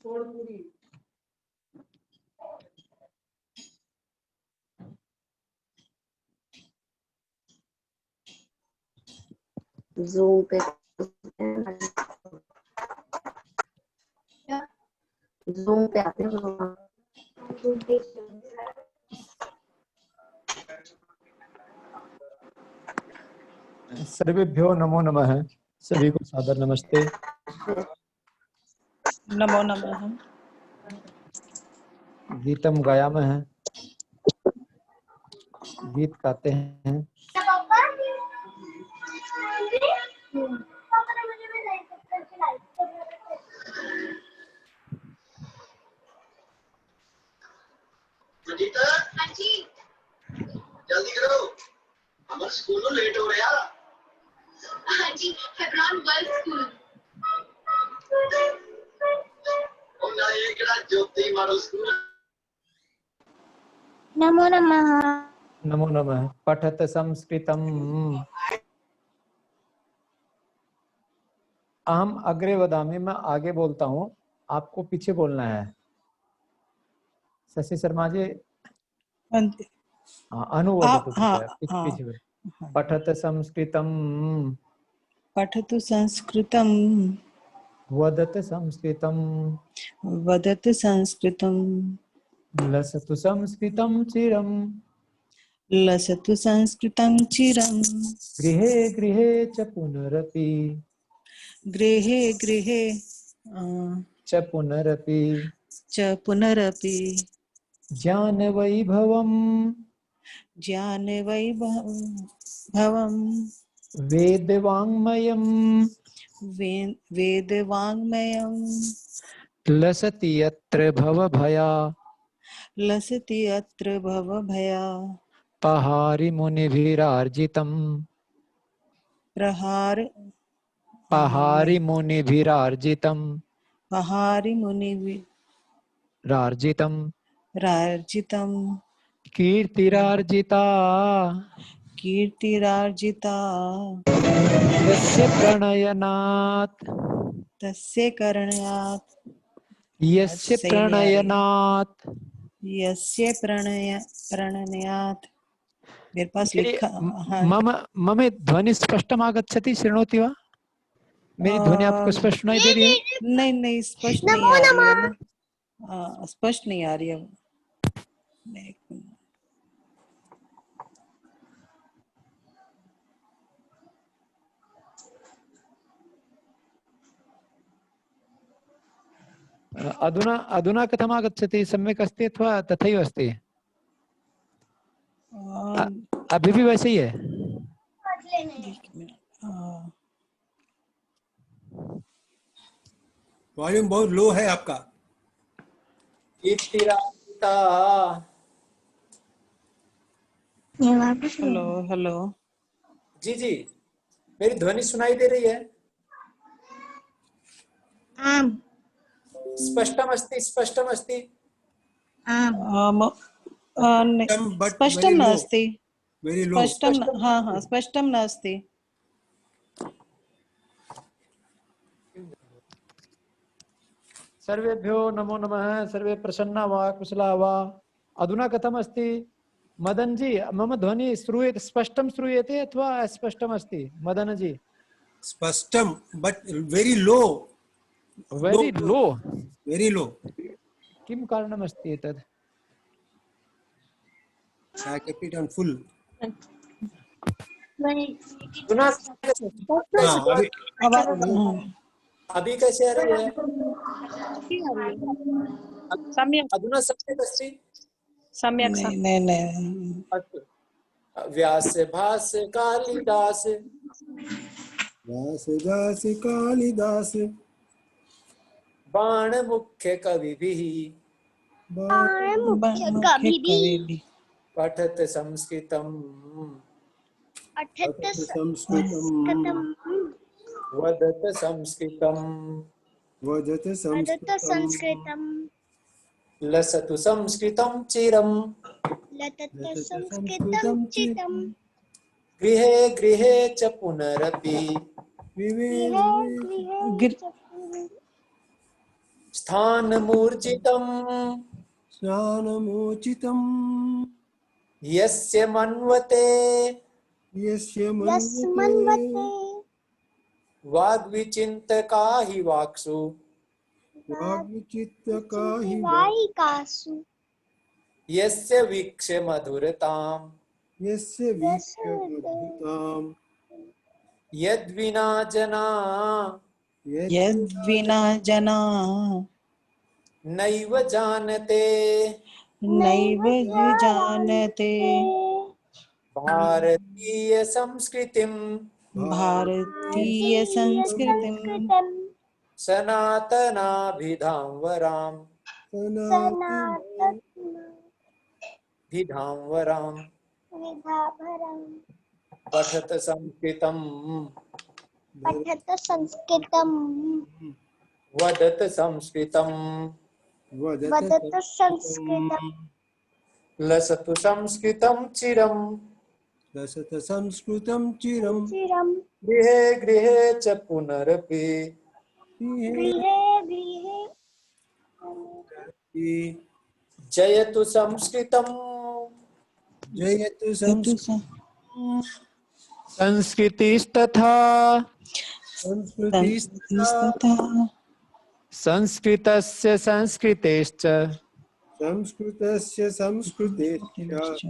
Zoom पे zoom पे आते हैं। सर्वेभ्यो नमो नमः। सभी को सादर नमस्ते। नमो नमः। गीतम गायामः, गीत गाते हैं। जल्दी करो, हमारे स्कूल में लेट हो रहे यार। हाँ जी, हेब्रॉन गर्ल्स स्कूल। और ना ये केड़ा ज्योति मॉडल स्कूल। नमो नमः। नमो नमः। पठत संस्कृतम। अहम अग्रे वदामि, मैं आगे बोलता हूँ, आपको पीछे बोलना है। शशि शर्मा जी अनुवाद पीछे। पठत संस्कृतम। पठतु संस्कृतं। वदत संस्कृतम। वदतु संस्कृतं। लसतु संस्कृतं चिरम। लसतु संस्कृतं चिरम। गृहे गृहे च पुनरपि। गृहे गृहे च पुनरपि। च पुनरपि। ज्ञान वैभवम्। ज्ञान वैभवम्। वेदवाङ्मयम्। वेदवाङ्मयम्। लसति यत्र भवभया। लसति अत्र भवभया। पहारि मुनिभिरार्जितम्। पहारि मुनिभिरार्जितम्। पहारि मुनिभिरार्जितम्। कीर्तिरार्जिता। कीर्तिरार्जिता। यस्य प्रणयनात्। तस्य करणात्। यस्य प्रणयनात्। यस्य प्रणयनात्। मेरे पास लिखा। हाँ। मम ध्वनि स्पष्टम् आगच्छति, शृणोति वा? मेरी ध्वनि आपको स्पष्ट सुनाई दे रही है? नहीं स्पष्ट नहीं आ रही है ना। स्पष्ट नहीं आ रही है। अधुना अधुना कथम् आगच्छति? सम्यक् अस्ति अथवा तथैव अस्ति? अभी भी वैसे ही है? वॉल्यूम बहुत लो है आपका। Hello hello. जी जी, मेरी ध्वनि सुनाई दे रही है? स्पष्टम अस्ति, स्पष्टम अस्ति। स्पष्टं नास्ति। स्पष्टं, हाँ स्पष्टं नास्ति। सर्वेभ्यो नमो नमः। सर्वे प्रसन्ना वा, कुशला वा? अधुना कथम् अस्ति? मदन जी, मम ध्वनि श्रूयते, स्पष्टं श्रूयते अथवा अस्पष्टम् अस्ति? मदन जी। स्पष्टं but very low. Very low. Very low. किं कारणम् अस्ति एतत्? I kept it on full. अभी कैसे आ रही है? सम्यक्। अधुना सम्यक् अस्ति? सम्यक्। नहीं। अस्तु। व्यास भास कालिदास। व्यास दास कालिदास। बाण मुख्य कविभिः। पठत संस्कृतम्। वदत संस्कृतम्। लसतु संस्कृतं चिरम्। गृहे गृहे च पुनरपि। स्थानमूर्जितम् स्नानमोचितम् यस्य मन्वते यस्य मन्वते वाग्विचिन्तका हि वाक्सु वाग्विचित्तका हि वाहिकासु यस्य वीक्ष्य मधुरताम् यस्य वीक्ष्य मधुरताम् यद्विना जना यद्विना जना नैव जानते नैव जानते भारतीय संस्कृतिम् भारतीय संस्कृतिं सनातनाभिधां वराम् सनातन भिधां वराम् पठत संस्कृतम् पठत संस्कृतम् वदत संस्कृतम् वदत संस्कृतम् लसतु संस्कृतं चिरम् रसत संस्कृतं चिरम् चिरम् गृहे गृहे च पुनरपि गृहे गृहे जयतु संस्कृतम् जयतु संस्कृतिस्तथा संस्कृतिस्तथा संस्कृतस्य संस्कृतेश्च संस्कृतस्य संस्कृतेश्च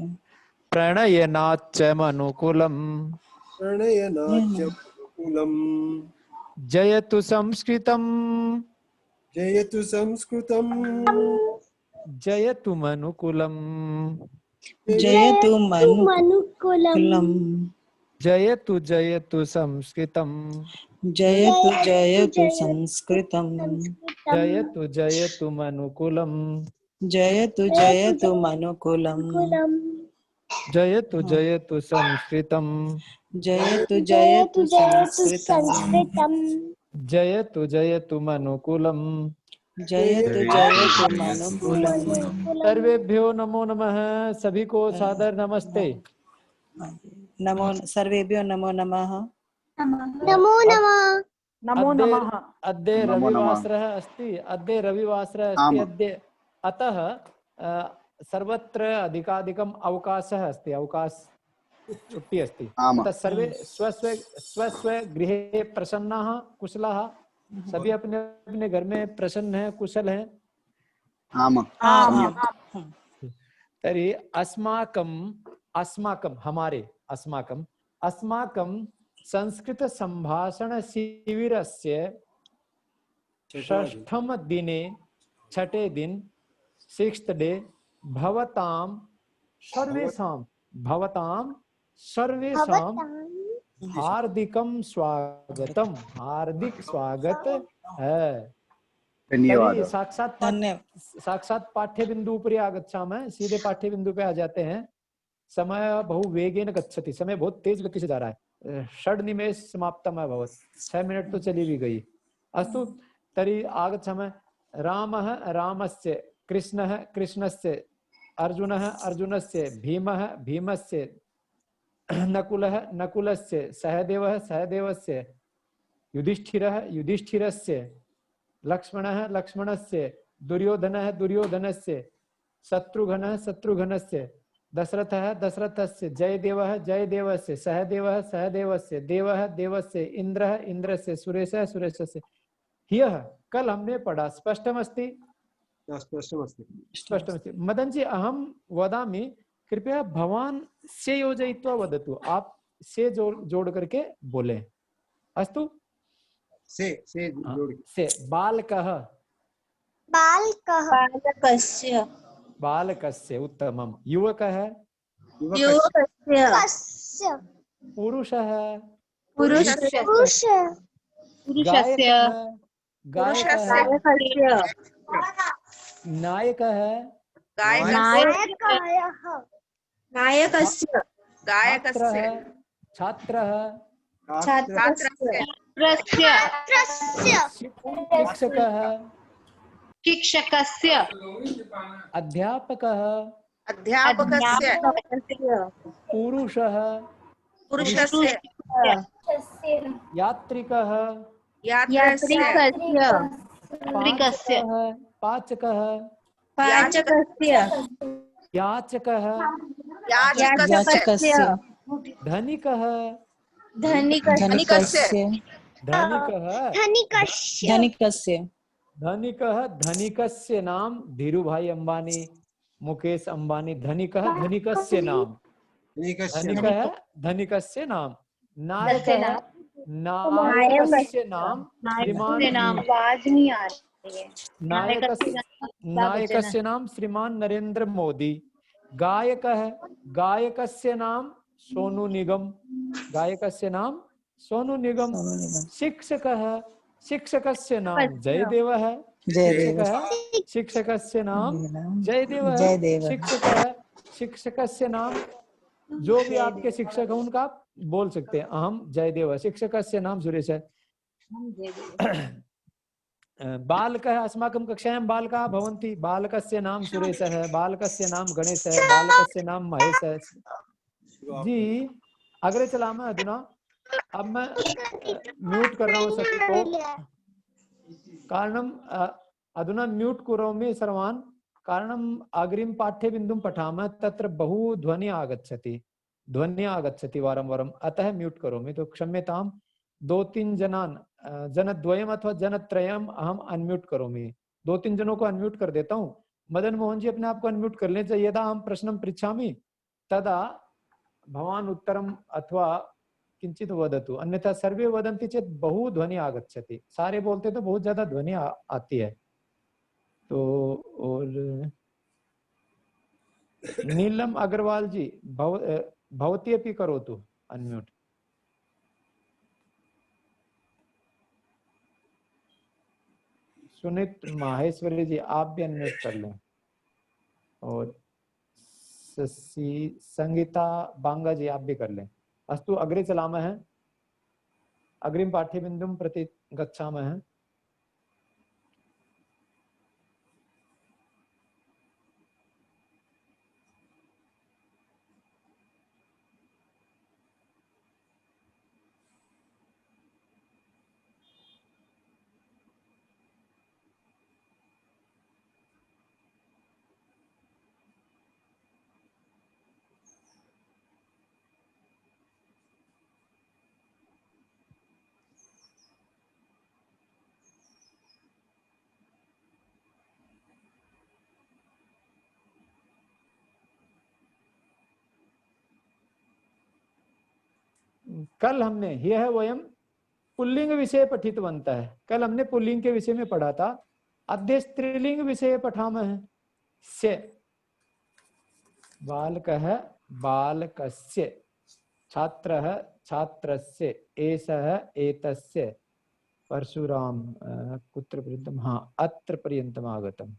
प्रणयनाच्च मनुकुलम् प्रणयनाच्च कुलम् जयतु संस्कृतम् जयतु संस्कृतम् जयतु मनुकुलम् जयतु मनुकुलम् मनुकुलम् जयतु जयतु संस्कृतम् जयतु जयतु संस्कृतम् जयतु जयतु मनुकुलम् जयतु जयतु मनुकुलम् जयतु जयतु संस्कृतम् जयतु जयतु संस्कृतम् संस्कृतम् जयतु जयतु मनुकुलम् जयतु जयतु मनुकुलम् सर्वेभ्यो नमो नमः। सभी को सादर नमस्ते। नमो सर्वेभ्यो नमो नमः। नमो नमः नमो नमः। अद्य रविवासरः अस्ति। अद्य रविवासरः अस्ति। अद्य अतः सर्वत्र अधिकाधिकम् अवकाशः अस्ति। अवकाश छुट्टी अस्ति। अतः सर्वे स्व गृहे प्रसन्नाः कुशलाः। सभी अपने अपने घर में प्रसन्न हैं, कुशल हैं। तर्हि अस्माकं संस्कृत संभाषण शिबिरस्य षष्ठम दिने छठे दिन 6th डे भवतां सर्वेषां हार्दिकं स्वागतम। हार्दिक स्वागत है। धन्यवाद। साक्षात पाठ्य बिंदु उपरि आगच्छामः। सीधे पाठ्य बिंदु पे आ जाते हैं। समय बहु वेगेन गच्छति। समय बहुत तेज गति से जा रहा है। 6 निमेष समाप्तम् अभवत्। 6 मिनट तो चली भी गई। अस्तु तर्हि आगच्छामः। रामः रामस्य, कृष्णः कृष्णस्य, अर्जुनः अर्जुनस्य, भीमः भीमस्य, नकुलः नकुलस्य, सहदेवः सहदेवस्य, युधिष्ठिरः युधिष्ठिरस्य, लक्ष्मणः लक्ष्मणस्य, दुर्योधनः दुर्योधनस्य, शत्रुघ्नः शत्रुघ्नस्य, दशरथः दशरथस्य, जयदेवः जयदेवस्य, सहदेवः सहदेवस्य, देवः देवस्य, इन्द्रः इन्द्रस्य, सुरेशः सुरेशस्य। ह्यः कल हमने पढ़ा। स्पष्टमस्ति? स्पष्टमस्ति। मदन जी अहं वदामि, कृपया भवान से योजयित्वा वदतु। आप से जोड़ करके बोले। अस्तु। से बालकः बालकस्य बालकस्य उत्तमम्। युवकः युवकस्य पुरुषः पुरुषस्य गायकः नायकः नायकस्य छात्रः शिक्षकस्य अध्यापकः पुरुषः यात्रिकः कृकस्य पाचकः पाचकस्य याचकः याचकस्य धनिकः धनिकस्य धनिकः धनिकस्य धनिकः धनिकस्य नाम धीरूभाई अंबानी, मुकेश अंबानी। धनिकः धनिकस्य नाम, धनिकः धनिकस्य नाम। नायकः नायकस्य नाम श्रीमान आवाज नहीं आ रही है। नायकस्य नाम श्रीमान नरेंद्र मोदी। गायकः गायकस्य नाम सोनू निगम, गायकस्य नाम सोनू निगम। शिक्षकः शिक्षकस्य नाम जयदेवः, शिक्षकः शिक्षकस्य नाम जयदेवः। शिक्षकः शिक्षकस्य नाम, जो भी आपके शिक्षक हैं उनका आप बोल सकते हैं। अहम जयदेव, शिक्षकस्य नाम सुरेश है। बालकः अस्माकं कक्षायां बालकाः भवन्ति। बालकस्य नाम सुरेशः, बालकस्य नाम गणेशः, बालकस्य नाम महेशः। जी अग्रे चलामः अधुना। अब मैं म्यूट कर रहा हूँ सभी को, कारणं अधुना म्यूट करोमि सर्वान्, कारणम् अग्रिम पाठ्यबिन्दुं पठामः, तत्र बहु ध्वनिः आगच्छति वारं वारम्, अतः म्यूट करोमि। तो क्षम्यताम्। 2-3 जनान्, जनद्वयम् अथवा जनत्रयम् अहम अनम्यूट करोमि। 2-3 जनों को अनम्यूट कर देता हूँ। मदन मोहन जी अपने आप को अनम्यूट कर लें। यदा अहं प्रश्नं पृच्छामि तदा भवान् उत्तरम् अथवा किंचित वदतु, अन्यथा सर्वे वदन्ति चेत् बहु ध्वनि आगच्छति। सारे बोलते तो बहुत ज्यादा ध्वनि आती है। तो और नीलम अग्रवाल जी भवती अपि करोतु अनम्यूट। सुनीत माहेश्वरी जी आप भी अनम्यूट कर लें। और संगीता बांगा जी आप भी कर लें। अस्तु अग्रे चलामः, अग्रिम पाठ्यबिन्दुं प्रति गच्छामः। कल हमने यह वयम पुल्लिंग विषय पठितवन्तः। कल हमने पुल्लिंग के विषय में पढ़ा था। अद्य स्त्रीलिंग विषय पठामः। से बालकः बालकस्य, छात्रः छात्रस्य, एषः एतस्य, परशुराम कुत्र पर्यन्तं, हाँ अत्र पर्यन्तम् आगतम्।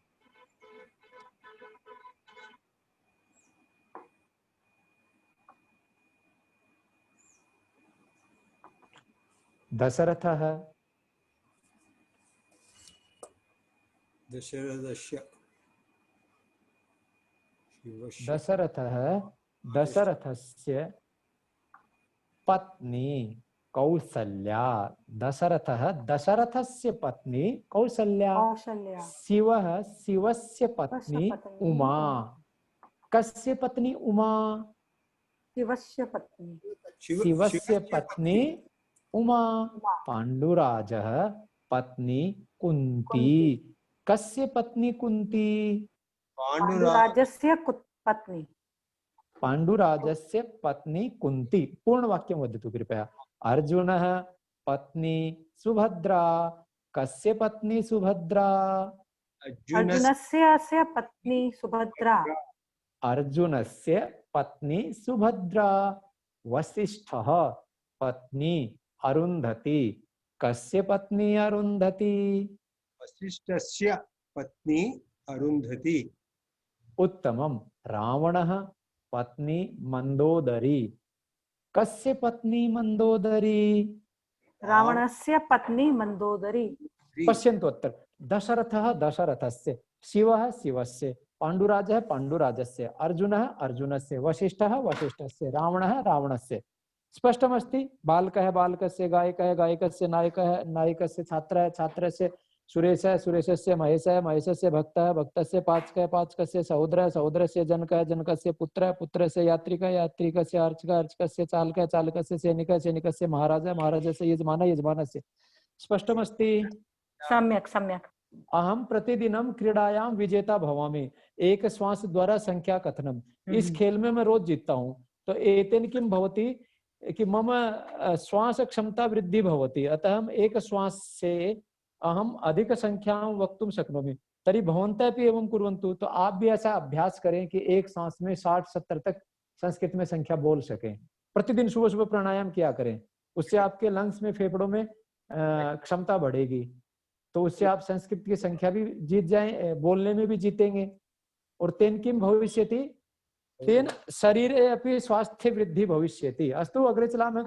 दशरथः दशरथः दशरथस्य पत्नी कौसल्या। दशरथः दशरथस्य पत्नी कौसल्या। शिवः शिवस्य पत्नी उमा। कस्य पत्नी उमा? शिवस्य पत्नी उमा। पांडुराजः पत्नी कुंती। कस्य पत्नी कुंती? पाण्डुराजस्य पत्नी। पांडुराजस्य पत्नी कुंती। पूर्ण वाक्यं वदतु कृपया। अर्जुनः पत्नी सुभद्रा। कस्य पत्नी सुभद्रा? अर्जुनस्य पत्नी सुभद्रा। अर्जुनस्य पत्नी सुभद्रा। वसिष्ठः पत्नी अरुंधति। कस्य पत्नी अरुंधति? वसिष्ठस्य पत्नी अरुंधति। उत्तमम्। रावणः पत्नी मंदोदरी। कस्य पत्नी मंदोदरी? रावणस्य पत्नी मंदोदरी। पश्यन्तु अत्र दशरथः दशरथस्य, शिवः शिवस्य, पाण्डुराजः पाण्डुराजस्य, अर्जुनः अर्जुनस्य, वसिष्ठः वसिष्ठस्य, रावणः रावणस्य। स्पष्टमस्ति। बालकः बालकस्य, गायकः गायकस्य, नायकः नायकस्य, छात्रः छात्रस्य, सुरेशः सुरेशस्य महेशः महेशस्य भक्तः भक्तस्य पाचकः पाचकस्य सहोदरः सहोदरस्य जनकः जनकस्य पुत्रः पुत्रस्य यात्रिकः यात्रिकस्य अर्चकः अर्चकस्य चालकः चालकस्य सैनिकः सैनिकस्य महाराजः महाराजस्य यजमानः यजमानस्य। स्पष्टमस्ति? सम्यक् सम्यक्। अहम प्रतिदिनम क्रीडायाम विजेता भवामि। एक श्वास द्वारा संख्या कथनम। इस खेल में मैं रोज जीतता हूँ। तो एतेन किम भवति कि मम श्वास क्षमता वृद्धि भवति। अतः हम एक श्वास से अहम अधिक संख्यां वक्तुं शक्नोमि। तर्हि भवन्तः अपि एवं कुर्वन्तु। तो आप भी ऐसा अभ्यास करें कि एक सांस में 60-70 तक संस्कृत में संख्या बोल सकें। प्रतिदिन सुबह सुबह प्राणायाम किया करें, उससे आपके लंग्स में फेफड़ों में क्षमता बढ़ेगी। तो उससे आप संस्कृत की संख्या भी जीत जाएं, बोलने में भी जीतेंगे। और तेन किम भविष्यति, तेन शरीरे अपि स्वास्थ्य वृद्धि भविष्यति। अस्तु अग्रे चलामः।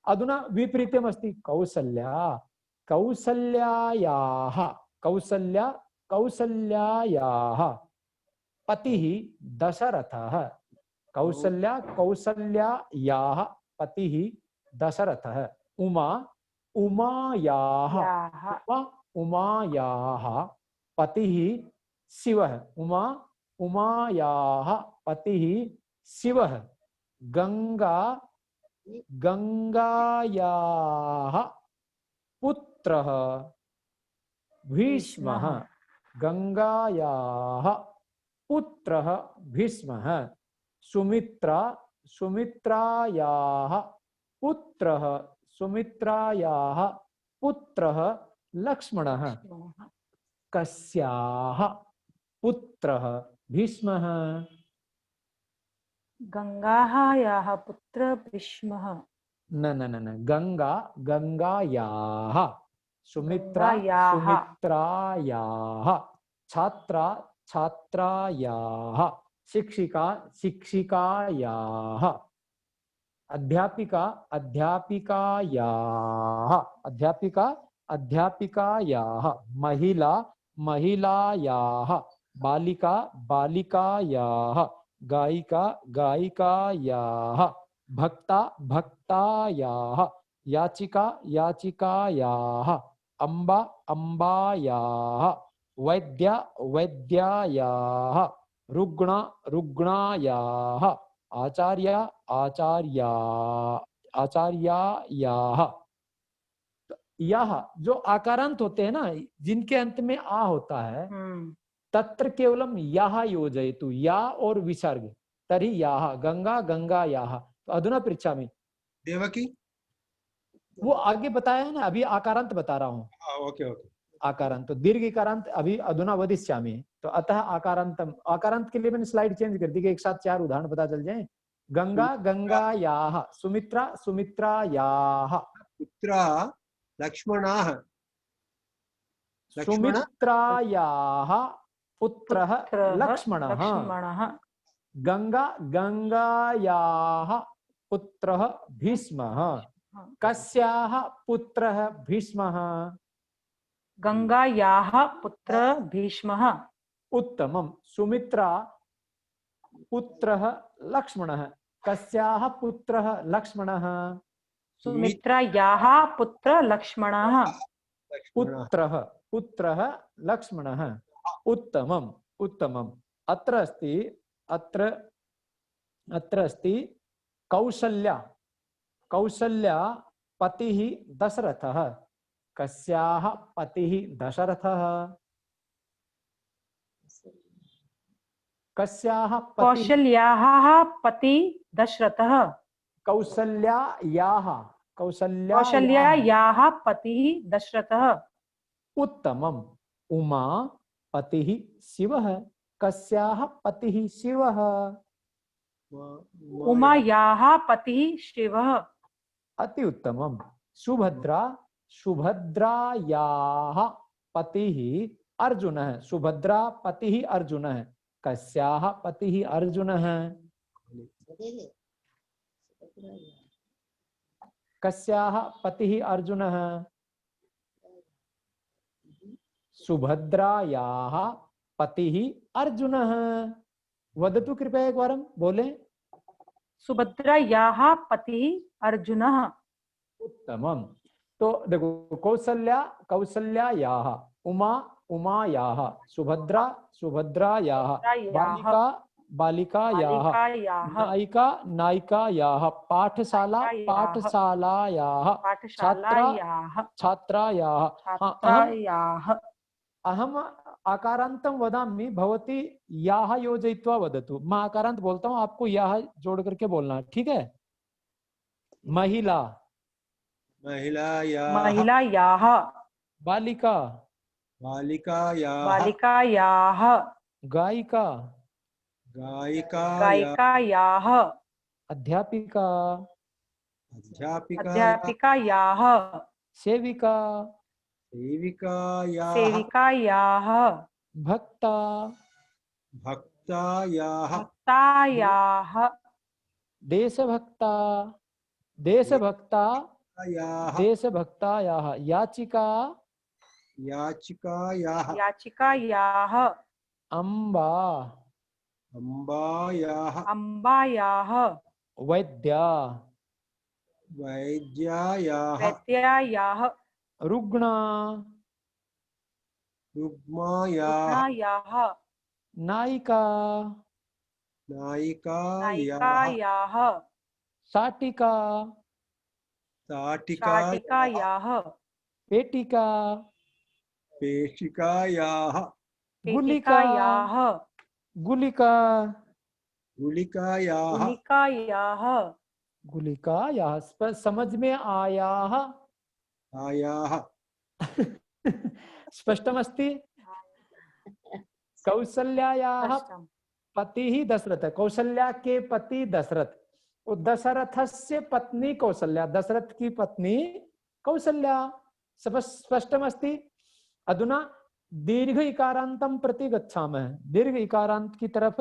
अधुना विपरीतम् अस्ति। कौसल्या कौसल्यायाः कौसल्या कौसल्यायाः पतिः दशरथः। कौसल्या कौसल्यायाः पतिः दशरथः। उमा उमायाः उमायाः पतिः शिवः। उमा उमायाः पतिः शिवः। गंगा गंगायाः पुत्रः भीष्मः। गंगायाः पुत्रः भीष्मः। सुमित्रा सुमित्रायाः पुत्रः सुमित्रायाः पुत्रः लक्ष्मणः। कस्याः पुत्रः भीष्मः। गंगायाः पुत्र भीष्मः। न न न न गंगा गंगायाः सुमित्रा गंगायाः। सुमित्रायाः छात्रा छात्रायाः शिक्षिका शिक्षिकायाः अध्यापिका अध्यापिकायाः अध्यापिका अध्यापिकायाः महिला महिलायाः बालिका बालिकायाः गायिका गायिकायाः भक्ता भक्तायाः याचिका याचिकायाः अम्बा अम्बायाः वैद्य वैद्यायाः रुग्ण रुग्णायाः आचार्य आचार्या आचार्यायाः। यह जो आकारांत होते हैं ना, जिनके अंत में आ होता है, तत्र केवलम यह योजयतु, या और विसर्ग, तरी याह गंगा गंगा याह। तो अधुना पृच्छामि देवकी, वो आगे बताया है ना, अभी आकारांत बता रहा हूँ। Okay okay. आकारांत तो दीर्घ इकारांत अभी अधुना वदिष्यामि। तो अतः आकारांतम, आकारांत के लिए मैंने स्लाइड चेंज कर दी कि एक साथ 4 उदाहरण पता चल जाए। गंगा गंगायाः, सुमित्रा सुमित्रायाः, पुत्रा लक्ष्मणाः सुमित्रायाः पुत्रः लक्ष्मणः। गंगा गंगायाः पुत्रः भीष्मः। कस्याः पुत्रः भीष्मः? गंगायाः पुत्र भीष्मः। उत्तमम्। सुमित्रा पुत्रः लक्ष्मणः। कस्याः पुत्रः लक्ष्मणः? सुमित्रायाः पुत्र लक्ष्मणः। पुत्रः पुत्रः लक्ष्मणः। उत्तमम् उत्तमम्। अत्र अस्ति अत्र अस्ति कौसल्या कौसल्या पतिः दशरथः। कस्याः पतिः दशरथः? कस्याः पतिः? कौशल्याः पति दशरथः। कौसल्यायाः कौशल्यायाः पतिः दशरथः। उत्तमम्। उमा पतिः शिवः। कस्याः पतिः शिवः? उमायाः पतिः शिवः। अति उत्तमम्। सुभद्रा सुभद्रायाः पतिः अर्जुनः। सुभद्रा पतिः अर्जुनः। कस्याः पतिः अर्जुनः? कस्याः पतिः अर्जुनः? सुभद्रायाः पतिः अर्जुनः। वदतु कृपया एक बारं, बोले। सुभद्रायाः पतिः अर्जुनः। उत्तमम्। तो देखो, कौसल्या कौसल्यायाः उमा उमायाः, सुभद्रा सुभद्रायाः, सुभद्रायाः, बालिका बालिकायाः, बालिकायाः, नायिका नायिकायाः, पाठशाला नायिकायाः, पाठशालायाः, छात्रा पाठशालायाः, छात्रायाः। हाँ, छात्रायाः। अहम आकारांतं वदामि, भवती याः योजयित्वा वदतु। मैं आकारांत बोलता हूँ, आपको याः जोड़ करके बोलना है, ठीक है? महिला महिलायाः महिलायाः, बालिका बालिकायाः बालिकायाः, गायिका गायिकायाः गायिकायाः, अध्यापिका अध्यापिकायाः अध्यापिकायाः, सेविका सेविकायाः सेविकायाः, भक्ता भक्तायाः भक्तायाः, देशभक्ता देशभक्ता याः देशभक्तायाः, याचिका याचिकायाः याचिकायाः, अम्बा अम्बायाः अम्बायाः, वैद्या वैद्यायाः वैद्यायाः, रुग्णा रुग्मायाः रुग्णायाः, नायिका नायिकायाः नायिकायाः, शाटिका शाटिकायाः शाटिकायाः, पेटिका पेशिकायाः गुलिका पेटिकायाः, गुलिका गुलिकायाः गुलिकायाः, गुलिकायाः। समझ में आयाः? आयाः स्पष्टमस्ति? कौसल्यायाः स्पष्टम्। पतिः दशरथ, कौसल्या के पति दशरथ, दशरथस्य पत्नी कौसल्या, दशरथ की पत्नी कौसल्या। स्पष्टमस्ति? अधुना दीर्घ इकारांतं प्रति गच्छामः, दीर्घ इकारांत की तरफ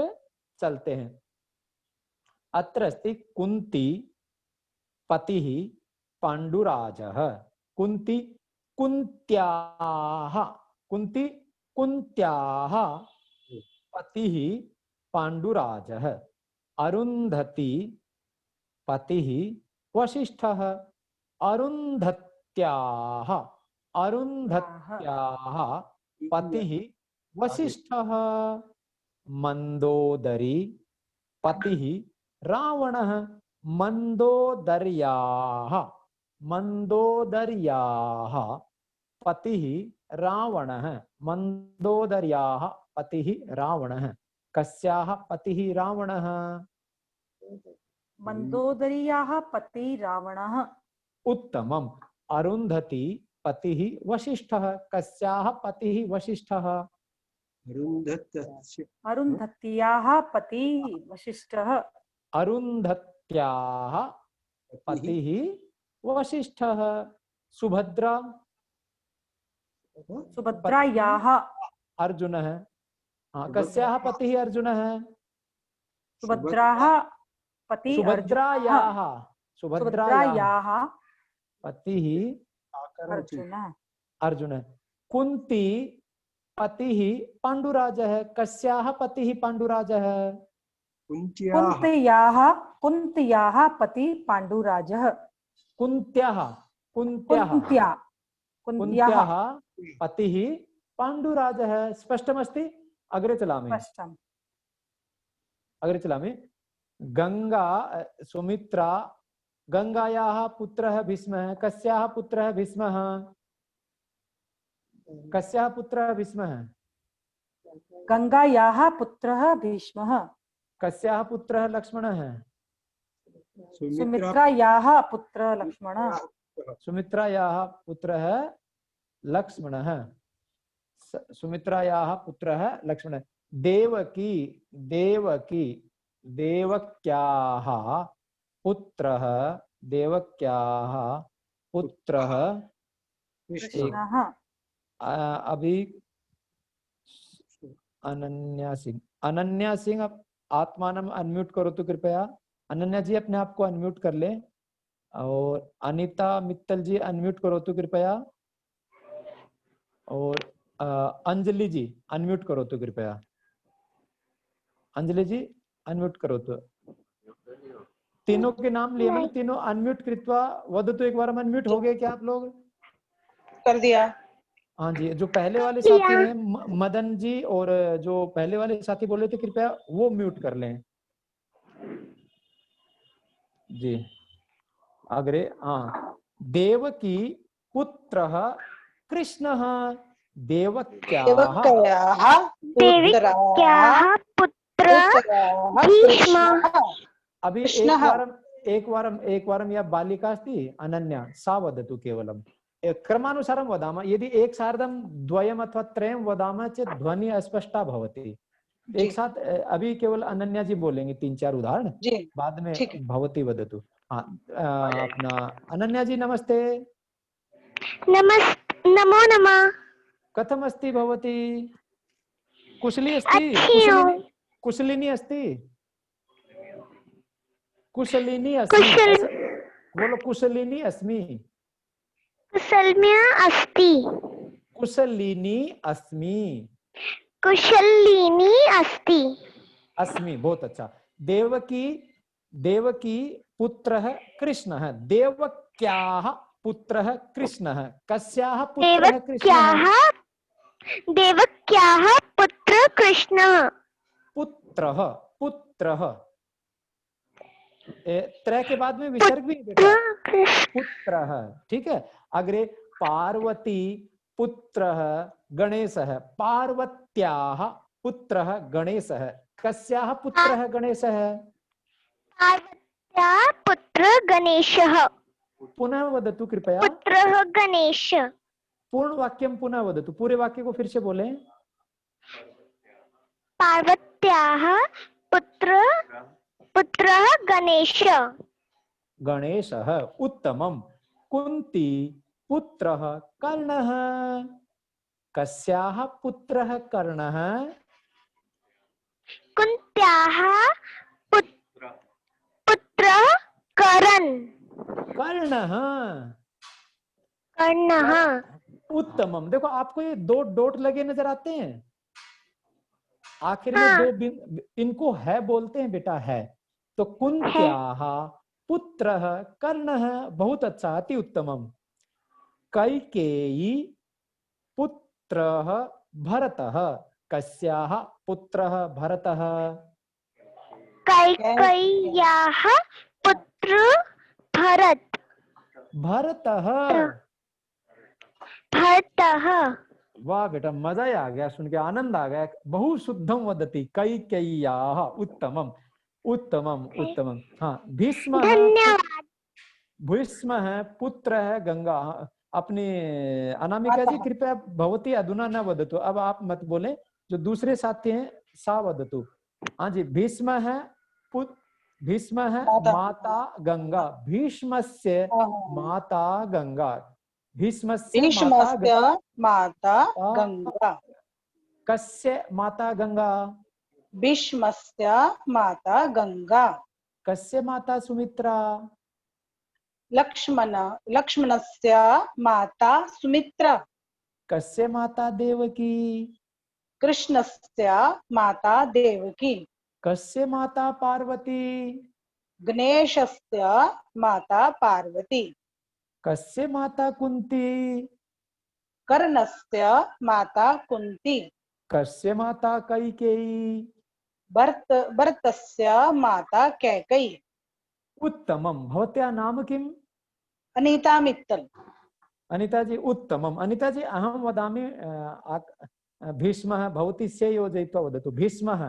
चलते हैं। अत्र अस्ति कुंती पतिः पांडुराजः, कुंती कुंत्याः, कुंती कुंत्याः पतिः पांडुराजः, अरुंधति पतिः वसिष्ठः, अरुंधत्याः अरुंधत्याः पतिः वसिष्ठः, मंदोदरी पतिः रावणः, मंदोदर्याः मंदोदर्याः पतिः रावणः, मंदोदर्याः पतिः रावणः। कस्याः पतिः रावणः? मंदोदर्याः पति रावणः। उत्तमम्। अरुंधति पतिः वसिष्ठः, कस्याः पतिः वसिष्ठः? अरुन्धतस्य अरुन्धत्याः पति वसिष्ठः। अरुन्धत्याः पतिः वसिष्ठः। सुभद्रा सुभद्रायाः अर्जुनः। हाँ, कस्याः पतिः अर्जुनः? सुभद्राः पति सुभद्रायाः सुभद्रायाः पतिः अर्जुनः। अर्जुनः। कुंती पतिः पांडुराजः, कस्याः पतिः पांडुराजः? कुन्त्याः कुन्त्याः पति पांडुराजः। कुंत्याः कुंत्याः कुंत्याः पतिः पांडुराजः। स्पष्टमस्ति? अग्रे चलामि। स्पष्टम्। अग्रे चलामि। गंगा सुमित्रा, गंगायाः पुत्रः भीष्मः, कस्याः पुत्रः भीष्मः? कस्याः पुत्रः भीष्मः? गंगायाः पुत्रः भीष्मः। कस्याः पुत्रः लक्ष्मणः? सुमित्रायाः पुत्रः लक्ष्मणः। सुमित्रायाः पुत्रः लक्ष्मणः। सुमित्रायाः पुत्रः लक्ष्मणः। देवकी देवकी देवक्याः पुत्रः देवक्याः पुत्रः कृष्णः। अभी अनन्या सिंह। अनन्या सिंह आत्मानम अनम्यूट करो तो कृपया। अनन्या जी अपने आप को अनम्यूट कर ले। और अनीता मित्तल जी अनम्यूट करो तो कृपया। और अंजलि जी अनम्यूट करो तो कृपया। अंजलि जी अनम्यूट करो तो। तीनों के नाम लिए मैंने, तीनों अनम्यूट कृत्वा वदतु। एक बार अनम्यूट हो गए क्या आप लोग? कर दिया। हाँ जी, जो पहले वाले साथी हैं मदन जी, और जो पहले वाले साथी बोल रहे थे, कृपया वो म्यूट कर लें जी। अग्रे, हाँ, देवकी पुत्रः कृष्णः देवक्याः देवक्याः देवक्याः पुत्र पुत्राः भीष्मः। अभी कृष्णः। एक वारं या बालिका अस्ति अनन्या सा वदतु केवलम् क्रमानुसारं वदामः। यदि एक सार्धं द्वयम् अथवा त्रयं वदामः चेत् ध्वनिः अस्पष्टा भवति। एक साथ अभी केवल अनन्या जी बोलेंगे 3-4 उदाहरण, जी बाद में ठीक है। भवती वदतु। हाँ, अपना अनन्या जी नमस्ते। नमो नमः। कथम अस्ति भवती? कुशली अस्ति? अच्छी हूँ। कुशलिनी अस्ति? कुशलिनी अस्मि कुशल ऐसा बोलो, कुशलिनी अस्मि। कुशलम्या अस्ति। कुशलिनी अस्मि। कुशलिनी अस्ति। अस्मि, बहुत अच्छा। देवकी पुत्रः कृष्णः देवक्याः पुत्रः कृष्णः कस्याः पुत्रः कृष्णः? देवक्याः पुत्र कृष्णः। पुत्रः पुत्रः त्रय के बाद में विसर्ग भी बेटा, पुत्रः, ठीक है। अग्रे पार्वती पुत्रः गणेशः पार्वत्याः पुत्रः गणेशः कस्याः पुत्रः गणेशः? पार्वत्याः पुत्र गणेशः। पुनः वदतु कृपया। पुत्रः गणेश। पूर्ण वाक्यं पुनः वदतु, पूरे वाक्य को फिर से बोलें। पार्वत्याः पुत्रः गणेश। गणेशः, उत्तमम्। कुन्ती पुत्रः कर्णः कस्याः पुत्रः कर्णः? कुन्त्याः पुत्रः कर्ण। कर्णः। कर्णः। उत्तमम। देखो आपको ये 2 डॉट लगे नजर आते हैं आखिर में, हाँ। 2 इनको है बोलते हैं बेटा, है। तो कुन्त्याः पुत्रः कर्णः, बहुत अच्छा, अति उत्तमम। कैकेयी पुत्रः भरतः कस्याः पुत्रः भरतः? कैकेय्याः पुत्र भरत। भरतः। भरतः। वाह बेटा, मजा ही आ गया, सुन के आनंद आ गया। बहु शुद्धम वदति कैकेय्याः, उत्तमम उत्तमम उत्तमम। हाँ, भीष्म धन्यवाद। भीष्म है पुत्र है गंगा। अपनी अनामिका जी कृपया भवती अधुना न वदतु, अब आप मत बोले, जो दूसरे साथी हैं सा वदतु। हाँ जी, भीष्म है भीष्म है माता गंगा। भीष्मस्य माता गंगा। भीष्मस्य माता गंगा। कस्य माता गंगा? भीष्मस्य माता गंगा। कस्य माता सुमित्रा? लक्ष्मणस्य माता सुमित्रा। कस्य माता देवकी? कृष्णस्य माता देवकी। कस्य माता पार्वती? गणेशस्य माता पार्वती। कस्य माता कुंती? कर्णस्य माता कुंती। कस्य माता कैकेयी? भरतस्य माता कैकेयी। उत्तमम। भवत्याः नाम किम्? अनीता मित्तल। अनिता जी, उत्तमम। अनिता जी, अहं वदामि भीष्मः, भवती से योजयित्वा वदतु। भीष्मः।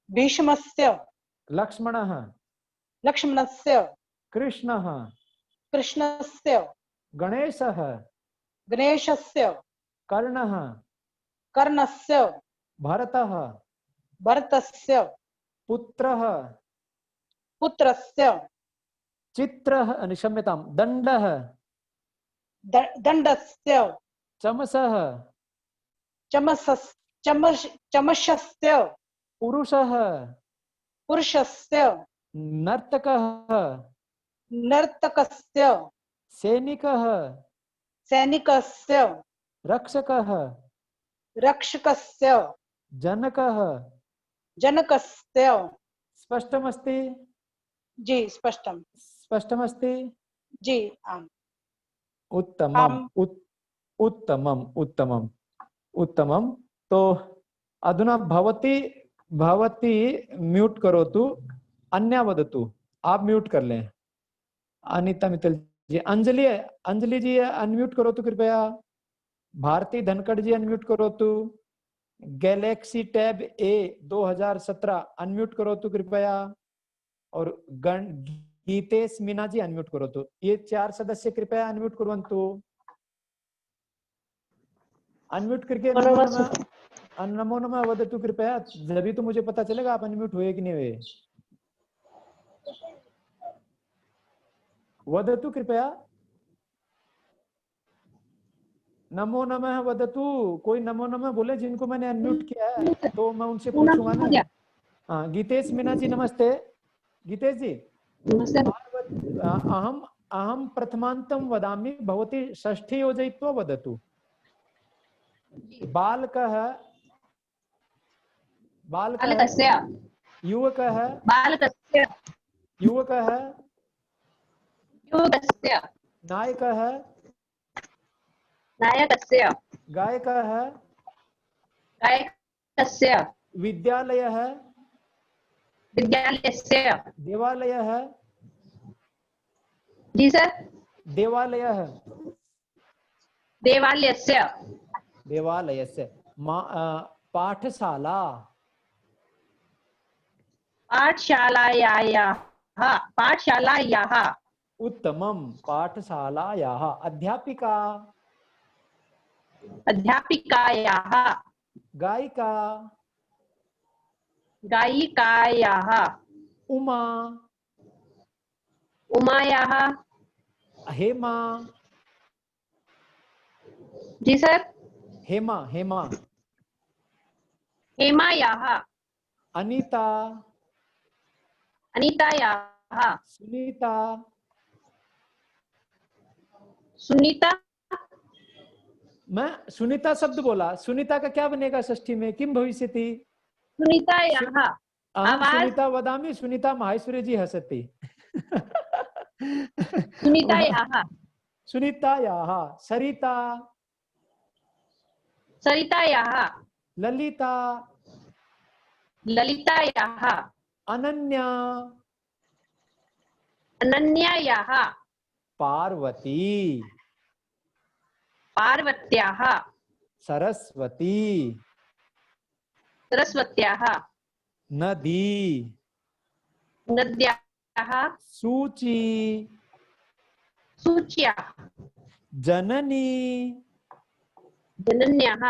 भीष्मस्य। लक्ष्मणः। लक्ष्मणस्य। कृष्णः। कृष्णस्य। गणेशः। गणेशस्य। कर्णः। कर्णस्य। भरतः। भरतस्य। पुत्रः। पुत्रस्य। चित्रः, क्षम्यतां, दण्डः। दण्डस्य। चमसः। चमसस्य। पुरुषः। पुरुषस्य। नर्तकः। नर्तकस्य। सैनिकः। सैनिकस्य। रक्षकः। रक्षकस्य। जनकः। जनकस्य। स्पष्टमस्ति? जी स्पष्टम। स्पष्टमस्ति? जी आम्। उत्तमम उत्तमम उत्तमम उत्तमम। तो अधुना भवती भवती म्यूट करोतु, अन्या वदतु। आप म्यूट कर लें। अनिता मित्तल जी, अंजलि अंजलि जी अनम्यूट करो तो कृपया। भारती धनखड़ जी अनम्यूट करो तो। गैलेक्सी टैब ए 2017 अनम्यूट करो तो कृपया। और गीतेश मीना जी अनम्यूट करो तो। ये 4 सदस्य कृपया अनम्यूट कुर्वन्तु। अनम्यूट करके नमो नमः वदतु कृपया, जब तो मुझे पता चलेगा आप अनम्यूट हुए कि नहीं हुए। वदतु कृपया, नमो नमः वदतु। कोई नमो नमः बोले जिनको मैंने अनम्यूट किया है, तो मैं उनसे पूछूंगा ना। हाँ, गीतेश मीना जी नमस्ते। गीतेश जी, अहम अहम प्रथमान्तं वदामि, भवती षष्ठी योजयित्वा वदतु। बालकः बालकस्य युवकः बालकस्य युवकः युवकस्य नायकः नायकस्य गायकः गायकस्य विद्यालयः विद्यालयस्य देवालयः जी सर देवालयः देवालयस्य देवालयस्य पाठशाला पाठशालायाः उत्तमं। पाठशालायाः अध्यापिका अध्यापिकायाः गायिका गायिकायाः उमा उमायाः हेमा जी सर हेमा हेमा हेमायाः अनीता अनीतायाः सुनीता सुनीता मैं सुनीता शब्द बोला, सुनीता का क्या बनेगा षष्ठी में, किम भविष्यति। सुनीतायाः अहम आवाज सुनीता वदामि, सुनीता माहेश्वरी जी हसति। सुनीतायाः सुनीतायाः सरिता सरितायाः ललिता ललितायाः अनन्या अनन्यायाः पार्वती पार्वत्याः सरस्वती सरस्वत्याः नदी नद्याः सूची सूच्याः जननी जनन्याः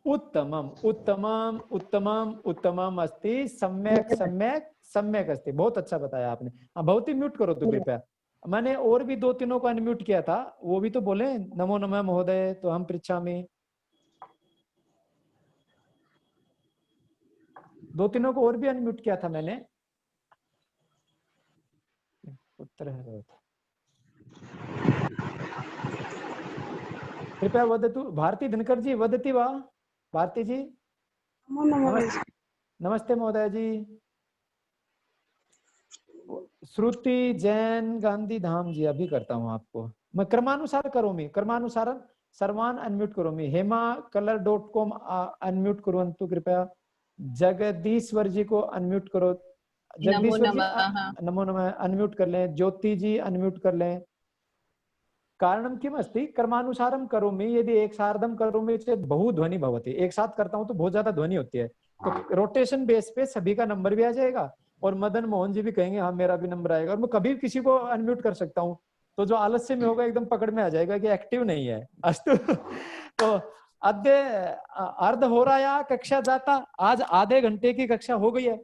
उत्तमम उत्तमम उत्तमम उत्तमम अस्ति। सम्यक सम्यक सम्यक अस्ति। बहुत अच्छा बताया आपने। बहुत ही म्यूट करो तो कृपया। मैंने और भी 2-3 को अनम्यूट किया था, वो भी तो बोले नमो नमः महोदय, तो हम पृच्छामि। 2-3 को और भी अनम्यूट किया था मैंने। उत्तर है कृपया वदतु। भारती धनकर जी वदति वा। भारती जी नमस्ते महोदय जी। श्रुति जैन गांधी धाम जी, अभी करता हूँ आपको मैं। क्रमानुसार करोमि, क्रमानुसार सर्वान अनम्यूट करोमि। हेमा color.com अनम्यूट कुर्वन्तु कृपया। जगदीश्वर जी को अनम्यूट करो। जगदीश्वर जी नमो नमः अनम्यूट कर लें। ज्योति जी अनम्यूट कर लें। कारणं किम अस्ति, कर्मानुसारं करोमि। यदि एक सार्धम करोमि चेत बहु ध्वनि भवति। एक साथ करता हूं तो बहुत ज्यादा ध्वनि होती है। तो रोटेशन बेस पे सभी का नंबर भी आ जाएगा, और मदन मोहन जी भी कहेंगे हाँ मेरा भी नंबर आएगा, और मैं कभी किसी को अनम्यूट कर सकता हूँ। तो जो आलस्य में होगा एकदम पकड़ में आ जाएगा कि एक्टिव नहीं है। अस्तु। तो अद्य अर्ध हो रहा है कक्षा जाता। आज आधे घंटे की कक्षा हो गई है,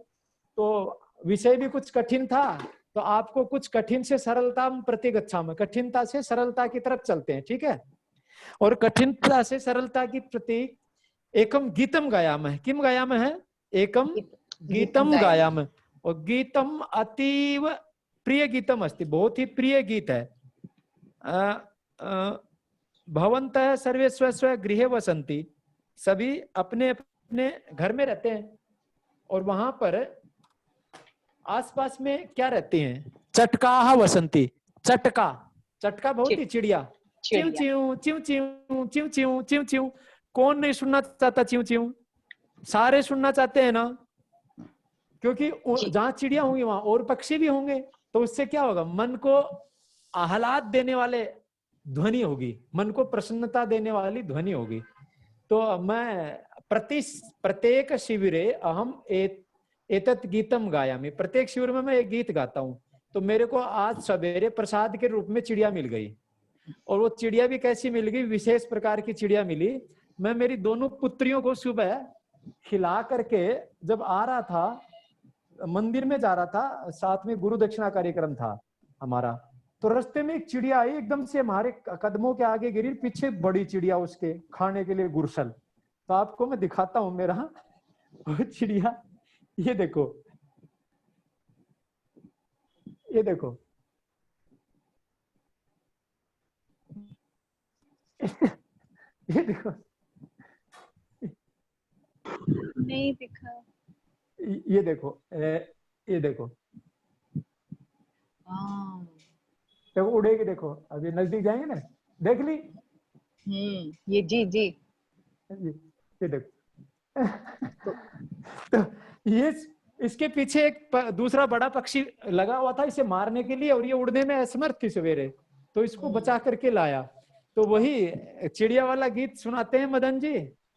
तो विषय भी कुछ कठिन था, तो आपको कुछ कठिन से सरलता प्रति गच्छामः, कठिनता से सरलता की तरफ चलते हैं, ठीक है। और कठिनता से सरलता की प्रति एकम गीतम गायामः। किम गायामः है? एकम गीतम गायामः। और गीतम अतीव प्रिय गीतम अस्ति, बहुत ही प्रिय गीत है। भवन्तः सर्वे स्व स्व गृहे वसन्ति। सभी अपने अपने घर में रहते हैं, और वहां पर आसपास में क्या रहते हैं? चटकाः वसन्ति। चटका, चटका बहुत ही चिड़िया। Chew chew chew chew chew chew chew chew. कौन नहीं सुनना चाहता च्यू च्यू? सारे सुनना चाहते हैं ना, क्योंकि जहां चिड़िया होंगी वहां और पक्षी भी होंगे, तो उससे क्या होगा, मन को आह्लाद देने वाले ध्वनि होगी, मन को प्रसन्नता देने वाली ध्वनि होगी। तो मैं प्रत्येक शिविरे अहम एतत् गीतम गायामि, प्रत्येक शिविर में मैं एक गीत गाता हूँ। तो मेरे को आज सवेरे प्रसाद के रूप में चिड़िया मिल गई, और वो चिड़िया भी कैसी मिल गई, विशेष प्रकार की चिड़िया मिली। मैं मेरी दोनों पुत्रियों को सुबह खिला करके जब आ रहा था, मंदिर में जा रहा था, साथ में गुरु दक्षिणा कार्यक्रम था हमारा, तो रास्ते में एक चिड़िया आई, एकदम से हमारे कदमों के आगे गिरी, पीछे बड़ी चिड़िया उसके खाने के लिए गुरसल। तो आपको मैं दिखाता हूं मेरा वो चिड़िया, ये देखो, ये देखो ये देखो, नहीं दिखा। ये देखो, ये देखो, तो उड़ेगी, देखो अभी नजदीक जाएंगे ना, देख ली, ये जी ये देखो तो ये इसके पीछे एक दूसरा बड़ा पक्षी लगा हुआ था इसे मारने के लिए, और ये उड़ने में असमर्थ थी सवेरे, तो इसको बचा करके लाया। तो वही चिड़िया वाला गीत सुनाते हैं मदन जी,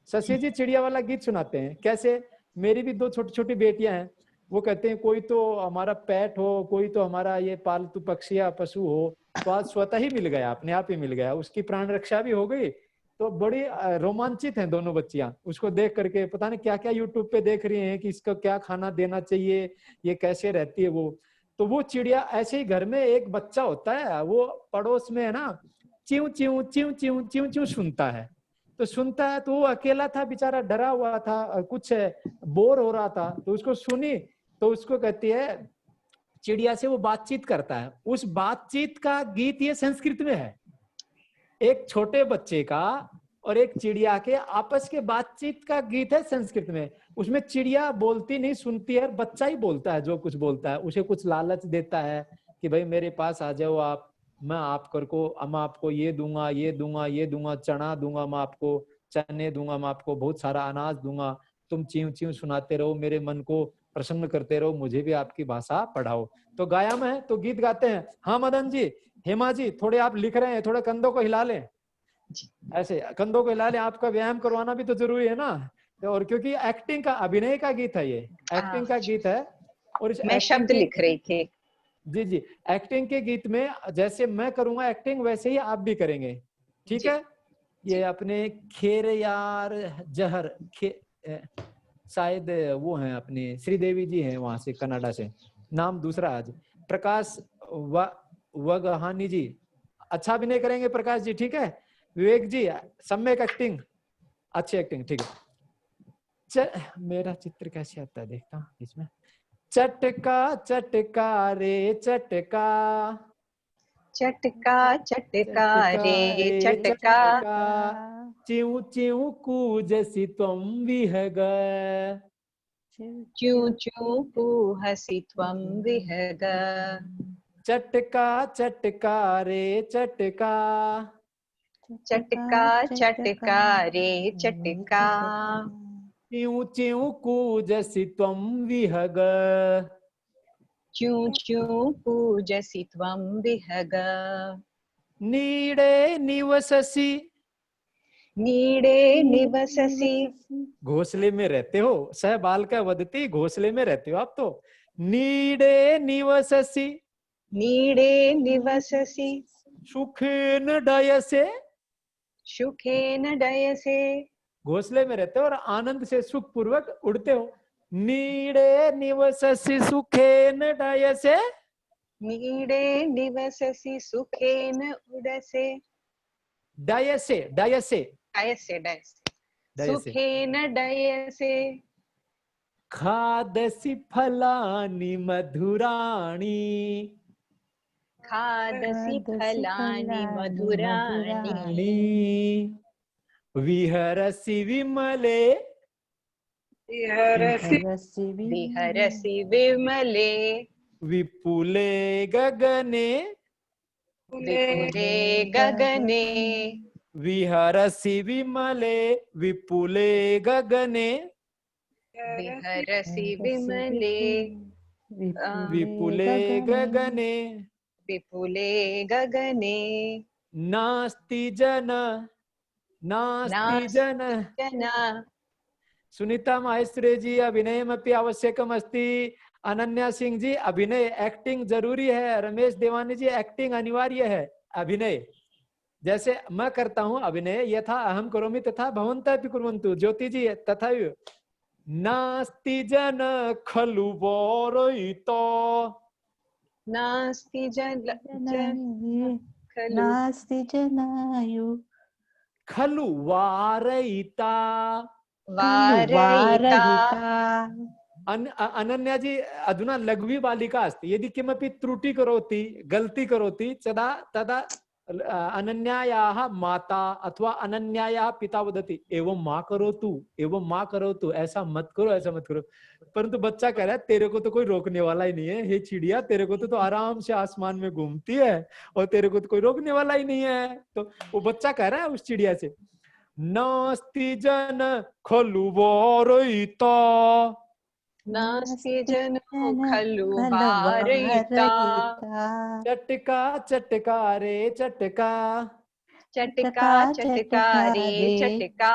शशि जी चिड़िया वाला गीत सुनाते हैं। कैसे, मेरी भी 2 छोटी छोटी बेटियां हैं, वो कहते हैं कोई तो हमारा पेट हो, कोई तो हमारा ये पालतू पक्षी या पशु हो, तो आज स्वतः ही मिल गया, अपने आप ही मिल गया, उसकी प्राण रक्षा भी हो गई। तो बड़ी रोमांचित हैं दोनों बच्चियां, उसको देख करके पता नहीं क्या क्या यूट्यूब पे देख रही हैं कि इसको क्या खाना देना चाहिए, ये कैसे रहती है वो। तो वो चिड़िया ऐसे ही, घर में एक बच्चा होता है, वो पड़ोस में है ना, chew chew chew chew chew chew सुनता है, तो सुनता है, तो वो अकेला था बेचारा, डरा हुआ था, कुछ बोर हो रहा था, तो उसको सुनी, तो उसको कहती है, चिड़िया से वो बातचीत करता है, उस बातचीत का गीत ये संस्कृत में है, एक छोटे बच्चे का और एक चिड़िया के आपस के बातचीत का गीत है संस्कृत में। उसमें चिड़िया बोलती नहीं, सुनती है, बच्चा ही बोलता है, जो कुछ बोलता है, उसे कुछ लालच देता है कि भाई मेरे पास आ जाओ आप, मैं आपको ये दूंगा, ये दूंगा, ये दूंगा, चना दूंगा मैं आपको, चने दूंगा मैं आपको, बहुत सारा अनाज दूंगा, तुम च्यू च्यू सुनाते रहो, मेरे मन को प्रसन्न करते रहो, मुझे भी आपकी भाषा पढ़ाओ। तो गाया में तो गीत गाते हैं। हाँ मदन जी, हेमा जी, थोड़े आप लिख रहे हैं, थोड़े कंधों को हिला लें, ऐसे कंधों को हिला लें, आपका व्यायाम करवाना भी तो जरूरी है ना। और क्योंकि एक्टिंग का, अभिनय का गीत है, ये एक्टिंग का गीत है। और इस मैं शब्द लिख रही थी। जी जी, एक्टिंग के गीत में जैसे मैं करूंगा एक्टिंग, वैसे ही आप भी करेंगे, ठीक है। ये अपने खेर यार जहर शायद वो हैं अपने श्रीदेवी जी हैं वहां से, कनाडा से, नाम दूसरा आज, प्रकाश वगहानी जी, अच्छा अभिनय करेंगे प्रकाश जी, ठीक है। विवेक जी सम्यक एक्टिंग, अच्छी एक्टिंग, ठीक है। मेरा चित्र कैसे आता है देखता हूँ इसमें। चटका चटका रे चटका, चटका चटका रे चटका, च्यू च्यू कूजसि त्वं विहग, च्यू च्यू कूहसि त्वं विहग। चटका चटका रे चटका, चटका चटका रे चटका, च्यू च्यू कूजसि त्वं विहग, च्यू च्यू कूजसि त्वं विहग। नीडे निवससि, नीडे निवससि, घोंसले में रहते हो, सह बालका वदति, घोंसले में रहते हो आप तो। नीडे निवससि, नीडे निवससि, सुखेन डयसे, सुखेन डयसे, घोंसले में रहते हो और आनंद से सुख पूर्वक उड़ते हो। नीडे निवससि सुखेन डयसे, नीडे निवससि सुखेन उडसे, डयसे डयसे डयसे डयसे, डयसे, सुखेन डयसे। खादसि फलानि मधुराणि, खादसि फलानि मधुराणि, विहरसि विमले, विहरसि विमले, विपुले गगने, विपुले गगने विहरसि विमले विपुले गगने विहरसि विमले विपुले गगने विपुले गगने नास्ति जन नास्ति जन जना सुनीता माहेश्वरी जी अभिनयमपि आवश्यकम अस्ति। अनन्या सिंह जी अभिनय एक्टिंग जरूरी है। रमेश देवानी जी एक्टिंग अनिवार्य है। अभिनय जैसे मैं करता हूं अभिनय यथा अहम करोमि तथा भवन्तः अपि कुर्वन्तु। ज्योति जी तथा नास्ति जन खलु वारयिता नास्ति नास्ति जनायु खलु वारयिता वारयिता अनन्या जी अधुना लघ्वी बालिका अस्ति। यदि किमपि त्रुटि करोति गलती करोति तदा अनन्यायाः माता अथवा अनन्यायाः पिता वदति एवं माँ करोतु ऐसा मत करो। परंतु बच्चा कह रहा है तेरे को तो कोई रोकने वाला ही नहीं है। हे चिड़िया तेरे को तो आराम से आसमान में घूमती है और तेरे को तो कोई रोकने वाला ही नहीं है। तो वो बच्चा कह रहा है उस चिड़िया से नास्ति जन खलु वारयिता नास्ति जन खलु वारयिता चटका चटका रे चटका चटका चटका रे चटका।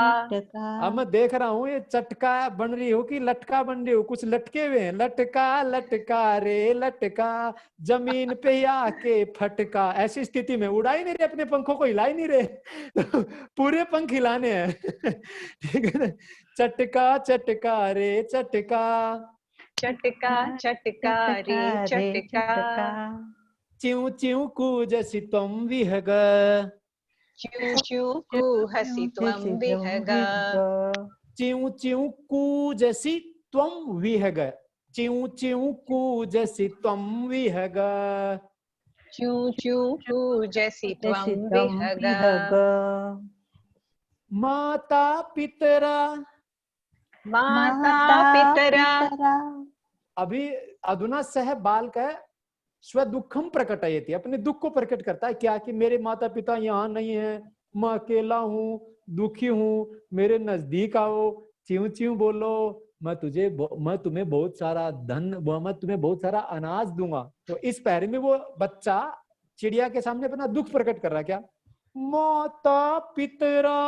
अब मैं देख रहा हूँ ये चटका बन रही हो कि लटका बन रही हो। कुछ लटके हुए हैं। लटका लटका रे लटका जमीन पे ही आके फटका। ऐसी स्थिति में उड़ा ही नहीं रहे अपने पंखों को हिला ही नहीं रहे पूरे पंख हिलाने हैं ठीक है ना। चटका चटका रे चटका चटका चटका रे चटका। च्यू च्यू कूजसि त्वं विहग च्यू च्यू कुहसि त्वं विहग च्यू च्यू कूजसि त्वं विहग च्यू च्यू कूजसि त्वं विहग च्यू च्यू कूजसि त्वं विहग माता पितरा अभी अधुना सह बालक स्व दुखम प्रकटयति अपने दुख को प्रकट करता है। क्या कि मेरे माता पिता यहाँ नहीं है, मैं अकेला हूँ, दुखी हूँ, मेरे नजदीक आओ, च्यू च्यू बोलो, मैं तुम्हें बहुत सारा धन, मैं तुम्हें बहुत सारा अनाज दूंगा। तो इस पैरे में वो बच्चा चिड़िया के सामने अपना दुख प्रकट कर रहा है। क्या माता पितरा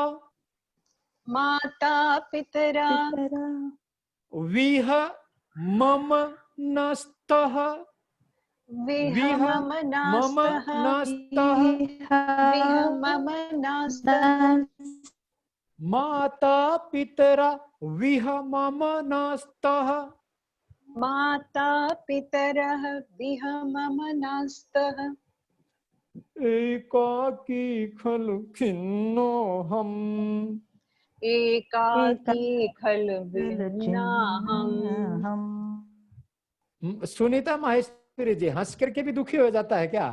विह मम नस्तः माता पितरा विह मम नस्तः माता पितरः विह मम नस्तः एकाकी खलु खिन्नोऽहम् एकाकी खलु भिन्नाहम्। सुनीता माहेश्वरी जी हंस करके भी दुखी हो जाता है क्या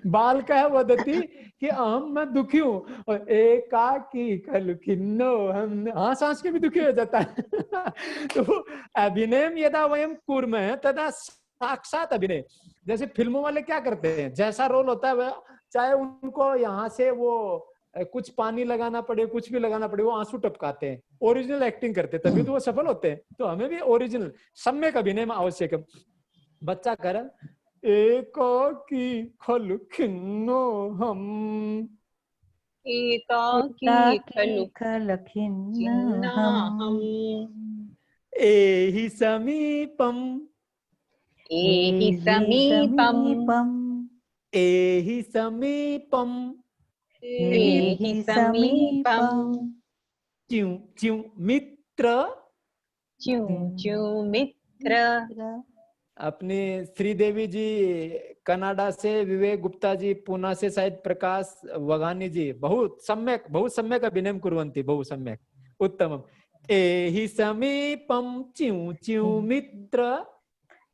बाल का है वदती कि मैं दुखी हूँ और एकाकी खलु खिन्नो हम हंस के भी दुखी हो जाता है तो अभिनय यदा वयम कुर्मः तदा साक्षात अभिनय। जैसे फिल्मों वाले क्या करते हैं, जैसा रोल होता है चाहे उनको यहाँ से वो कुछ पानी लगाना पड़े, कुछ भी लगाना पड़े, वो आंसू टपकाते हैं, ओरिजिनल एक्टिंग करते हैं, तभी तो वो सफल होते हैं। तो हमें भी ओरिजिनल सम्यक अभिनय में आवश्यक है। बच्चा कर एकाकी खलु खिन्नो हम एकाकी खलु खिन्नाहम् एहि समीपम् एहि समीपम् एहि समीपम् एहि समीपम् च्यू च्यू मित्र च्यू च्यू मित्र। अपने श्रीदेवी जी कनाडा से, विवेक गुप्ता जी पुणे से, शायद प्रकाश वघानी जी बहुत सम्यक अभिनय कुर्वन्ति, बहु सम्यक उत्तमम्। एहि समीपं च्यू च्यू मित्र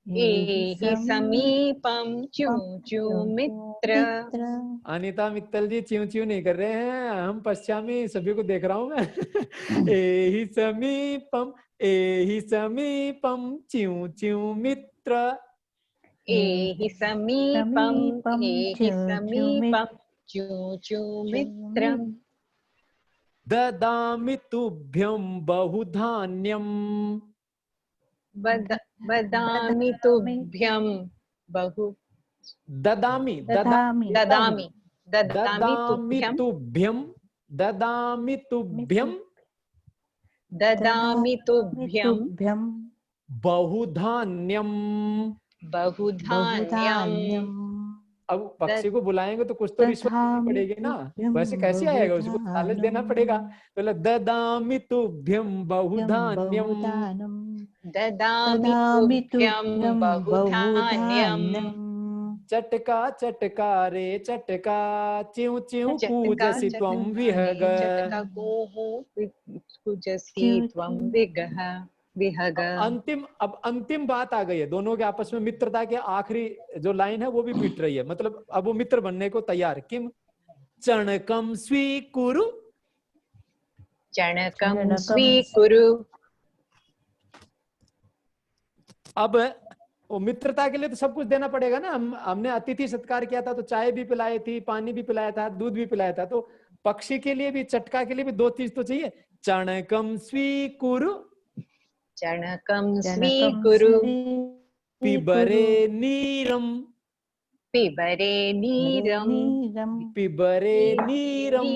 एहि समीपं च्यू च्यू मित्र। अनीता मित्तल जी च्यू च्यू नहीं कर रहे हैं, हम पश्चिमी सभी को देख रहा हूं मैं एहि समीपम च्यू च्यू मित्र एहि समीपम समीपम एहि समीपम चू चू मित्रम ददामि तुभ्यं बहुधान्यम् वदामि तुभ्यं बहु ददामि ददामि ददामि ददामि तुभ्यं ददामि तुभ्यं ददामि तुभ्यं तुभ्यं बहुधान्यम। बहुधान्यम। अब पक्षी को बुलाएंगे तो कुछ तो रिश्वत देनी पड़ेगी ना, वैसे कैसे आएगा, उसको लालच देना पड़ेगा। तो ददामि तुभ्यं बहुधान्यम ददामि तुभ्यं बहुधान्यम। चटका चटका रे चटका च्यू च्यू चटका कूजसि त्वं विहग। चटका कूजसि त्वं विहग। अब अंतिम बात आ गई है, दोनों के आपस में मित्रता के आखिरी जो लाइन है वो भी बीत रही है, मतलब अब वो मित्र बनने को तैयार। किम चणकम स्वीकुरु चणकम स्वीकुरु। अब वो मित्रता के लिए तो सब कुछ देना पड़ेगा ना। हमने अतिथि सत्कार किया था तो चाय भी पिलाई थी, पानी भी पिलाया था, दूध भी पिलाया था, तो पक्षी के लिए भी, चटका के लिए भी दो चीज तो चाहिए। चणकम स्वीकुरु चणकम स्वीकुरु पिबरे नीरम पिबरे नीरम पिबरे नीरम।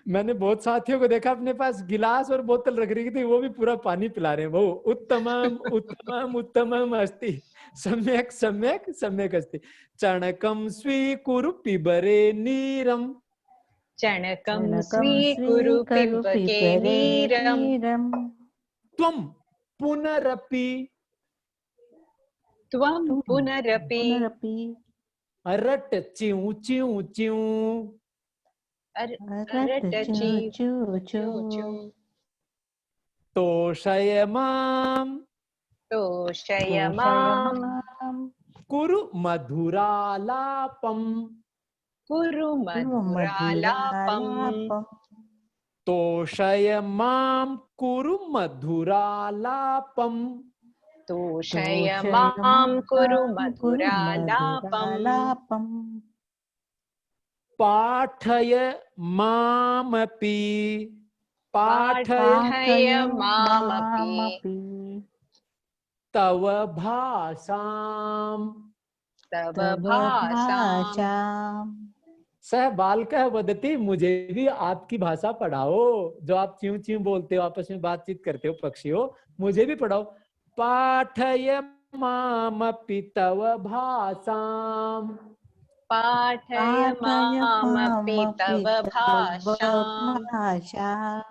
मैंने बहुत साथियों को देखा अपने पास गिलास और बोतल रख रही थी, वो भी पूरा पानी पिला रहे हैं। वो उत्तमम उत्तमम उत्तमम अस्ति सम्यक सम्यक सम्यक अस्ति। चणकम स्वीकुरु पिबरे नीरम चणकम स्वीकुरु पिबके नीरम। त्वं पुनरपि त्वं पुनरपि रट च्यू च्यू च्यू तोषय माम कुरु मधुरालापम कुरु मधुरालापम। तोषय माम कुरु मधुरालापम तोषय मां कुरु मधुरालापम। पाठय मामपि पाठय मामपि तव भाषाम तव भाषाम। सह बालकः वदति, मुझे भी आपकी भाषा पढ़ाओ, जो आप च्यू च्यू बोलते हो, आपस में बातचीत करते हो पक्षियों, मुझे भी पढ़ाओ। पाठय मामपि तव भाषाम पाठय मामपि तव भाषाम।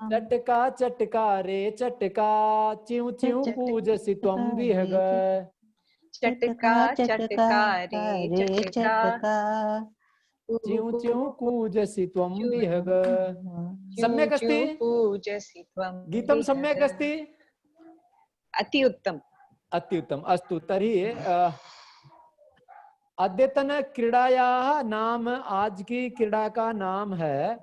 चटका चटका रे चटका च्यू च्यू कूजसि त्वं विहग। चटका चटका रे चटका च्यू च्यू कूजसि त्वं विहग। सम्यक् अस्ति, कूजसि त्वं गीतं सम्यक् अस्ति, अति उत्तम अति उत्तम। अस्तु तर्हि अद्यतन क्रीडायाः नाम, आज की क्रीड़ा का नाम है,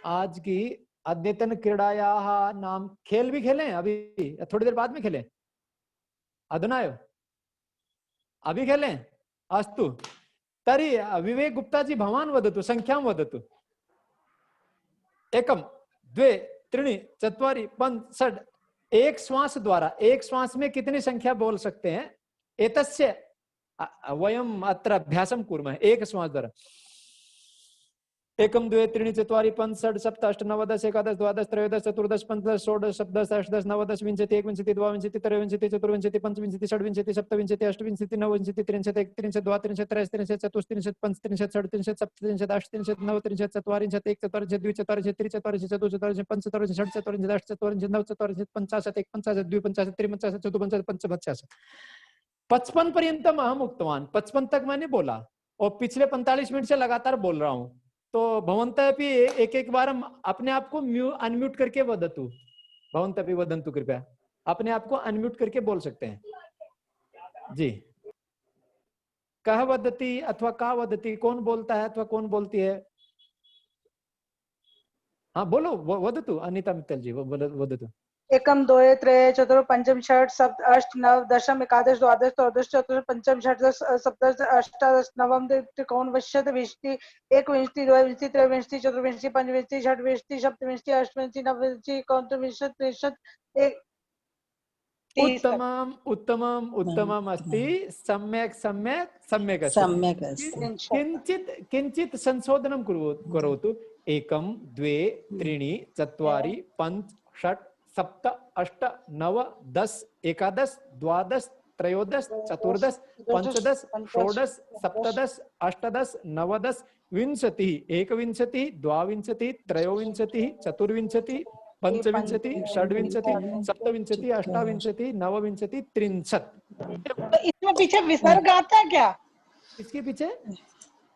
आज की अद्यतन क्रीडायाः नाम, खेल भी खेलें अभी, थोड़ी देर बाद में खेलें, अधुना एव अभी खेलें। अस्तु तर्हि विवेक गुप्ता जी भवान् वदतु, संख्यां वदतु। एकम द्वे त्रीणि चत्वारि पंच षट्। एक श्वास द्वारा, एक श्वास में कितनी संख्या बोल सकते हैं? एतस्य वयम् अत्र अभ्यासं कुर्मः। एक श्वास द्वारा एकम द्वे त्रीणि चत्वारि पंच षट् सप्त अष्ट नव दश एकादश द्वादश त्रयोदश चतुर्दश पंचदश षोडश सप्तदश अष्टदश नवदश विंशति एकविंशति द्वाविंशति त्रयोविंशति चतुर्विंशति पंचविंशति षड्विंशति सप्तविंशति अष्टविंशति नवविंशति त्रिंशत् एकत्रिंशत् द्वात्रिंशत् त्रयस्त्रिंशत् चतुस्त्रिंशत् पंचत्रिंशत् षड्त्रिंशत् सप्तत्रिंशत् अष्टत्रिंशत् नवत्रिंशत् चत्वारिंशत् एकचत्वारिंशत् द्विचत्वारिंशत् त्रिचत्वारिंशत् चतुश्चत्वारिंशत् पंचचत्वारिंशत् षट्चत्वारिंशत् अष्टचत्वारिंशत् नवचत्वारिंशत् पञ्चाशत् एकपञ्चाशत् द्विपञ्चाशत् त्रिपञ्चाशत् चतुःपञ्चाशत् पंचपञ्चाशत्। 55 पर्यंतम अहम उक्तवान, 55 तक मैंने बोला और पिछले 45 मिनट से लगातार बोल रहा हूं। तो भवन्तः अपि एक एक बार अपने आप को अनम्यूट करके वदतु। भवन्तः अपि वदन्तु कृपया, अपने आप को अनम्यूट करके बोल सकते हैं जी। कह वदति अथवा का वदति, कौन बोलता है अथवा कौन बोलती है? हाँ बोलो, वदतु अनिता मित्तल जी, वदतु। एकम द्वे त्रय चतुर् पंचम षट् सप्त अष्ट नव दशम एकादश द्वादश त्रयोदश चतुर्दश पंचम षष्ठदश सप्तदश अष्टादश नवम त्रिकोणविंशति विंशति एकविंशति द्वाविंशति त्रयोविंशति चतुर्विंशति पंचविंशति षट्विंशति सप्तविंशति अष्टविंशति नवविंशति एकोनविंशति त्रिंशत् एक उत्तमम् उत्तमम् उत्तमम् अस्ति, सम्यक् सम्यक् सम्यक् अस्ति। सम्यक् अस्ति। किंचित किंचित संशोधनं करोतु। एकं द्वे त्रीणि चत्वारि पञ्च षट् सप्त अष्ट नव दश एकादश द्वादश त्रयोदश चतुर्दश पंचदश षोडश सप्तदश अष्टादश नवदश विंशतिः एकविंशतिः द्वाविंशतिः त्रयोविंशतिः चतुर्विंशतिः पंचविंशतिः षड्विंशतिः सप्तविंशतिः अष्टाविंशतिः नवविंशतिः त्रिंशत्। तो इसमें पीछे विसर्ग आता है क्या? इसके पीछे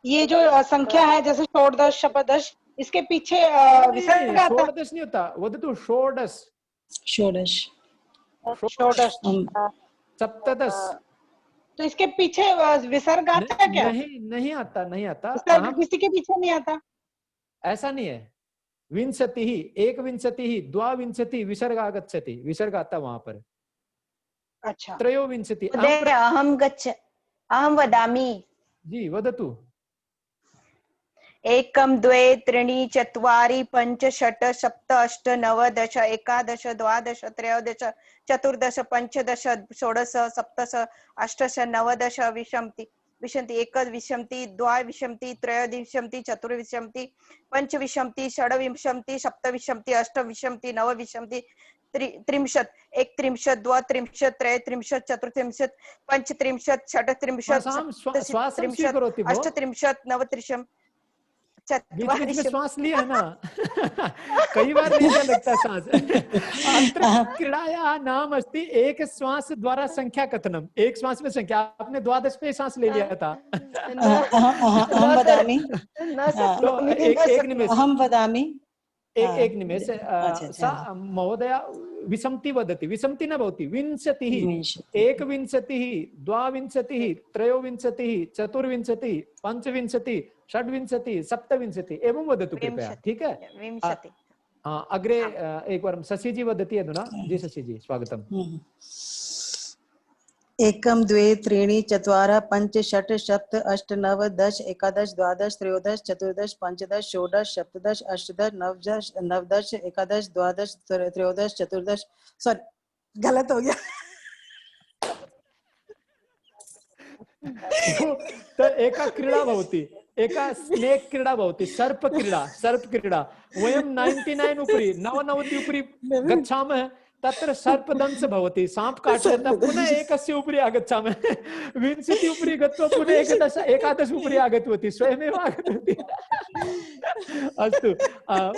ये जो संख्या है जैसे षोडश सप्तदश, इसके पीछे विसर्ग आता है? षोडश नहीं होता, वदतु षोडश षोडश षोडश सप्तदश। तो इसके पीछे विसर्ग आता है क्या? नहीं नहीं आता, नहीं आता। विसर्ग किसी के पीछे नहीं आता। ऐसा नहीं है। विंशतिः एकविंशतिः द्वाविंशतिः विसर्ग आगच्छति, विसर्ग आता वहां पर। अच्छा। त्रयोविंशतिः अहं वदामि। जी वदतु। एकं द्वे त्रीणि चत्वारि पञ्च षट् सप्त अष्ट नव दश एकादश द्वादश त्रयोदश चतुर्दश पञ्चदश षोडश सप्तदश अष्टादश नवदश विंशतिः विंशतिः एकविंशतिः द्वाविंशतिः त्रयोविंशतिः चतुर्विंशतिः पंचविंशतिः षड्विंशतिः सप्तविंशतिः अष्टविंशतिः नवविंशतिः त्रिंशत् एकत्रिंशत् द्वात्रिंशत् त्रयत्रिंशत् चतुर्त्रिंशत् पंचत्रिंशत् षट्त्रिंशत् सप्तत्रिंशत् अष्टत्रिंशत् नवत्रिंशत् बीच में श्वास लिया है ना कई बार नहीं लगता सांस। क्रीड़ाया नाम अस्ति एक श्वास द्वारा संख्या कथनम, एक श्वास में संख्या। आपने द्वादश पे सांस ले लिया था। अहं वदामि। एक निमेष, अहं वदामि। एक निमेष। सा महोदया विषमति वदति, विषमति न भवति। विंशतिः एकविंशतिः द्वाविंशतिः त्रयोविंशतिः चतुर्विंशतिः पंचविंशतिः षड्विंशतिः सप्तविंशतिः एवं वदतु कृपया, ठीक है। अग्रे एकवारं शशि जी वदति अधुना। जी शशि जी स्वागतम्। एकं द्वे त्रीणि चत्वारि पञ्च षट् सप्त अष्ट नव दश एकादश द्वादश त्रयोदश चतुर्दश पंचदश षोडश सप्तदश अष्टादश नवदश एकादश द्वादश त्रयोदश चतुर्दश। सॉरी गलत हो गया। तो एका क्रीडा भवति, एका स्नेक क्रीडा भवति, सर्प क्रीडा। वयं 99 उपरि 99 उपरि गच्छामः, तत्र सर्पदंश भवति, सांप काटयतः पुनः एकस्य उपरि आगच्छामः, 20 उपरि गत्वा पुनः एकादश उपरि आगतवती, स्वयमेव आगतवती। अस्तु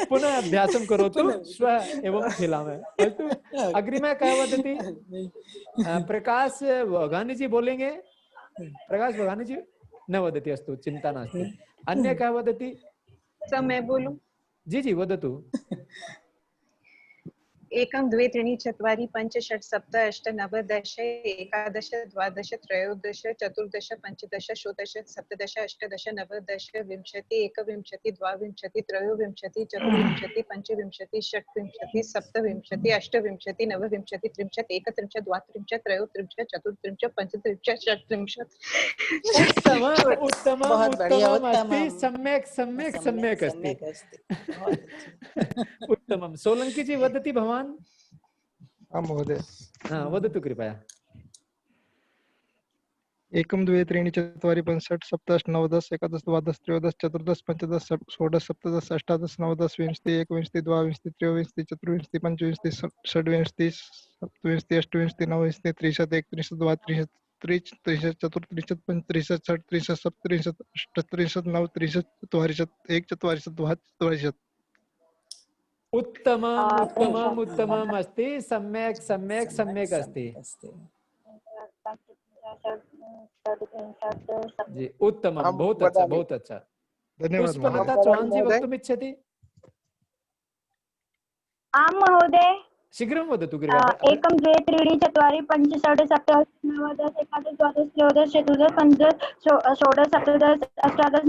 पुनः अभ्यासं करोतु, श्वः एवं खेलामः। अस्तु अग्रिमः कः वदति? प्रकाश वघानी जी बोलेंगे। प्रकाश वघानी जी न वदति, अस्तु चिंता नास्ति। अन्य कः वदति? सर मैं बोलूं? जी जी वदतु। एकं द्वे त्रीणि चत्वारि पञ्च षट् सप्त अष्ट नव दश एकादश द्वादश त्रयोदश चतुर्दश पंचदश षोडश सप्तदश अष्टादश नवदश विंशतिः एकविंशतिः द्वाविंशतिः त्रयोविंशतिः चतुर्विंशतिः पंचविंशतिः षट्विंशतिः सप्तविंशतिः अष्टविंशतिः नवविंशतिः त्रिंशत् एकत्रिंशत् द्वात्रिंशत् त्रयोत्रिंशत् चतुर्त्रिंशत् पंचत्रिंशत् षट्त्रिंशत्। सम्यक् सम्यक् सम्यक् अस्ति। उत्तमं। सोलंकी जी वदति भवान्? महोदय वदतु कृपया। एकं द्वे त्रीणि चत्वारि पञ्च षट् सप्त अष्ट नव दश एकादश द्वादश त्रयोदश चतुर्दश पंचदश षोडश सप्तदश अष्टादश नवदश विंशतिः एकविंशतिः द्वाविंशतिः त्रयोविंशतिः चतुर्विंशतिः पंचविंशतिः षड्विंशतिः सप्तविंशतिः अष्टविंशतिः नवविंशतिः त्रिंशत् एकत्रिंशत् द्वात्रिंशत् त्रिंशत् चतुर्त्रिंशत् पंचत्रिंशत् षट्त्रिंशत् सप्तत्रिंशत् अष्टत्रिंशत् नवत्रिंशत् चत्वारिंशत् एकचत्वारिंशत् द्वाचत्वारिंशत्। उत्तमम् उत्तमम् उत्तमम् अस्ति। सम्यक् सम्यक् सम्यक् अस्ति। जी उत्तमं, बहुत अच्छा बहुत अच्छा। पुष्पलता चौहान जी वक्तुम् इच्छति? आम् महोदय। शीघ्रं वदतु कृपया। एकं द्वे त्रीणि चत्वारि पञ्च षट् सप्त नव दश एकादश द्वादश त्रयोदश चतुर्दश पञ्चदश षोडश सप्तदश अष्टादश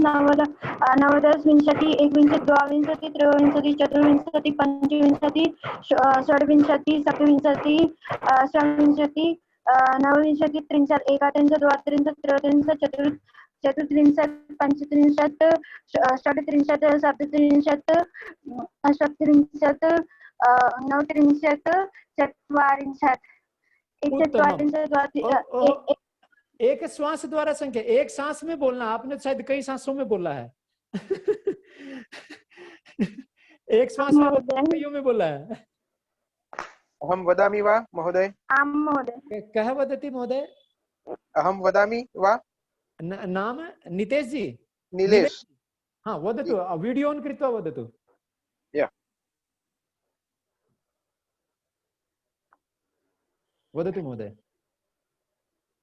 नवदश विंशतिः एकविंशतिः द्वाविंशतिः त्रयोविंशतिः चतुर्विंशतिः पञ्चविंशतिः षड्विंशतिः सप्तविंशतिः षड्विंशतिः नवविंशतिः त्रिंशत् एकत्रिंशत् द्वात्रिंशत् त्रयोत्रिंशत् चतुर्त्रिंशत् पञ्चत्रिंशत् षड्त्रिंशत् सप्तत्रिंशत् अष्टत्रिंशत् नवत्रिंशत् चत्वारिंशत् एक श्वास द्वारा संख्या, एक सांस में बोलना, आपने शायद कई सांसों में बोला है। एक श्वास में कईयों में बोला है। अहम वदामि वा महोदय? आम महोदय। कः वदति महोदय? अहम वदामि वा? नाम नितेश जी? नीलेश। हाँ वदतु, वीडियो ऑन कृत्वा वदतु। वदतु महोदय।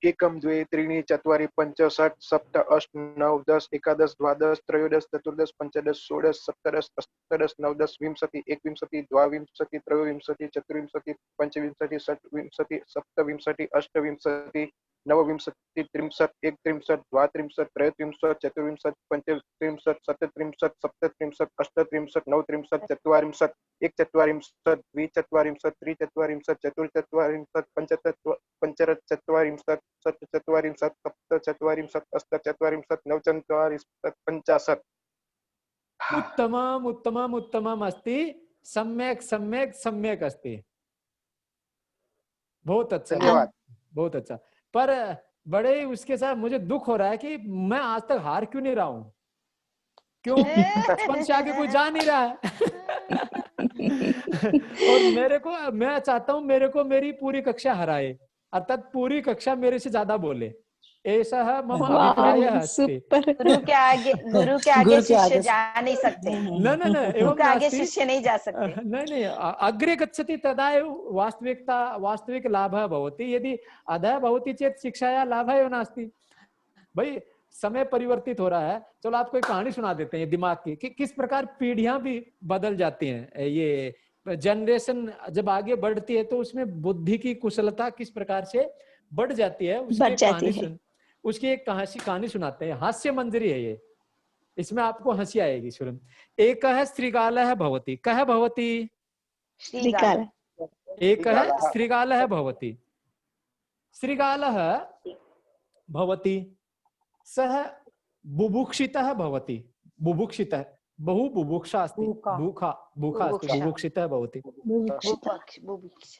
एकं द्वे त्रीणि चत्वारि पञ्च षट् सप्त अष्ट नव दश एकादश द्वादश त्रयोदश चतुर्दश पञ्चदश षोडश सप्तदश अष्टादश नवदश विंशतिः एकविंशतिः द्वाविंशतिः त्रयोविंशतिः चतुर्विंशतिः पञ्चविंशतिः षट्विंशतिः सप्तविंशतिः अष्टविंशतिः नवविंशतिः त्रिंशत् एकत्रिंशत् द्वात्रिंशत् त्रयोत्रिंशत् चतुर्विंशत् पञ्चत्रिंशत् सप्तत्रिंशत् सप्तत्रिंशत् अष्टत्रिंशत् नवत्रिंशत् चत्वारिंशत् एकचत्वारिंशत् द्विचत्वारिंशत् त्रिचत्वारिंशत् चतुर्चत्वारिंशत् पञ्चचत्वारिंशत् षट्चत्वारिंशत् सप्तचत्वारिंशत् अष्टचत्वारिंशत् नवचत्वारिंशत् पञ्चाशत्। उत्तमम् उत्तमम् उत्तमम् अस्ति, सम्यक सम्यक सम्यक अस्ति, बहुत अच्छा, धन्यवाद। बहुत अच्छा। पर बड़े उसके साथ मुझे दुख हो रहा है कि मैं आज तक हार क्यों नहीं रहा हूँ, क्यों? बचपन से आगे कोई जा नहीं रहा है। और मेरे को, मैं चाहता हूँ मेरे को मेरी पूरी कक्षा हराए, अर्थात पूरी कक्षा मेरे से ज्यादा बोले, ऐसा है मम अभिप्राय अस्ति। गुरु के आगे शिष्य जा नहीं सकते। न गुरु के आगे शिष्य नहीं जा सकते। नहीं अग्रे गच्छति तदा एव वास्तविक लाभः भवति, यदि अधः भवति चेत शिक्षाया लाभः एव नास्ति। भाई समय परिवर्तित हो रहा है, चलो आपको एक कहानी सुना देते हैं दिमाग की, कि किस प्रकार पीढ़ियां भी बदल जाती हैं। ये जनरेशन जब आगे बढ़ती है तो उसमें बुद्धि की कुशलता किस प्रकार से बढ़ जाती है, उसकी एक कहानी सुनाते हैं। हास्य मंजरी है ये, इसमें आपको हंसी आएगी। सुन, एक है श्रीगालः भवति, कः भवति? श्रीगाल। एक है श्रीगालः भवति, श्रीगालः भवति, सः बुभुक्षितः भवति, बुभुक्षितः बहु बुभुक्षा अस्ति, भूखा अस्ति, बुभुक्षितः भवति।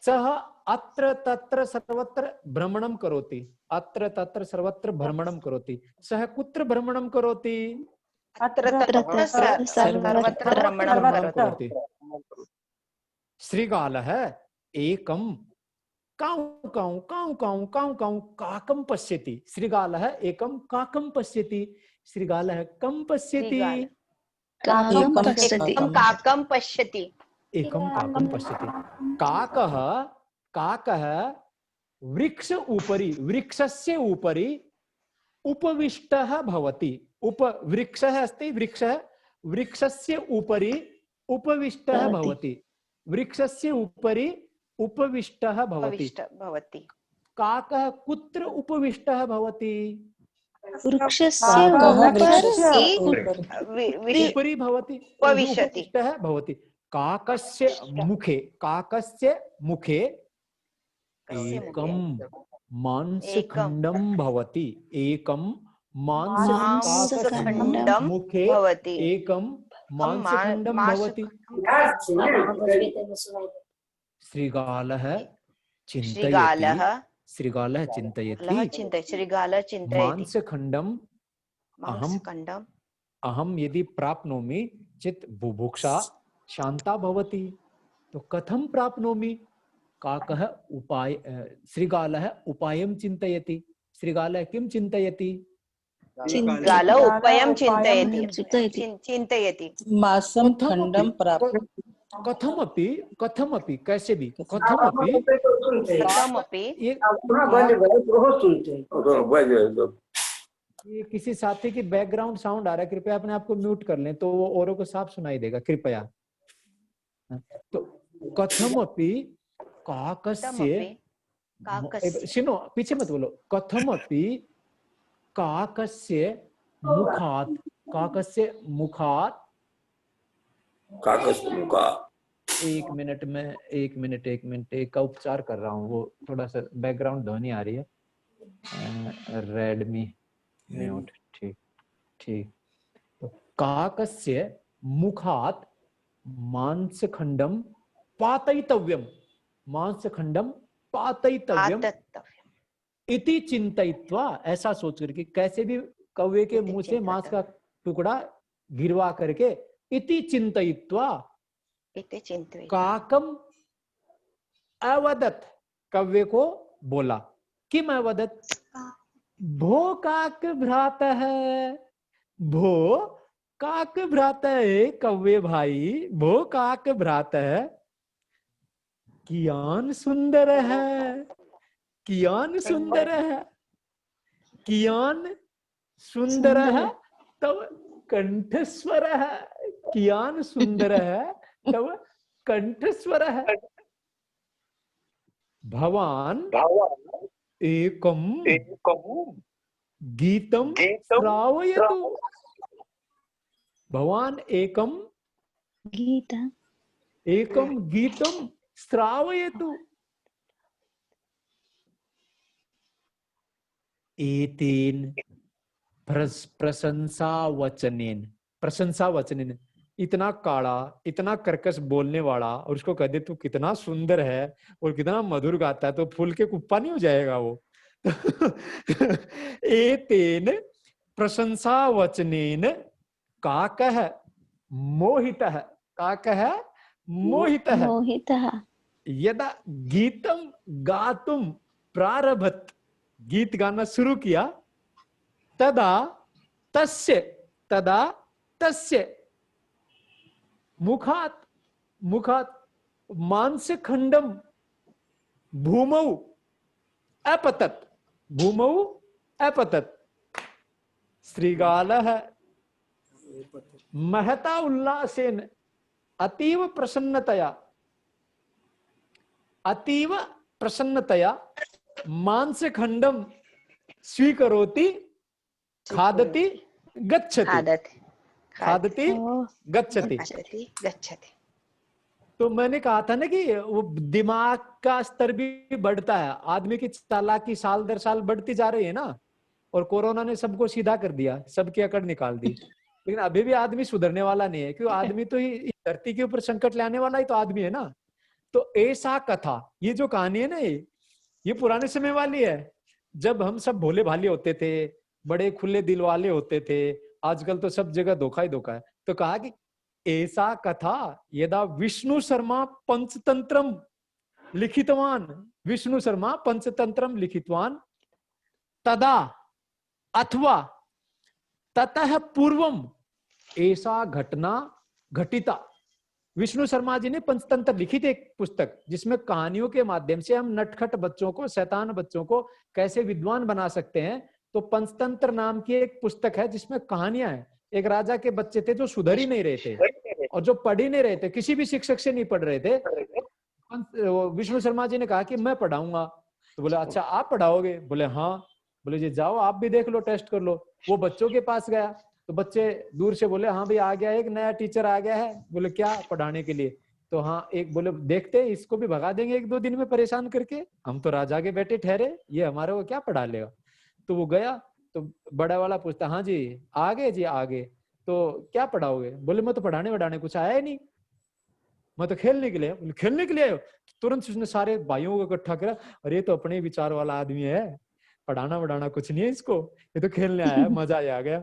सः अत्र तत्र सर्वत्र भ्रमणं करोति, अत्र तत्र सर्वत्र भ्रमणं करोति। सः कुत्र भ्रमणं करोति? अत्र तत्र सर्वत्र भ्रमणं करोति। श्रीगालः एकं काऊ काऊ काऊ काऊ काऊ काऊ काकं पश्यति, श्रीगालः एकं काकं पश्यति, श्रीगालः कं पश्यति? एकं काकं पश्यति, एकं काकं पश्यति। काकः वृक्ष उपरि, वृक्षस्य उपरि उपविष्टः भवति। वृक्षः अस्ति, वृक्षस्य उपरि उपविष्टः भवति, वृक्षस्य उपरि उपविष्टः भवति। काकः कुत्र उपविष्टः भवति? वृक्षस्य उपरि भवति, उपविष्टः भवति। काकस्य मुखे एकं मांसखण्डं भवति, एकं मांसखण्डं मुखे एकं मांसखण्डं भवति। श्रीगालः चिन्तयति मांसखण्डं अहं यदि प्राप्नोमि चेत् बुभुक्षा शान्ता भवति, तो कथं प्राप्नोमि? काकः श्रीगालः उपायं चिन्तयति। श्रीगालः किं चिन्तयति? श्रीगालः उपायं चिन्तयति मांसं खण्डं प्राप्य कथमपि कैसे भी कथमपि ये किसी साथी की बैकग्राउंड साउंड आ रहा है, कृपया अपने आप को म्यूट कर लें तो वो औरों को साफ सुनाई देगा, कृपया। तो कथमपि काकस्य काकस्य सुनो, पीछे मत बोलो। कथमपि काकस्य मुखात्, काकस्य मुखात्, काकस्य मुखात्, एक मिनट में, एक मिनट एक का उपचार कर रहा हूँ, वो थोड़ा सा बैकग्राउंड ध्वनि आ रही है। रेडमी म्यूट, ठीक ठीक। तो काकस्य मुखात् मांसखंडम पातयितव्यम, मांसखंडम पातयितव्यम इति चिंतयित्वा, ऐसा सोच करके, कैसे भी कौवे के मुंह से मांस का टुकड़ा गिरवा करके, इति चिंतयित्वा काकम अवदत्, कौवे को बोला। किम अवदत्? भो काक भ्रातः, भो काक भ्रातः, कौवे भाई, भो काक भ्रातः, कियान सुंदर है, कियान सुंदर है, कियान सुंदर है तब कंठस्वर है, कियान सुंदर है तब कंठस्वर है। भवान एकम गीतम श्रावयतु, भवान एकम गीतम श्रावयतु। एतेन प्रशंसा वचनेन, इतना काड़ा, इतना कर्कश बोलने वाला, और उसको कह दे तू कितना सुंदर है और कितना मधुर गाता है, तो फूल के कुप्पा नहीं हो जाएगा वो। एतेन प्रशंसा वचनेन काकः मोहितः, काकः मोहितः यदा गीतम गातुम प्रारभत, गीत गाना शुरू किया, तदा तस्य मुखात मांसखंडम भूमौ अपतत श्रीगालः महता उल्लासेन अतीव प्रसन्नतया मांसखंडम स्वीकरोति खादति गच्छति। तो मैंने कहा था ना कि वो दिमाग का स्तर भी बढ़ता है, आदमी की चालाकी साल दर साल बढ़ती जा रही है ना, और कोरोना ने सबको सीधा कर दिया, सबकी अकड़ निकाल दी। लेकिन अभी भी आदमी सुधरने वाला नहीं है, क्योंकि आदमी तो ही धरती के ऊपर संकट लाने वाला ही तो आदमी है ना। तो ऐसा कथा, ये जो कहानी है ना, ये पुराने समय वाली है, जब हम सब भोले भाले होते थे, बड़े खुले दिल वाले होते थे। आजकल तो सब जगह धोखा ही धोखा है। तो कहा कि ऐसा कथा यदा विष्णु शर्मा पंचतंत्रम लिखितवान, विष्णु शर्मा पंचतंत्रम लिखितवान, तदा अथवा ततः पूर्वम ऐसा घटना घटिता। विष्णु शर्मा जी ने पंचतंत्र लिखी थी, एक पुस्तक, जिसमें कहानियों के माध्यम से हम नटखट बच्चों को, शैतान बच्चों को कैसे विद्वान बना सकते हैं। तो पंचतंत्र नाम की एक पुस्तक है जिसमें कहानियां हैं। एक राजा के बच्चे थे जो सुधर ही नहीं रहे थे और जो पढ़ ही नहीं रहे थे, किसी भी शिक्षक से नहीं पढ़ रहे थे। विष्णु शर्मा जी ने कहा कि मैं पढ़ाऊंगा। तो बोले अच्छा आप पढ़ाओगे? बोले हाँ। बोले जी जाओ आप भी देख लो, टेस्ट कर लो। वो बच्चों के पास गया तो बच्चे दूर से बोले हाँ भाई आ गया, एक नया टीचर आ गया है। बोले क्या पढ़ाने के लिए? तो हाँ एक बोले देखते इसको भी भगा देंगे एक दो दिन में परेशान करके, हम तो राजा के बेटे ठहरे, ये हमारे को क्या पढ़ा लेगा। तो वो गया तो बड़ा वाला पूछता हाँ जी आगे जी आगे, तो क्या पढ़ाओगे? बोले मैं तो पढ़ाने वढ़ाने कुछ आया ही नहीं, मैं तो खेलने के लिए। बोले खेलने के लिए आयो? तुरंत उसने सारे भाइयों को इकट्ठा करा, अरे तो अपने विचार वाला आदमी है, पढ़ाना वढ़ाना कुछ नहीं है इसको, ये तो खेलने आया है, मजा आ गया।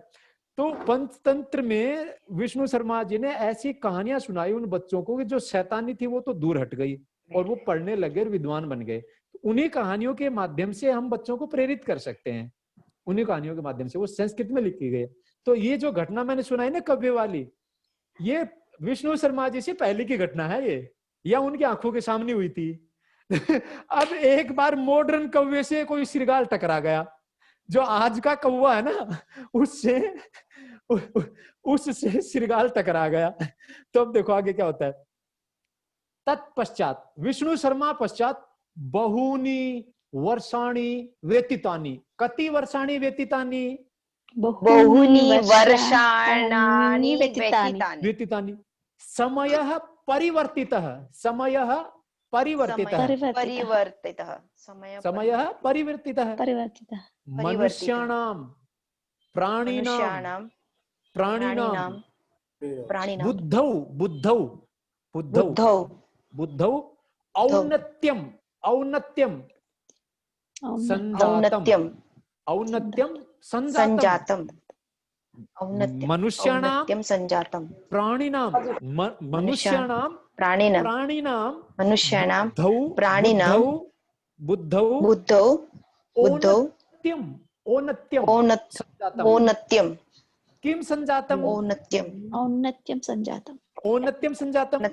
तो पंचतंत्र में विष्णु शर्मा जी ने ऐसी कहानियां सुनाई उन बच्चों को कि जो शैतानी थी वो तो दूर हट गई और वो पढ़ने लगे और विद्वान बन गए। उन्हीं कहानियों के माध्यम से हम बच्चों को प्रेरित कर सकते हैं, उन्हीं कहानियों के माध्यम से। वो संस्कृत में लिखी गई। तो ये जो घटना मैंने सुनाई ना कव्य वाली, ये विष्णु शर्मा जी से पहले की घटना है ये, या उनकी आंखों के सामने हुई थी। अब एक बार मॉडर्न कव्य से कोई श्रृगाल टकरा गया, जो आज का कौवा है ना उससे श्रृगाल टकरा गया। तो अब देखो आगे क्या होता है। तत्पश्चात विष्णु शर्मा पश्चात बहूनि वर्षाणि व्यतीतानि। कति वर्षाणि व्यतीतानि? बहूनि वर्षाणि व्यतीतानि। व्यतीतानि। समयः परिवर्तितः। समयः परिवर्तितः। परिवर्तितः। समयः परिवर्तितः। मनुष्याणां प्राणिनां बुद्धौ बुद्धौ बुद्धौ बुद्धौ औन्नत्यम् औन्नत्यं संजातम् औन्नत्यं संजातम्। मनुष्याणां संजातम् प्राणिनां मनुष्याणां मनुष्याणां बुद्धौ औन्नत्यम् औन्नत्यं किं संजातम्? औन्नत्यं संजातम्।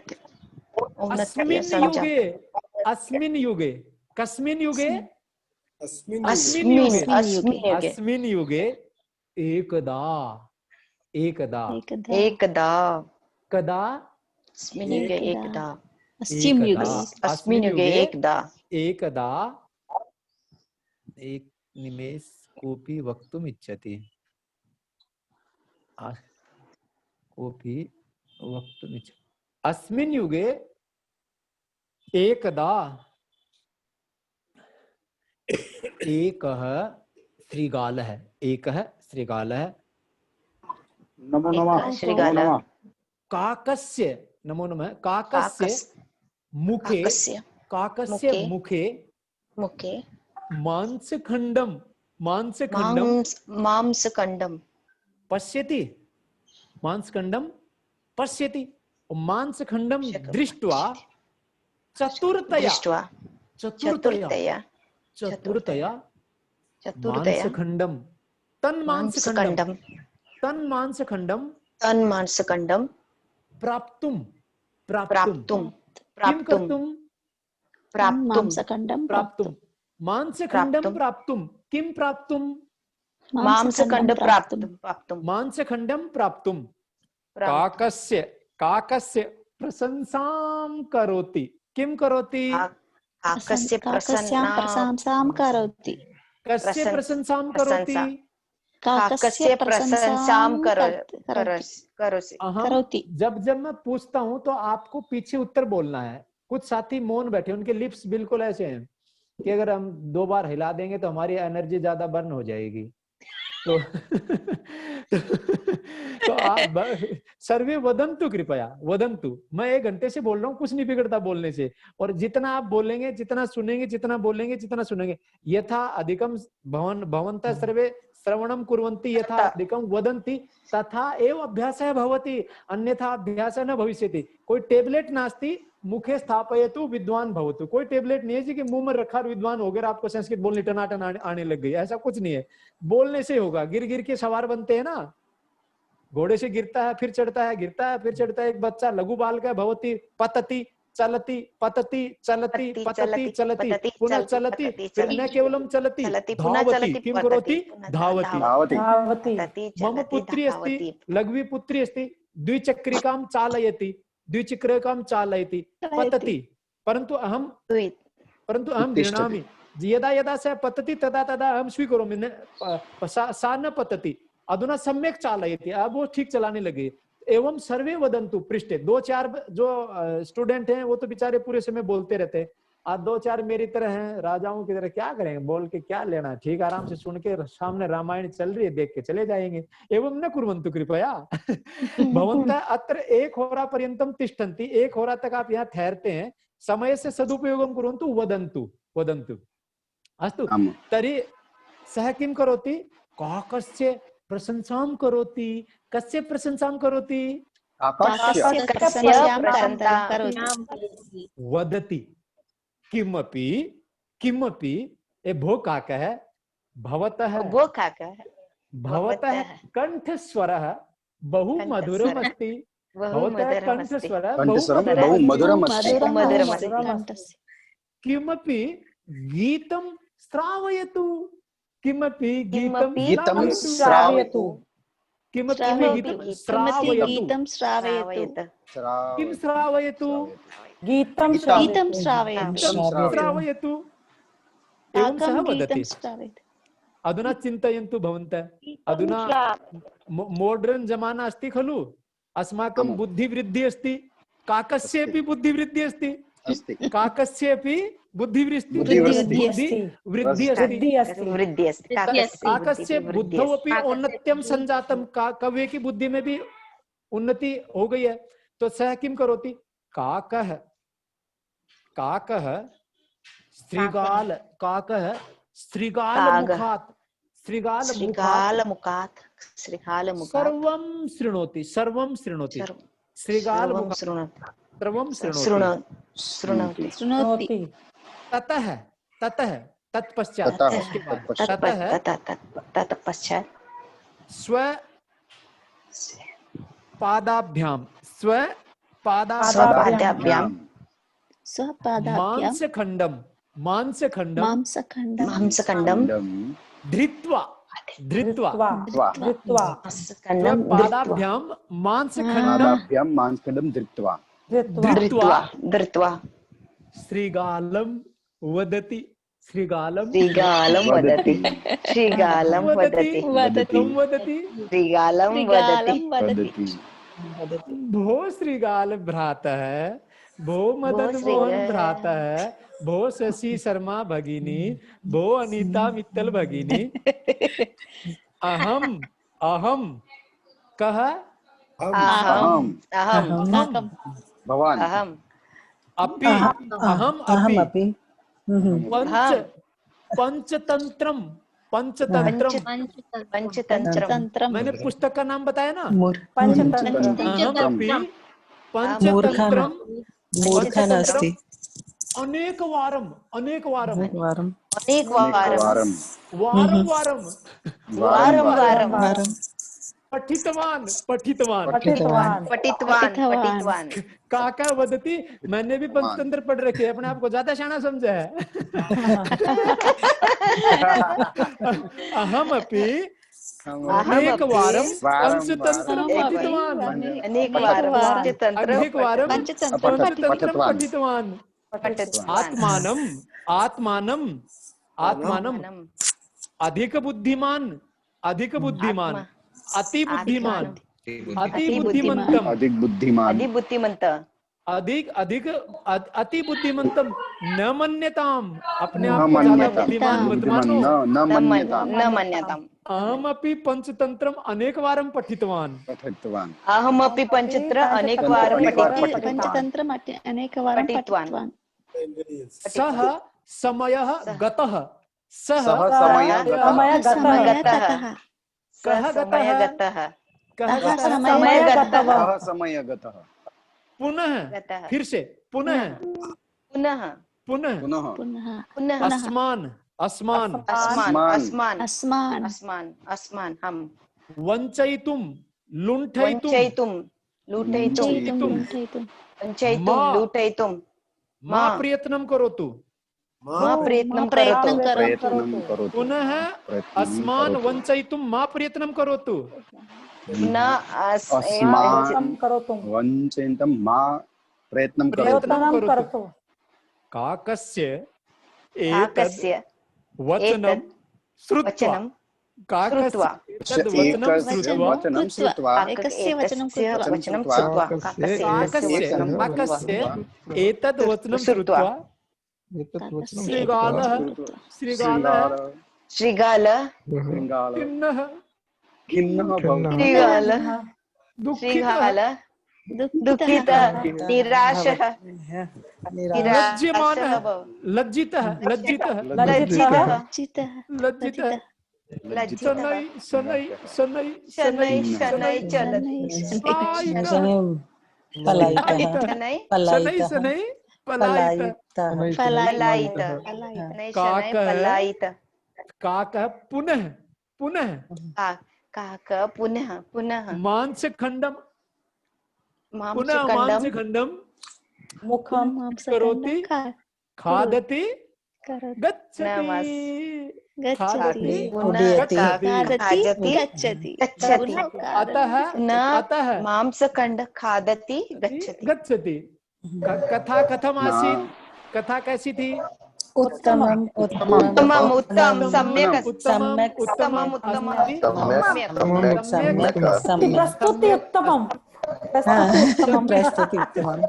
अस्मिन् युगे कस्मिन् युगे? अस्मिन् युगे एकदा कदा एकदा एक निमेष कोऽपि वक्तुम् इच्छति। कोऽपि वक्तुम् इच्छति। अस्मिन् युगे एकदा एकः श्रीगालः नमो नमः काकस्य नमो नमः काकस्य मुखे मांसखंडम पश्यति। मांसखंडम दृष्ट्वा चतुर्थया मांसखंडम तन्मांसखंडम प्राप्तुम मांसखंडम प्राप्तुम किम प्राप्तुम? मांसखंडम प्राप्तुम काकस्य प्रशंसां करोति। किम करोति? काकस्य प्रशंसां करोति। कस्य प्रशंसां करोति? काकस्य प्रशंसां करोति। जब मैं पूछता हूं तो आपको पीछे उत्तर बोलना है। कुछ साथी मौन बैठे, उनके लिप्स बिल्कुल ऐसे हैं कि अगर हम 2 बार हिला देंगे तो हमारी एनर्जी ज्यादा बर्न हो जाएगी। तो आप सर्वे वदंतु, कृपया वदंतु। मैं 1 घंटे से बोल रहा हूँ, कुछ नहीं बिगड़ता बोलने से। और जितना आप बोलेंगे, जितना सुनेंगे, जितना बोलेंगे, जितना सुनेंगे, यथा अधिकम भवन्तः सर्वे श्रवणं कुर्वन्ति यथा अधिकं वदन्ति तथा एव अभ्यासः भवति, अन्यथा अभ्यासः न भविष्यति। कोई टेबलेट नास्ति मुखे स्थापयतु विद्वान भवतु। कोई टेबलेट नहीं है जी कि मुंह में रखा विद्वान हो गया, आपको संस्कृत बोलने टनाटन आने लग गई। ऐसा कुछ नहीं है, बोलने से होगा। गिर गिर के सवार बनते हैं ना, घोड़े से गिरता है फिर चढ़ता है, गिरता है फिर चढ़ता है। एक बच्चा लघु बाल का भवती पतति चलती पतति चलती पतति चलती पुनः चलती फिर न केवलम चलती धावती। किम करोति? धावती। मम पुत्री अस्ति, लघ्वी पुत्री अस्ति, द्विचक्रिकां चालयति पतति। परंतु अहम गृह्णामि। यदा यदा स पतति तदा तदा अहम स्वीकरोमि। सा न पतति, अधुना सम्यक चालयति, अब वो ठीक चलाने लगे। एवं सर्वे वदंतु पृष्ठे। 2-4 जो स्टूडेंट हैं वो तो बेचारे पूरे समय बोलते रहते हैं। आज 2-4 मेरी तरह हैं, राजाओं की तरह, क्या करेंगे बोल के, क्या लेना, ठीक आराम से सुन के, सामने रामायण चल रही है देख के चले जाएंगे। एवं न कुर्वन्तु कृपया। भवन्तः अत्र 1 होरा पर्यन्तं तिष्ठन्ति, 1 होरा तक आप यहाँ ठहरते हैं। समय से सदुपयोगं कुर्वन्तु, वदन्तु। अस्तु तर्हि सः किं करोति? काकस्य प्रशंसां करोति। कस्य प्रशंसां करोति? वदति किमपि ए भो काकः भवतः कंठस्वरः बहु मधुरमस्ति। भवतः कंठस्वरः बहु मधुरमस्ति। किमपि गीतं श्रावयतु। किमपि गीतं श्रावयतु। किमपि गीतं श्रावयतु गीतं श्रावयतु किं श्रावयतु गीतं गीतं श्रावयतु श्रावयतु एवं सः काकं वदति गीतं श्रावयतु अधुना चिन्तयन्तु भवन्तः अधुना मॉडर्न जमाना अस्ति खलु अस्माकं बुद्धिवृद्धिः अस्ति काकस्येपि बुद्धिवृद्धिः अस्ति काकस्येपि काकस्य बुद्धौ अपि औन्नत्यं संजातं कवये की बुद्धि में भी उन्नति हो गई है तो सः किं करोति काकः श्रृगालमुखात् सर्वं शृणोति ततः तत्पश्चात् स्वपादाभ्यां मांसखण्डं धृत्वा पादाभ्यां मांसखण्डं धृत्वा श्रीगालं वदति भो श्रीगाल भ्रातः भो मदन मोहन भ्रातः भो शशि शर्मा भगिनी भो अनीता मित्तल भगिनी अहम कह भवान् अपि पंचतंत्रम मैंने पुस्तक का नाम बताया ना पंचतंत्रम अनेक वारम पठितवान काका वदति मैंने भी पंचतंत्र पढ़ रखे है अपने आप को ज्यादा शाना समझा है अहम अपि अनेक वारम पंचतंत्रम पठितवान आत्मानम अधिक बुद्धिमान अति बुद्धिमंतम न मन्यताम अपने आप को ज्यादा बुद्धिमान मत मानो न मन्यताम अहमपि पंचतंत्रम अनेकवारं पठितवान सः समयः गतः पुनः फिर से पुनः अस्मान हम वंचयितुम लुण्ठयितुम मा प्रयत्नं करोतु पुनः अस्मान् वंचयितुं मा प्रयत्नं करोतु वंचयितुं मा प्रयत्नं करोतु काकस्य एतद् वचनं श्रुत्वा एतद् वचनं श्रुत्वा श्रीगालः खिन्नः दुःखितः निराशः लज्जितः काकः पुनः मांसखण्डं मुखं करोति खादति गच्छति गच्छति उड्यति खादति गच्छति अतः न मांसखंड खादति गच्छति गच्छति। कथा कथम आसीत्? कथा कैसी थी? उत्तमम् उत्तमम् उत्तम सम्यक् सम्यक् उत्तमम् उत्तमम् सम्यक् प्रस्तुति उत्तमम् प्रस्तुति उत्तमम्।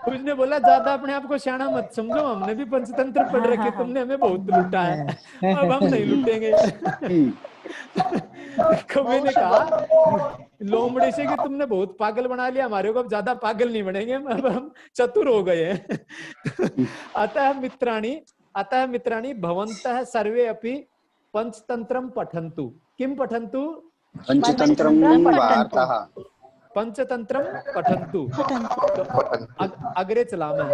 उसने बोला ज्यादा अपने आप को शाना मत समझो, हमने भी पंचतंत्र पढ़ रखे, तुमने हमें बहुत लूटा है, अब हम नहीं लूटेंगे। कवि ने कहा लोमड़ी से कि तुमने बहुत पागल बना लिया, हमारे को अब ज्यादा पागल नहीं बनेंगे, अब हम चतुर हो गए हैं। अतः मित्राणि भवन्तः सर्वे अपि पंचतंत्रम पठन्तु। किम पठन्तु? पंचतंत्रम वार्ताः। पंचतंत्रम पठन्तु। अग्रे चलामः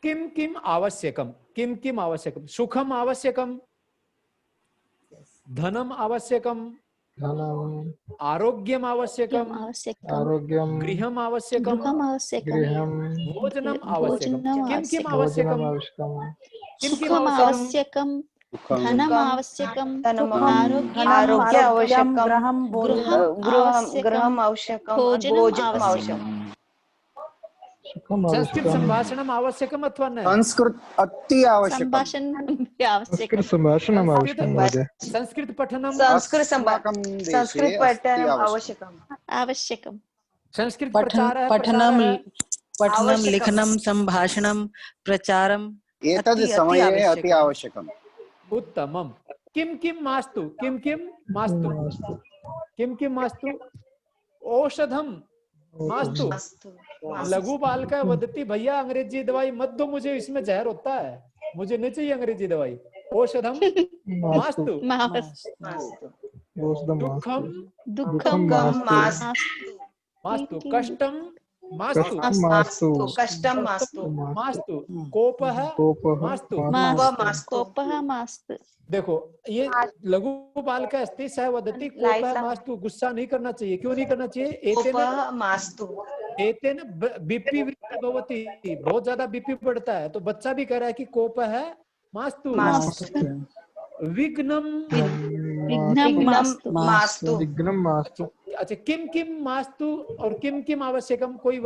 किम किम आवश्यकम? सुखम आवश्यकम, धनम आवश्यकम, आरोग्यम आवश्यकम, गृहम आवश्यकम, भोजनम आवश्यकम। किम किम आवश्यकम? धनम आवश्यकम, आरोग्य आवश्यकम, गृहम आवश्यकम, भोजनम आवश्यकम। संस्कृत संभाषणम आवश्यकम अथवा न? संस्कृत अति आवश्यकम। संभाषणम आवश्यकम। संस्कृत पठनम आवश्यकम। संस्कृत पठनम लिखनम संभाषणम प्रचारम एतद् समये अति आवश्यकम्। उत्तमम्। किम किम मास्तु? औषधम मास्तु। लघु बालका वदति भैया अंग्रेजी दवाई मत दो मुझे, इसमें जहर होता है, मुझे नहीं चाहिए अंग्रेजी दवाई। औषधम मास्तु। दुःखम मास्तु। कष्टम मास्तु। कोपः मास्तु। देखो ये लघु बालका अस्ति सह वदति कोपः मास्तु। गुस्सा नहीं करना चाहिए। क्यों नहीं करना चाहिए? एतेन बीपी भवति, बहुत ज्यादा बीपी बढ़ता है, तो बच्चा भी कह रहा है कि कोपः मास्तु। विघ्नम मास्तु। अच्छा, किम किम मास्तु और किम किम आवश्यकम? कोई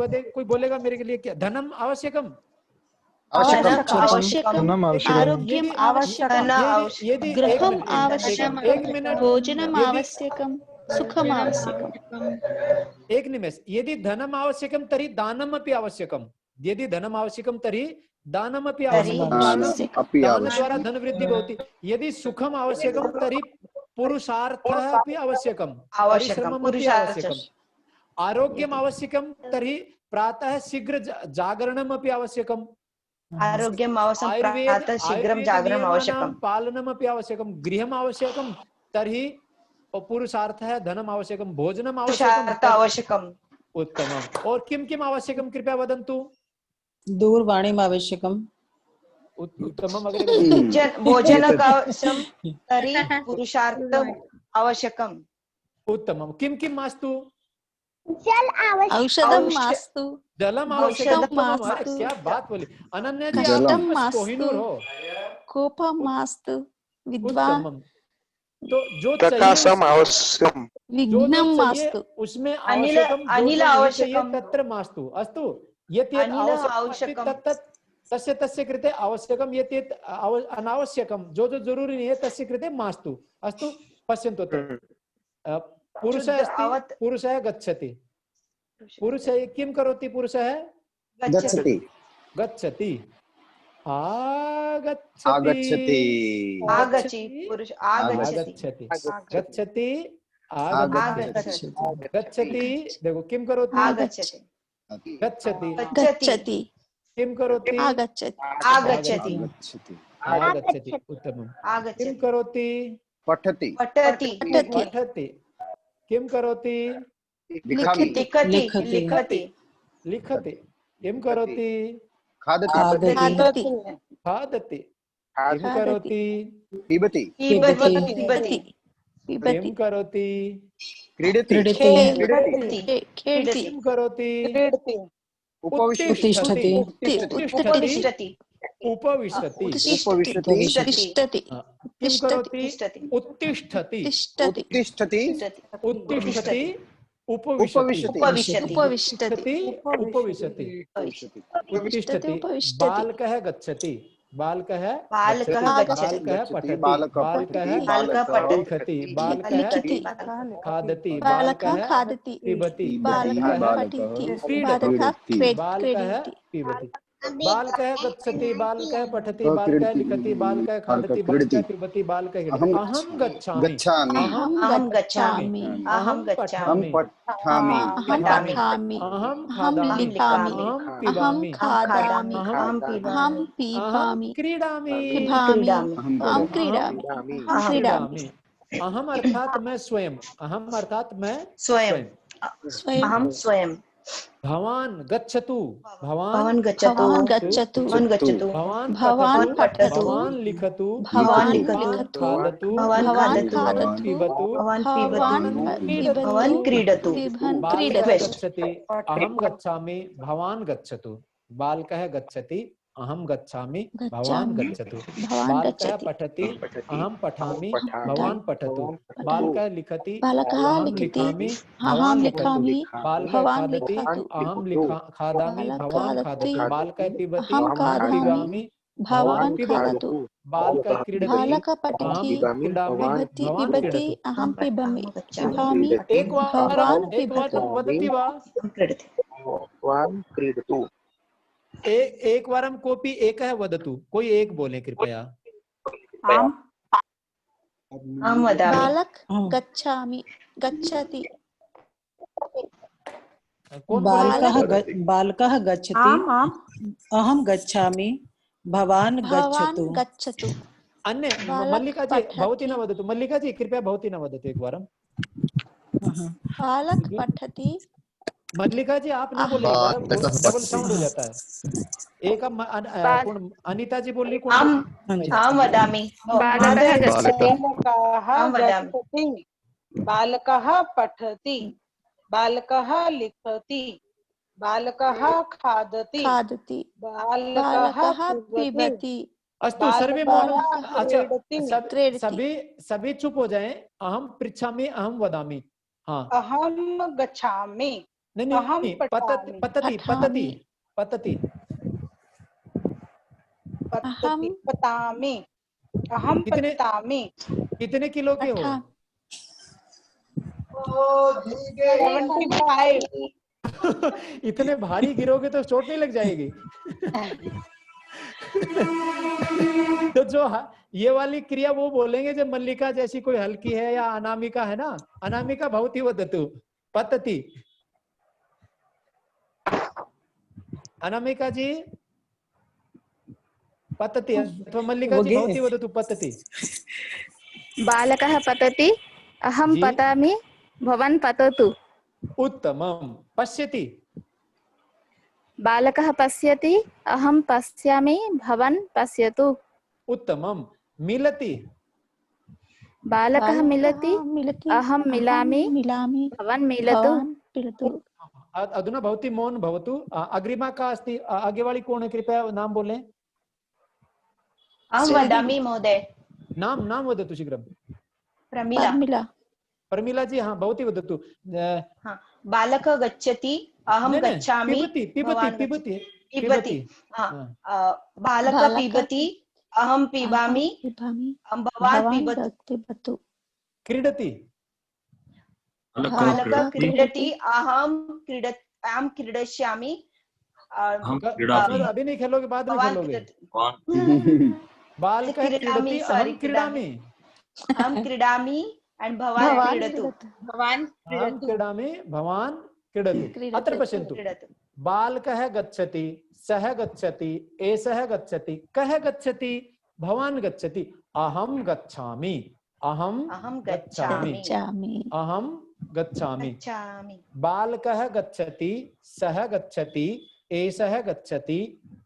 बोलेगा मेरे के लिए क्या? धनम आवश्यकम, आरोग्यम आवश्यकम, गृहम आवश्यकम, भोजनम आवश्यकम, सुखम आवश्यकम। एक निमेष। यदि धनम आवश्यकम तर्हि दानम अपि आवश्यकम। यदि धनम आवश्यकम तर्हि दानम अपि आवश्यकम। दान द्वारा धन वृद्धि भवति। यदि सुखम आवश्यकम तर्हि पुरुषार्थः अपि आवश्यकम, परिश्रमम् अपि आवश्यकम। आरोग्यम आवश्यकम तर्हि प्रातः शीघ्र जागरणम् अपि आवश्यकम। आरोग्यम आवश्यकम, प्रातः शीघ्रं जागरणम् आवश्यकम। पालनम् अपि आवश्यकम। गृहम् आवश्यकम तर्हि पुरुषार्थः धनम् आवश्यकम। भोजनम् आवश्यकम। उत्तमम्। और किम किम आवश्यकम कृपया वदन्तु? दूरवाणीम् आवश्यकम। उत्तमम्। भोजनम् आवश्यकं तर्हि पुरुषार्थम् आवश्यकम्। उत्तमम्। किम किम मास्तु? औषधं मास्तु, जलम आवश्यकम। क्या बात बोली अनन्या जी, आप कोहिनूर हो। कोपम मास्तु, विद्वान। तो जो आवश्यकम, विघ्नं मास्तु, उसमें अनिल आवश्यकम तत्र मास्तु। अस्तु, यत् आवश्यकम तस्य तस्य कृते आवश्यकम, यत् अनावश्यकम, जो जरूरी नहीं है तस्य कृते मास्तु। अस्तु, पश्यन्तु। पुरुषः अस्ति, पुरुषः गच्छति। पुरुषः किं करोति? पुरुषः गच्छति। देखो किं करोति? गच्छति। किं करोति? आगच्छति। उत्तमम्। किं करोति? पठति। किं करोति? लिखति। किं करोति? खादति। किं करोति पिबति किं करोति क्रीडति किं करोति उपविशति उपविशति किं करोति उत्तिष्ठति उत्तिष्ठति उपविशति उत्तिष्ठति बालकः गच्छति बालकः पठति बालकः लिखति बालकः खादति बालकः पिबति बालकः क्रीडति बालकः पिबति बालकः गच्छति बालकः पठति बालकः लिखति बालकः खादति बालकः पिबति बालकः क्रीडति अहं गच्छामि अहं गच्छामि अहं पठामि अहं लिखामि अहं खादामि अहं पीबामि क्रीडामि अहम अर्थात मैं स्वयं अहम अर्थात मैं स्वयं भवान गच्छतु भवान गच्छतु भवान पठतु भवान लिखतु भवान खादतु भवान पिबतु भवान क्रीडतु बालकः गच्छति अहं गच्छामि भवान गच्छतु बालकः गच्छति अहं गच्छामि भवान गच्छतु बालकः पठति अहं पठामि भवान पठतु बालकः लिखति अहं लिखामि भवान लिखतु बालकः खादति अहं खादामि भवान खादतु बालकः पिबति अहं पिबामि भवान पिबतु बालकः क्रीडति अहं क्रीडामि अहं पिबामि एक वार वदति वा क्रीडतु एक वारं कोऽपि एकः वदतु कोई एक बोले कृपया अहं वदामि बालक गच्छामि गच्छति बालकः गच्छति अहं गच्छामि भवान गच्छतु अन्य मल्लिका जी भवती न वदतु मल्लिका जी कृपया भवती न वदतु एक वारं बालक पठति मल्लिका जी आप ना बोलिए डबल साउंड हो जाता है एक अनिता जी बोल रही अहं वदामि बालकः पठति बालकः लिखति बालकः खादति बालकः पिबति अस्तु सर्वे मौन अच्छा सभी चुप हो जाएं अहं पृच्छामि अहं वदामि हाँ अहं गच्छामि नहीं पतति पतामि अहं पतामि कितने किलो के हो 75 इतने भारी गिरोगे तो चोट नहीं लग जाएगी तो जो ये वाली क्रिया वो बोलेंगे जब मल्लिका जैसी कोई हल्की है या अनामिका है ना अनामिका भवती वदतु पतति अनामिका जी पतति अथवा मल्लिका जी भवती वदतु पतति बालकः पतति अहं पतामि भवान् पततु उत्तमं पश्यति बालकः पश्यति अहं पश्यामि भवान् पश्यतु उत्तमं मिलति बालकः मिलति अहं मिलामि भवान् मिलतु अधुना भवती मौन भवतु अग्रिमा का अस्ति आगे वाली कौन है कृपया नाम बोलें अहं वदामि महोदय नाम वदतु शीघ्रं प्रमीला जी हाँ भवती वदतु बालकः गच्छति अहं गच्छामि पिबति बालकः पिबति अहं पिबामि भवान् पिबतु क्रीडति बालकः क्रीडति अहं क्रीडिष्यामि अभी नहीं खेलोगे बाद में खेलोगे बालकः क्रीडति अहं क्रीडामि and भवान् क्रीडतु क्रीडामि भवान् क्रीडतु अत्र पश्यन्तु बालकः गच्छति सः गच्छति एषः गच्छति कः गच्छति भवान् गच्छति अहं गच्छामि बालकः गच्छति सः गच्छति एषः गच्छति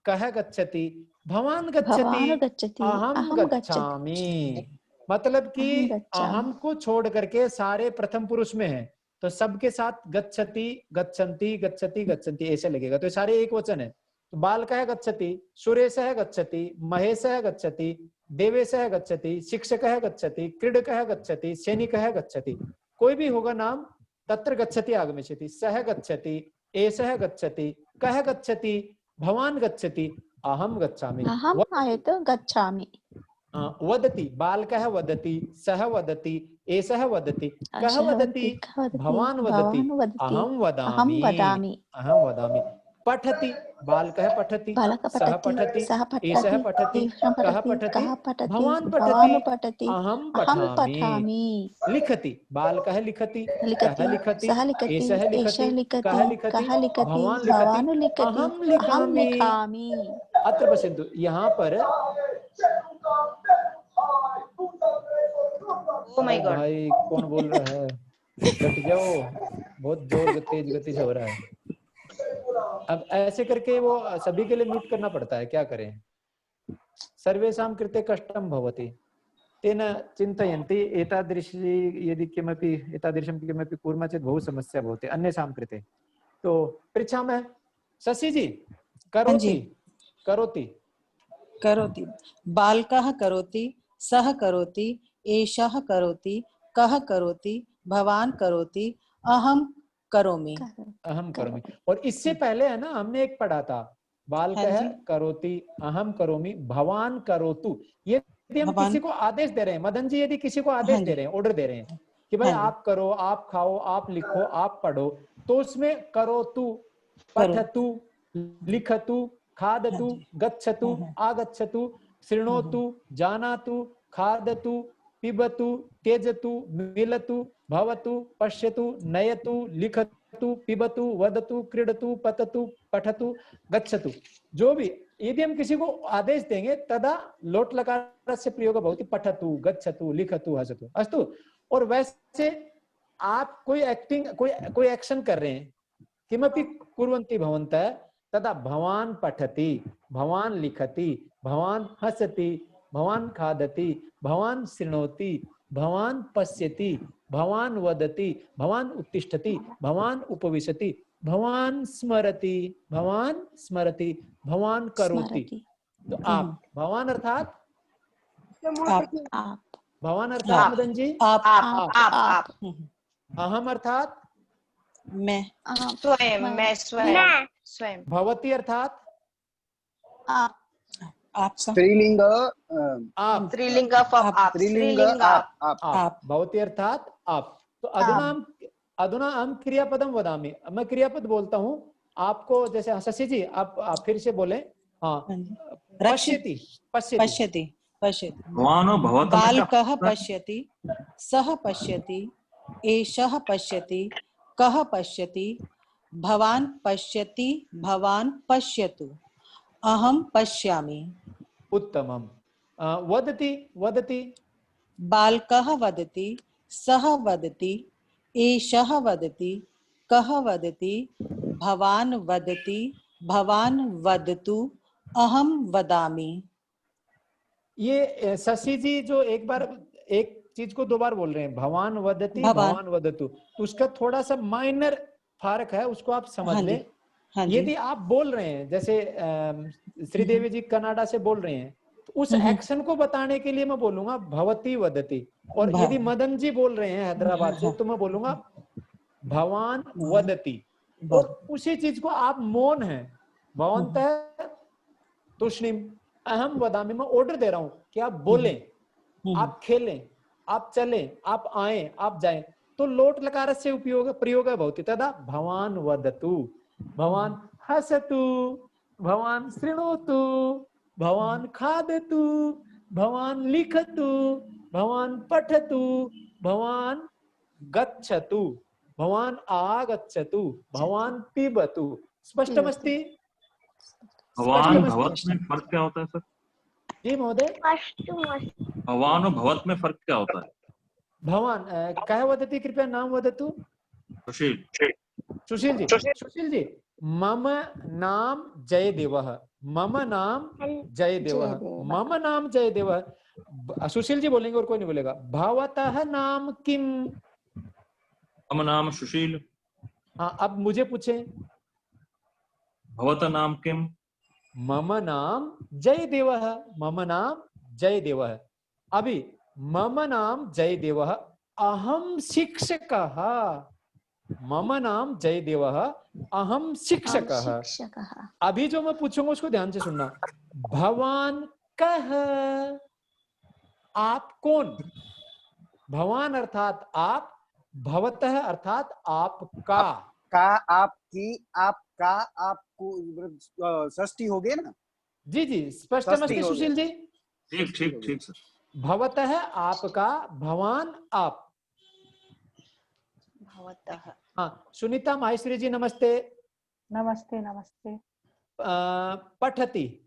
कः गच्छति भवान भवान गच्छति, गच्छति, अहम अहम गच्छामि। मतलब कि अहम गच्छामि। अहम को छोड़ करके सारे प्रथम पुरुष में है, तो सबके साथ गच्छति, गच्छन्ति, गच्छति, गच्छन्ति ऐसे लगेगा, तो ये सारे एक वचन है। तो बालकः गच्छति, सुरेशः गच्छति, महेशः गच्छति, देवेशः गच्छति, शिक्षकः गच्छति, क्रीडकः गच्छति, सैनिकः गच्छति, कोई भी होगा नाम तत्र गच्छति आगमिष्यति। सः गच्छति, एषः गच्छति, कः गच्छति, भवान गच्छति, अहम गच्छामि। अहम आयत गच्छामि। वदति, बालकः वदति, सः वदति, एषः वदति, कः वदति, भवान वदति, अहम वदामि, अहम वदामि। पठति, बालकः पठति, सः पठति, एषः पठति, कः पठति, भवान पठति, अहम पठामि। लिखति, बालकः लिखति, कः लिखति, एषः लिखति, कः लिखति, भवान लिखति, अहम लिखामि। अत्र पश्यन्तु, यहाँ पर Oh my God. भाई कौन बोल रहा है, घट जाओ, बहुत जोर तेज गति से हो रहा है। अब ऐसे करके वो सभी के लिए म्यूट करना पड़ता है, क्या करें। सर्वेषां कृते कष्टं भवति, तेन चिन्तयन्ति एतादृशी यदि किमपि एतादृशं किमपि कुर्मः चेत् बहु समस्या भवति अन्येषां कृते। तो पृच्छामः, शशि जी करोति, करोति करोति, बालकः करोति, सः करोति, एषः करोति, कः करोति, भवान करोति, अहम करोमि। अहम करोमि। और इससे पहले है ना, हमने एक पढ़ा था, बालकः करोति, अहम करोमि, भवान करोतु। ये यदि हम किसी को आदेश दे रहे हैं, मदन जी यदि किसी को आदेश दे रहे हैं, ऑर्डर दे रहे हैं कि भाई आप करो, आप खाओ, आप लिखो, आप पढ़ो, तो उसमें करोतु, पठतु, लिखतु, खादतु, गच्छतु, आगच्छतु, शृणोतु, जानातु, खादतु, पिबतु, त्यजतु, मिलतु, भवतु, पश्यतु, नयतु, लिखतु, पिबतु, वदतु, क्रीडतु, पततु, पठतु, गच्छतु। जो भी यदि हम किसी को आदेश देंगे तदा लोट लकारस्य प्रयोग भवति, पठतु, गच्छतु, लिखतु, हसतु, अस्तु। और वैसे आप कोई एक्टिंग, कोई एक्शन कर रहे हैं, किमपि कुर्वन्ति भवन्तः, तदा भवान पठति, भवान लिखति, भवान हसति, भवान खादति, भवान शृणोति, भवान पश्यति, भवान वदति, भवान उत्तिष्ठति, भवान उपविशति, भवान स्मरति, भवान स्मरति, भवान करोति। तो आप, भवान अर्थात आप, भवान अर्थात मदन जी आप, अहम अर्थात मैं, स्वयं, मैं स्वयं, स्वयं। भवती अर्थात आप, आप। स्त्रीलिंग आप, स्त्रीलिंग ऑफ आप, स्त्रीलिंग आप, भवती अर्थात आप। तो अधुना हम क्रियापदम वदामि, मैं क्रियापद बोलता हूँ आपको, जैसे शशि जी आप फिर से बोले। हाँ, पश्यति, पश्यति, पश्यति, बालकः पश्यति, सः पश्यति, एषः पश्यति, कः पश्यति, भवान पश्यति, भवान पश्यतु, अहम पश्यामि। उत्तमम्। वदति, वदति, बालकः वदति, सः वदति, एषः वदति, कः वदति, भवान वदति, भवान वदतु, अहम वदामि। ये शशि जी जो एक बार एक चीज को दो बार बोल रहे हैं, भवान वदति, भवान वदतु, तो उसका थोड़ा सा माइनर फर्क है, उसको आप समझ लें। यदि आप बोल रहे हैं, जैसे श्रीदेवी जी कनाडा से बोल रहे हैं, तो उस एक्शन को बताने के लिए मैं बोलूंगा भवती वदति, और यदि मदन जी बोल रहे हैं हैदराबाद से, तो मैं बोलूंगा भवान वदति। और उसी चीज को आप मौन है, भवन्तः तुष्णीम अहम वदामि, मैं ऑर्डर दे रहा हूं कि आप बोलें, आप खेलें, आप चलें, आप आए, आप जाएं, तो लोट लकारस्य प्रयोग भवति, तदा भवान वदतु, भवान हसतु, भवान शृणोतु, भवान खादतु, भवान लिखतु, भवान पठतु, भवान गच्छतु, भवान आगच्छतु, भवान पिबतु। स्पष्टमस्ति? भवान भवत में फर्क क्या होता है सर? जी महोदय, भवान और भवत में फर्क क्या होता है? भवान कः वदति, कृपया नाम वदतु। सुशील। सुशील जी, सुशील जी, मम नाम जयदेवः, मम नाम जयदेवः। मम नाम जयदेवः। सुशील जी बोलेंगे और कोई नहीं बोलेगा। भवतः नाम किम? मम नाम सुशील। हाँ, अब मुझे पूछे। भवतः नाम किम? मम नाम जयदेवः। मम नाम जयदेवः। अभी मम नाम जयदेवः अहम शिक्षकः। मम नाम जयदेवः अहम शिक्षकः। अभी जो मैं पूछूंगा उसको ध्यान से सुनना। भवान कः? आप कौन? भवान अर्थात आप, भवतः अर्थात आपका। का आपकी, आपका, आपको षष्ठी हो गई ना? जी जी, स्पष्टमस्ति सुशील जी। ठीक ठीक ठीक सर। भवतः आपका, भवान आप। भवतः। हाँ, सुनीता माहेश्वरी जी नमस्ते। नमस्ते नमस्ते। पठति।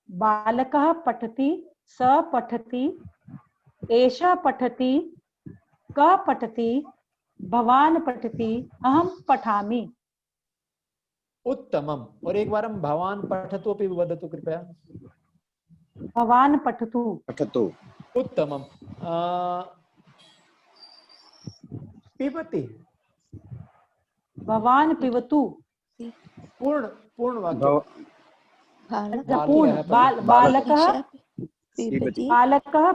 बालकः पठति, स पठति, एषः पठति, कः पठति, भवान पठति, अहम पठामि। उत्तमम्। और एक बार हम भवान पठतु अपि वदतु कृपया। भवान पठतु। पठतु। उत्तमम्। पिबति। भवान पिबतु। पूर्ण वाक्य। बालकः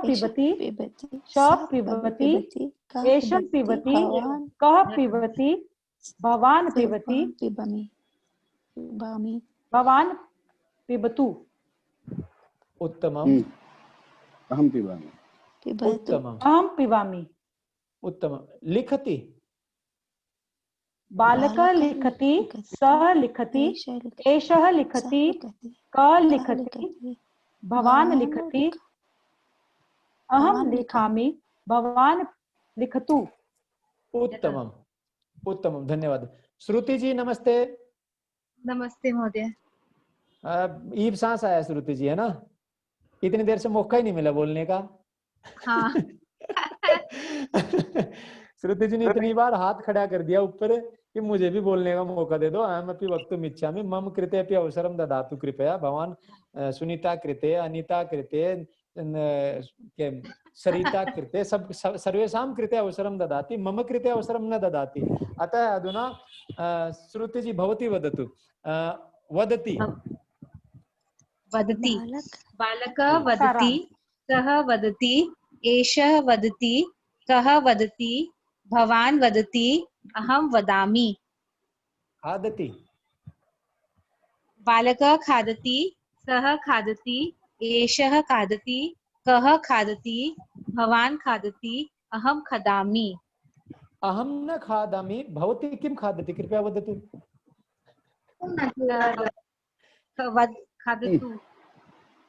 पिबति, सः पिबति, एषः पिबति, कः पिबति, भवान पिबति, भवान पिबतु। उत्तमम्। अहम पिबामि। उत्तमम्। अहम पिबामि। उत्तमम्। लिखति। बालकः लिखति, सः लिखति, एषः लिखति, कः लिखति, भवान लिखति, अहम लिखामि, भवान लिखतु। उत्तमम्। उत्तमम्, धन्यवाद। श्रुति जी नमस्ते। नमस्ते महोदय। ईब सांस आया श्रुति जी, है ना? इतनी देर से मौका ही नहीं मिला बोलने का। हाँ। श्रुति जी ने इतनी बार हाथ खड़ा कर दिया ऊपर कि मुझे भी बोलने का मौका दे दो। अहम अपि वक्तुम् इच्छामि, मम कृते अपि अवसरं ददातु कृपया। भवान सुनीता कृते, अनिता कृते, सरिता कृते, सब सर्वेषां कृते अवसरं ददाति, मम कृते अवसरं न ददाति। अतः अधुना श्रुति जी भवती वदतु। वदति। वदति। बालकः वदति, सः वदति, एषः वदति, कः वदति, भवान वदति, अहम वदामि। खादति। बालकः खादति, सः खादति, एषः खादति, कः खादति, भवान खादति, अहम खादामि। अहम न खादामि, भवती किं खादति कृपया वदतु। खादतु।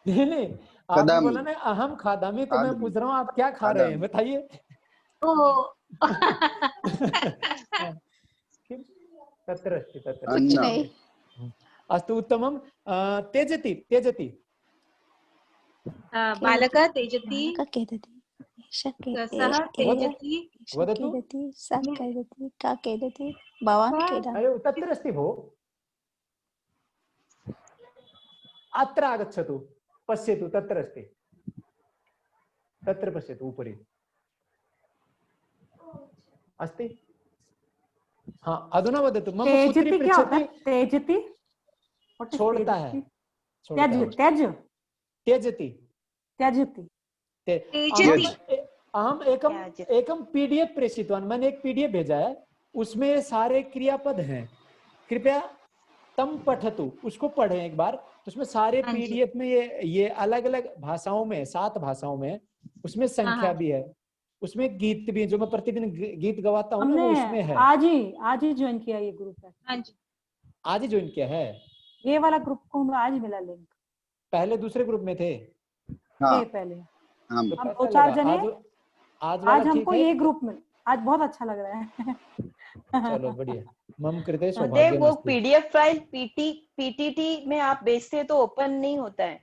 नहीं, आपने बोला ना अहम खादामि, तो मैं पूछ रहा हूँ आप क्या खा रहे हैं, बताइए। तत्र अस्ति, तत्र। अस्तु, उत्तमं। त्यजति। त्यजति। बालकः त्यजति, सः त्यजति, वदतु। अरे तत्र अस्ति भो, अत्र आगच्छतु, पश्यतु, तत्र अस्ति, तत्र पश्यतु, उपरि अस्ति। हाँ, अधुना वदतु। मम पुत्री पृच्छति। त्यजति छोड़ता है। त्यजति। अहम एकम पीडीएफ प्रेषितवान। मैंने एक पीडीएफ भेजा है, उसमें सारे क्रियापद हैं। कृपया तम पठतु, उसको पढ़ें एक बार। तो उसमें सारे पीडीएफ में ये अलग अलग भाषाओं में, 7 भाषाओं में, उसमें संख्या भी है, उसमें गीत भी, जो मैं प्रतिदिन गीत गवाता हूँ वो उसमें है। आज ही ज्वाइन किया ये ग्रुप है। हाँ जी, आज ही ज्वाइन किया है। ये वाला ग्रुप को हमें आज मिला लिंक। पहले दूसरे ग्रुप में थे। हाँ। पहले हम 2-4 जने। आज हमको ये ग्रुप में आज बहुत अच्छा लग रहा है। चलो बढ़िया। मम कृते सौभाग्यमस्ति। वो पीडीएफ फाइल पीटीटी में आप भेजते हैं तो ओपन नहीं होता है।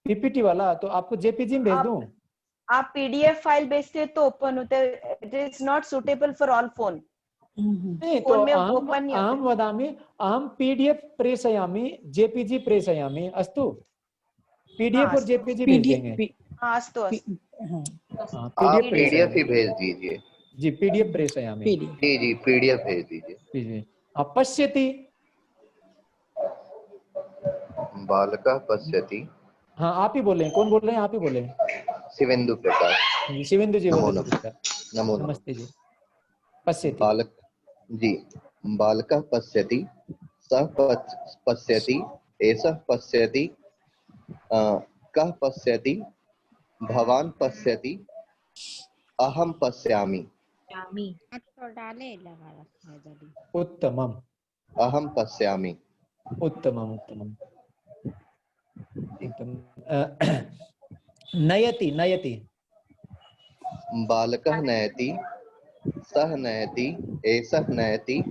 पीपीटी वाला तो आपको जेपीजी में भेज दूं। आप पीडीएफ फाइल भेजते हैं तो ओपन होता है। It is not suitable for all phone. नहीं तो फोन में अहम ओपन नहीं अहम होता। वदामि, अहम पीडीएफ प्रेषयामि, जेपीजी प्रेषयामि। अस्तु, पीडीएफ हाँ और अस्तु जेपीजी भेज देंगे। हाँ अस्तु अस्तु हाँ, आप पीडीएफ पीडीएफ ही प्रेषयामि। भेज दीजिए। जी, पीडीएफ प्रेषयामि। जी जी पीडीएफ भेज दीजिए। जी, पश्यति। बालकः पश्यति। हाँ, आप ही बोले, कौन बोल रहे हैं? आप ही बोले। शिवेंदु प्रकाश। जी, शिवेंदु जी नमो वदतु नमः। कृपया। नमो नमः। नमस्ते जी। पश्यति। बालक जी, बालकः पश्यति, सः पश्यति, एषः पश्यति, कः पश्यति, भवान् पश्यति, अहं पश्यामि। उत्तमम्। अहं पश्यामि। उत्तमम् उत्तमम् उत्तमम्। नयति नयति। बालकः नयति, सः नयति, एषः नयति,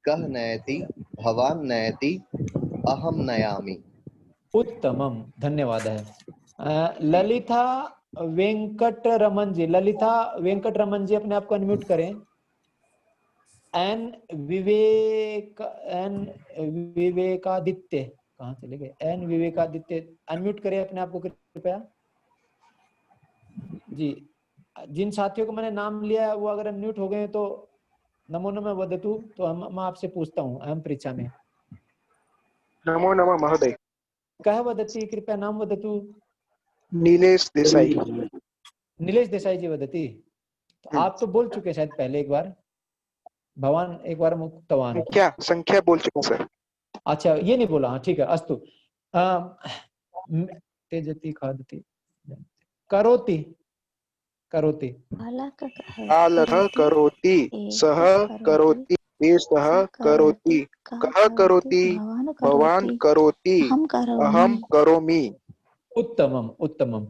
कः नयति, भवान् नयति, अहं नयामि। उत्तमम्, धन्यवाद। ललिता वेंकट रमन जी, ललिता वेंकट रमन जी अपने आप को अनम्यूट करें। एन विवेकादित्य, कहाँ चले गए? एन विवेकादित्य, अनम्यूट करें अपने आप को कृपया। जी, जिन साथियों को मैंने नाम लिया वो अगर अनम्यूट हो गए तो नमो नमः वदतु। तो मैं आपसे पूछता हूँ, अहम परीक्षा में। नमो नमः महोदय। कह वदति, कृपया नाम वदतु। नीलेश देसाई। नीलेश देसाई जी वदति। तो आप तो बोल चुके शायद पहले एक बार, भवान एक बार मुक्तवान। संख्या बोल चुका सर। अच्छा, ये नहीं बोला। हाँ ठीक है, अस्तु। तेजति खादति करोति करोति। बालकः करोति, सः करोति, एषः करोति, कः करोति, भवान् करोति, अहं करोमि। उत्तमम् उत्तमम्।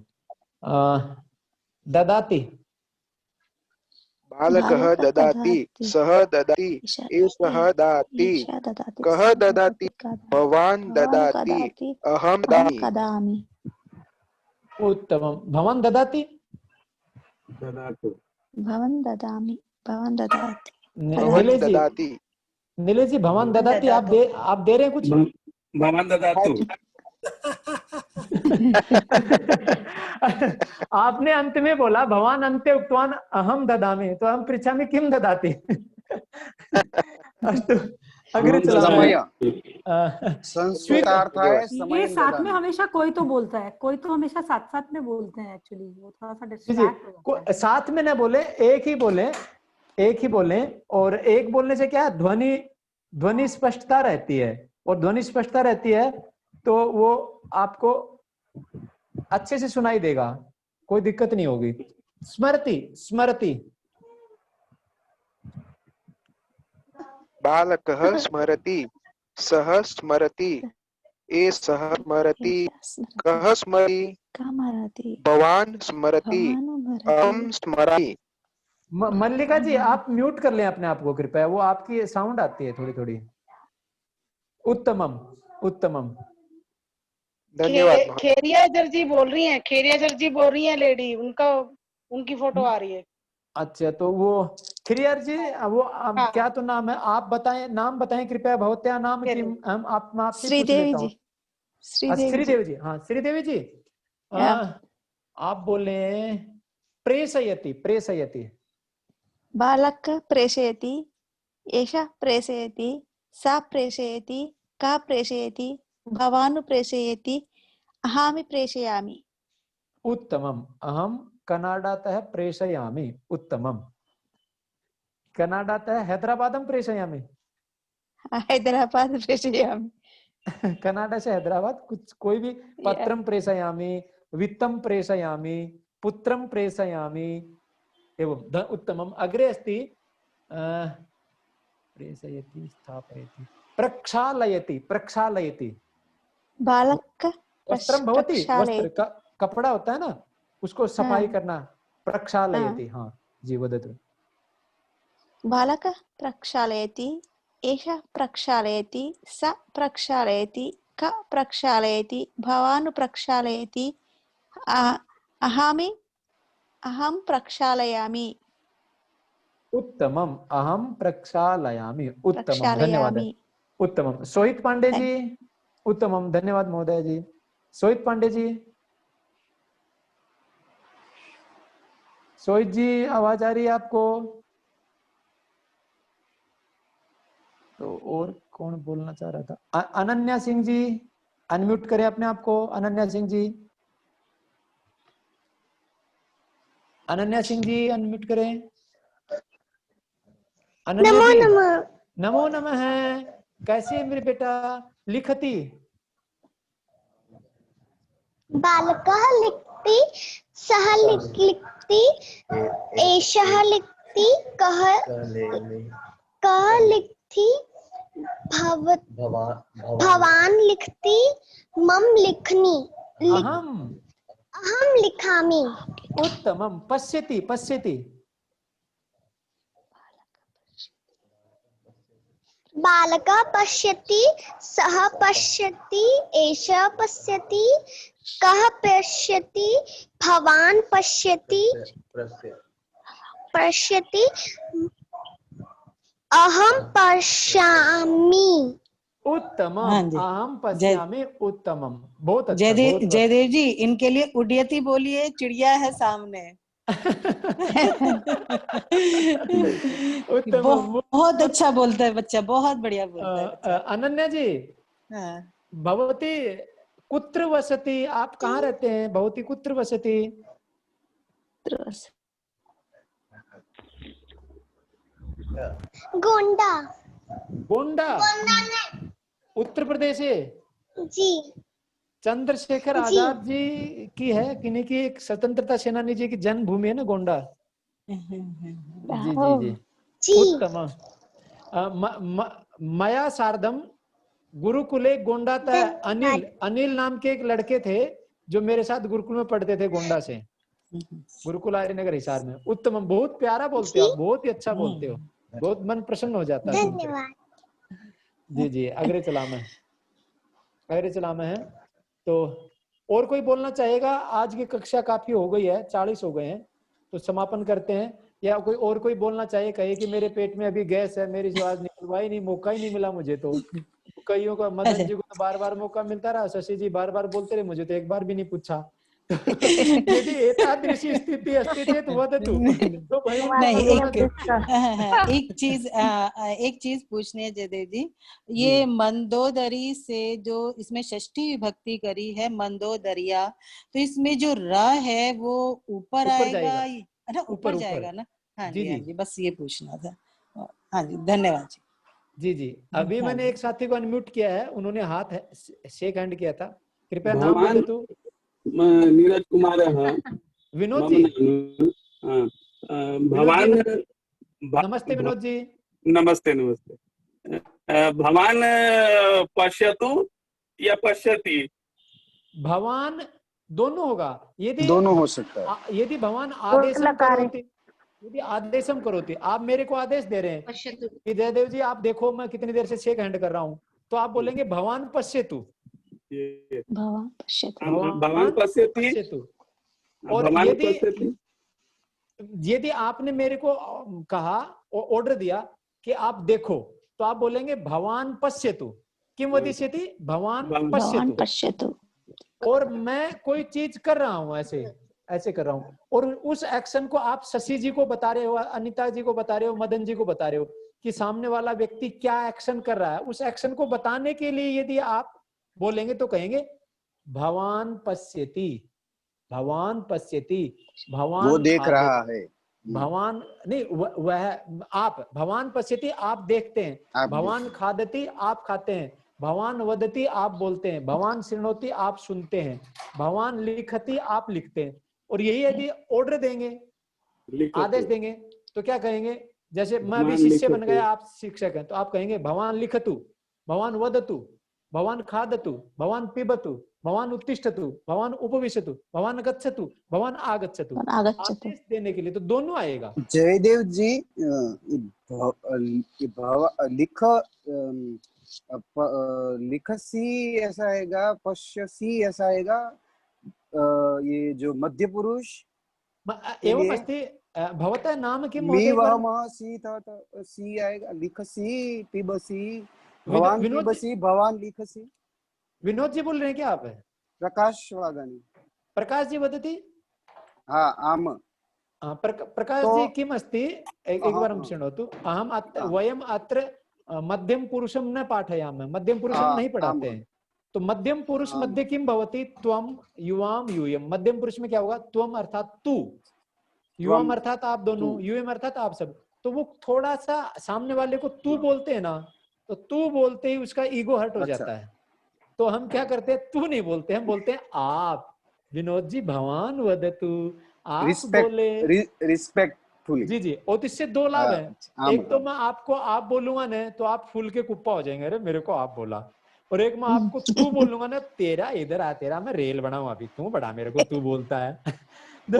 ददाति। बालकः ददाति, सः ददाति, एषः ददाति, कः ददाति, भवान् ददाति, अहं ददामि। उत्तमम्। भवान् ददाति। भवान् ददामि, भवान् ददाति। नीलेश जी भवान् ददाति, आप दे रहे हैं कुछ? भवान् ददातु। आपने अंत में बोला भवान अन्ते उक्तवान अहम ददामि, तो अहम पृच्छामि किम ददाति। अस्तु, अग्रे संस्कृतार्थ है समय। ये साथ में हमेशा कोई तो बोलता है, कोई तो हमेशा साथ साथ में बोलते हैं। एक्चुअली वो थोड़ा सा डिस्ट्रैक्ट हो जाता है। साथ में न बोले, एक ही बोले। और एक बोलने से क्या है, ध्वनि स्पष्टता रहती है, और ध्वनि स्पष्टता रहती है तो वो आपको अच्छे से सुनाई देगा, कोई दिक्कत नहीं होगी। स्मरति स्मरति। बालकः स्मरति, सः स्मरति, एषः स्मरति, कः स्मरति, भवान् स्मरति, अहं स्मरामि। मल्लिका जी आप म्यूट कर लें अपने आप को कृपया, वो आपकी साउंड आती है थोड़ी थोड़ी। उत्तमम उत्तमम, धन्यवाद। खेरिया जर जी बोल रही हैं, खेरिया जर जी बोल रही हैं लेडी, उनकी फोटो आ रही है। अच्छा, तो वो खिरियर जी, वो क्या तो नाम है, आप बताएं, नाम बताएं कृपया। भवत्या नाम की हम आपसे पूछ लेता हूँ। श्रीदेवी जी। हाँ श्रीदेवी जी, आप बोले प्रेषयति प्रेषयति। बालक प्रेषयति, एषः प्रेषयति, सा प्रेषयति, का प्रेषयति, भवान् प्रेषयति, अहं प्रेषयामि। उत्तमम्। अहं कनाडातः प्रेषयामि। उत्तमम्। कनाडातः हैदराबादं प्रेषयामि। हैदराबाद प्रेषयामि। कनाडा से हैदराबाद कोई भी पत्रं प्रेषयामि, वित्तं प्रेषयामि, पुत्रं प्रेषयामि। एवं उत्तमम्। अग्रे अस्ति प्रेषयति, स्थापयति, प्रक्षालयति प्रक्षालयति। बालक वस्त्रं भवति, वस्त्र कपड़ा होता है ना, उसको सफाई करना। प्रक्षालयति। हाँ जी वदतु। बालक प्रक्षालयति, एषः प्रक्षालयति, सा प्रक्षालयति, क प्रक्षालयति, भवान् प्रक्षालयति, अहं प्रक्षालयामि। उत्तमम, अहम प्रक्षालयामि। उत्तमम, धन्यवाद। उत्तमम। सोहित पांडे जी, उत्तमम, धन्यवाद महोदय जी। सोहित पांडे जी, सोहित जी आवाज आ रही है आपको? तो और कौन बोलना चाह रहा था? अनन्या सिंह जी, अनम्यूट करें अपने आप को। अनन्या सिंह जी, अनन्या सिंह जी अनम्यूट करें। अनन्या जी, नमो नमः। कैसी है मेरे बेटा? लिखती बालकः लिखति, सः लिखति, एषः लिखति, कः लिखति, भवान् लिखति, मम लिखनि, अहं लिखामि। उत्तमम। पश्यति, पश्यति, बालकः पश्यति, सः पश्यति, एषः पश्यति, कः पश्यति, भवान् पश्यति, अहं पश्यामि। उत्तमम। हाँ जी। अहम पश्यामि। उत्तमम, बहुत अच्छा। जयदेव जी, इनके लिए उड्यति बोलिए, चिड़िया है सामने। बहुत अच्छा बोलता है बच्चा, बहुत बढ़िया बोलता है बच्चा। अनन्या जी, हाँ। भवती कुत्र वसति? आप कहाँ रहते हैं? भवती कुत्र वसति? गोंडा। गोंडा, उत्तर प्रदेश है जी। चंद्रशेखर आजाद जी की है, किन्हीं की एक स्वतंत्रता सेनानी जी की जन्मभूमि है ना गोंडा। जी जी जी, उत्तम। मया सार्धम गुरुकुले गोंडा था। अनिल नाम के एक लड़के थे जो मेरे साथ गुरुकुल में पढ़ते थे, गोंडा से, गुरुकुल आर्य नगर हिसार में। उत्तम, बहुत प्यारा बोलते हो आप, बहुत ही अच्छा बोलते हो, बहुत मन प्रसन्न हो जाता है। धन्यवाद। जी जी, अग्रे चला मैं है। तो और कोई बोलना चाहेगा? आज की कक्षा काफी हो गई है, 40 हो गए हैं, तो समापन करते हैं। या कोई बोलना चाहिए, कहे कि मेरे पेट में अभी गैस है, मेरी आवाज निकलवा ही नहीं, मौका ही नहीं मिला मुझे। तो कईयों का, मदन जी को तो बार बार मौका मिलता रहा, शशि जी बार बार बोलते रहे, मुझे तो एक बार भी नहीं पूछा। यदि एतादृशी स्थिति अस्ति चेत वदतु। तो भाई एक चीज पूछनी है जयदेव जी, ये मंदोदरी से जो इसमें षष्ठी विभक्ति करी है, मंदोदरिया, तो इसमें जो र है वो ऊपर आएगा ना? ऊपर जाएगा ना? हाँ जी, हाँ जी, बस ये पूछना था। हाँ जी, धन्यवाद जी। जी जी, अभी मैंने एक साथी को अनम्यूट किया है, उन्होंने हाथ शेक हैंड किया था। कृपया नाम बोले तो। नीरज कुमार। विनोद जी, भवान। नमस्ते विनोद जी। नमस्ते नमस्ते। भवान पश्यतु या पश्यति? भवान दोनों होगा, यदि दोनों हो सकता है। यदि भवान आदेशम करोति, यदि आदेशम करोति, आप मेरे को आदेश दे रहे हैं कि जयदेव जी आप देखो मैं कितनी देर से शेक हैंड कर रहा हूँ, तो आप बोलेंगे भवान पश्यतु। भवान पश्यति। और यदि आपने मेरे को कहा, ऑर्डर दिया कि आप देखो, तो आप बोलेंगे भवान पश्यतु। किम वदिष्यति? भवान पश्यतु। और मैं कोई चीज कर रहा हूं, ऐसे कर रहा हूं, और उस एक्शन को आप शशि जी को बता रहे हो, अनिता जी को बता रहे हो, मदन जी को बता रहे हो कि सामने वाला व्यक्ति क्या एक्शन कर रहा है। उस एक्शन को बताने के लिए यदि आप बोलेंगे तो कहेंगे भवान पश्यति। भवान पश्यति, भवान वो देख रहा है। भवान नहीं, वह आप। भवान पश्यति, आप देखते हैं। भवान खादति, आप खाते हैं। भवान वदति, आप बोलते हैं। भवान शृणोति, आप सुनते हैं। भवान लिखति, आप लिखते हैं। और यही यदि ऑर्डर देंगे, आदेश देंगे, तो क्या कहेंगे? जैसे मैं अभी शिष्य बन गया, आप शिक्षक हैं, तो आप कहेंगे भवान लिखतु, भवान वदतु, भवान खादतु, भवान पिबतु, भवान उत्तिष्ठतु, भवान उपविशतु, भवान गच्छतु, भवान आगच्छतु। आदेश देने के लिए तो दोनों आएगा। जयदेव जी, लिखसी ऐसा आएगा, पश्यसी ऐसा आएगा, ये जो मध्य पुरुष एवं अस्ति भवतः नाम किम मी महोदय? वह मह सी था तो सी आएगा, लिखसी पिबसी, भवान पिबसी, भवान लिखसी। विनोद जी बोल रहे हैं क्या आप? प्रकाश वागानी। प्रकाश जी वदति। हाँ आम। प्रकाश जी किम अस्ति? एकवारं शृणोतु। अहम वयम अत्र मध्यम पुरुषम न पाठयामः, मध्यम पुरुषम नहीं पढ़ाते हैं। तो मध्यम पुरुष मध्ये किम भवति? त्वम युवाम यूयम। मध्यम पुरुष में क्या होगा? त्वम अर्थात तू, युवाम अर्थात आप दोनों, यूयम अर्थात आप सब। तो वो थोड़ा सा सामने वाले को तू बोलते हैं ना, तो तू बोलते ही उसका ईगो हर्ट हो जाता है। तो हम क्या करते हैं? तू नहीं बोलते, हम बोलते हैं आप। विनोद जी भवान वदतु, आप बोले। रिस्पेक्टफुली। जी जी। और इससे दो लाभ है। एक तो मैं आपको आप बोलूंगा ना तो आप फूल के कुप्पा हो जाएंगे, अरे मेरे को आप बोला। और एक मैं आपको तू बोलूंगा ना, तेरा इधर आ, तेरा मैं रेल बनाऊं अभी, तू बड़ा मेरे को तू बोलता है। तो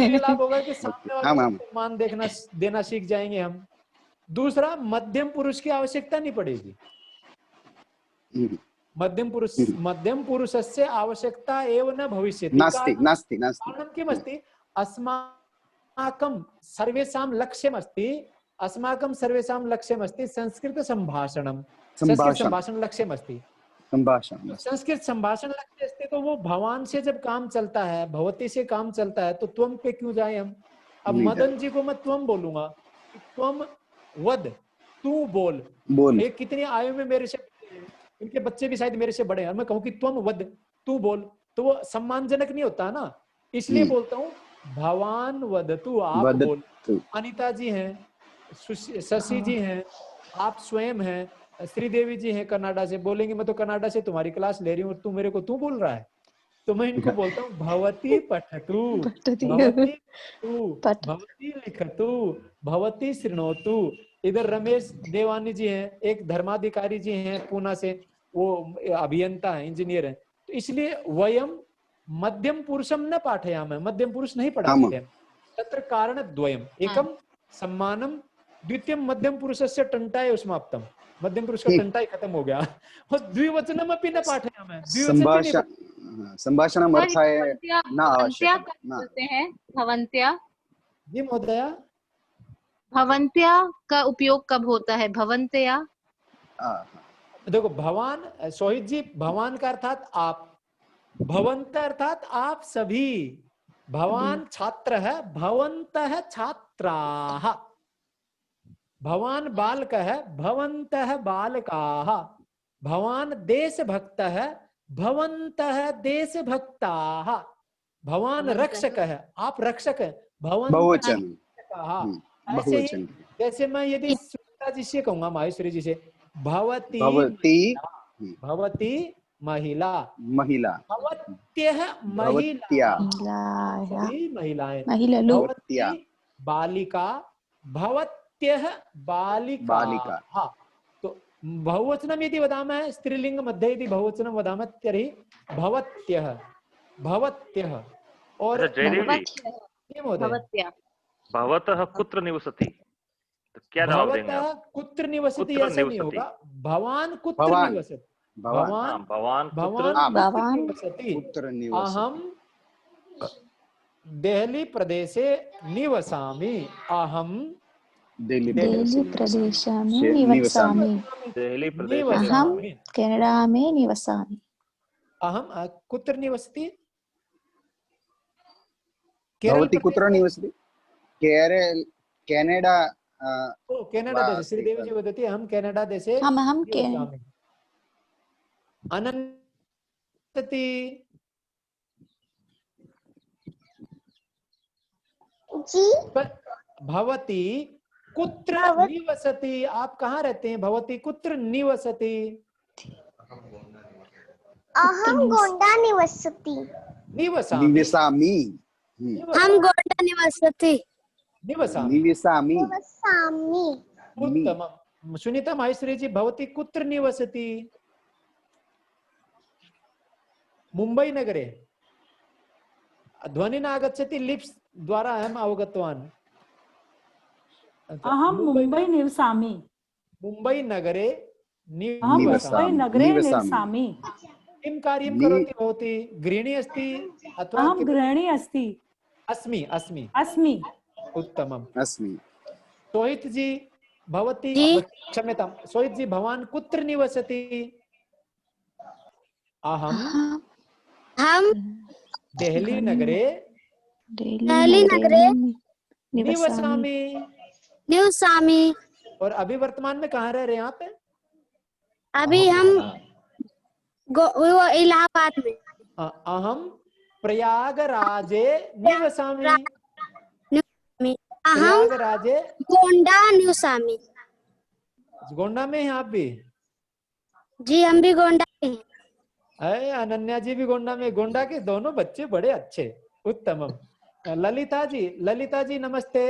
ये लाभ होगा कि सामने वाले को सम्मान देना सीख जाएंगे हम। दूसरा, मध्यम पुरुष की आवश्यकता नहीं पड़ेगी। मध्यम पुरुषस्य आवश्यकता एव न भविष्यति। नास्ति नास्ति नास्ति। कारणं किमस्ति? अस्माकं सर्वेषां लक्ष्यमस्ति, अस्माकं सर्वेषां लक्ष्यमस्ति संस्कृत संभाषणं, संस्कृत संभाषण लक्ष्यमस्ति। संस्कृत संभाषण लक्ष्य अस्ति, तो वो भवान से जब काम चलता है, भवती से काम चलता है, तो त्वम पे क्यों जाए हम? अब मदन जी को मैं त्वम बोलूंगा, त्वम वद, तू बोल। एक कितनी आयु में मेरे से, उनके बच्चे भी शायद मेरे से बड़े हैं, मैं कहूँ कि तुम वद, तू बोल, तो वो सम्मानजनक नहीं होता ना। इसलिए बोलता हूँ भवान वदतु, आप बोल। अनीता जी हैं, शशि जी हैं, आप स्वयं हैं, श्रीदेवी जी हैं कनाडा से, बोलेंगे मैं तो कनाडा से तुम्हारी क्लास ले रही हूँ, तू मेरे को तू बोल रहा है। तो मैं इनको बोलता हूँ भवती पठतु, भवती तू, भवती लिखतु, भवती शृणोतु। इधर रमेश देवानी जी हैं, एक धर्माधिकारी जी हैं पूना से, वो अभियंता है, इंजीनियर है। तो इसलिए वयम मध्यम पुरुषम न पाठयामः, मध्यम पुरुष नहीं पढ़ाते हैं। तत्र कारण द्वयम, एकम सम्मानम, द्वितीयम मध्यम पुरुषस्य टंटाय समाप्तम, मध्यम पुरुष का टंटाई खत्म हो गया। और द्विवचनम अपि न पाठयामः, संभाषणम अर्थाय न आवश्यक बोलते हैं भवन्त्या। जी महोदया, भवन्त्या का उपयोग कब होता है? भवन्त्या। देखो भवान, सोहित जी, भवान का अर्थात आप, भवंत अर्थात आप सभी। भवान छात्र है, भवन्तः छात्राः। भवान बालक है, भवन्तः बालकाः। भवान देशभक्तः, भवन्तः देशभक्ताः। भवान रक्षक है, आप रक्षक है, भवन्तः रक्षकाः। ऐसे ही जैसे मैं यदि सुनीता जी से कहूंगा, माहेश्वरी जी से, भवती भवती महिला, भवत्यः महिला, महिलाएं, भवती बालिका, भवत्यः बालिका। हाँ, तो बहुवचनम यदि वदामः, स्त्रीलिंग मध्ये यदि बहुवचनम वदामः तर्हि भवत्यः, भवत्यः। और भवतः कुत्र निवसति, तो क्या जवाब देंगे आप? कुत्र निवसति ऐसा नहीं होगा, भवान कुत्र निवसति, भवान निवसति। अहम देहली प्रदेशे निवसामि, अहम देहली प्रदेशे निवसामि, अहम कनाडा में निवसामि। अहम कुत्र निवसति? भवती कुत्र निवसति? कनाडा। कनाडा देशे, श्रीदेवी जी वदति अहं कनाडा देशे निवसामि। अनन्तति जी, भवती कुत्र निवसति, आप कहाँ रहते हैं? भवती कुत्र निवसति? अहम गोंडा निवसति, निवसामि। हम गोंडा निवसति, निवसामि। उत्तमम्। सुनीता माहेश्वरी जी, भवती कुत्र निवसति? मुंबई नगरे। ध्वनि न आगच्छति, लिप्स् द्वारा अहम् अवगतवान्। अहं मुंबई निवसामि। मुंबई नगरे निवसामि। किं कार्यं करोति भवती? गृहिणी अस्ति अथवा? अहं गृहिणी अस्ति। अस्मि। उत्तमम् अस्मि। सोहित जी भवती क्षम्यतां सोहित जी भवान कुत्र निवसति? अहम देहली नगरे निवसामि। और अभी वर्तमान में कहाँ रह रहे हैं आप? अभी हम इलाहाबाद में। अहम प्रयागराजे निवसामि। प्रयागराजे गोंडा निवसामि। गोंडा में हैं आप भी? जी हम भी गोंडा में हैं। अरे अनन्या जी भी गोंडा में। गोंडा के दोनों बच्चे बड़े अच्छे। उत्तमम। ललिता जी नमस्ते।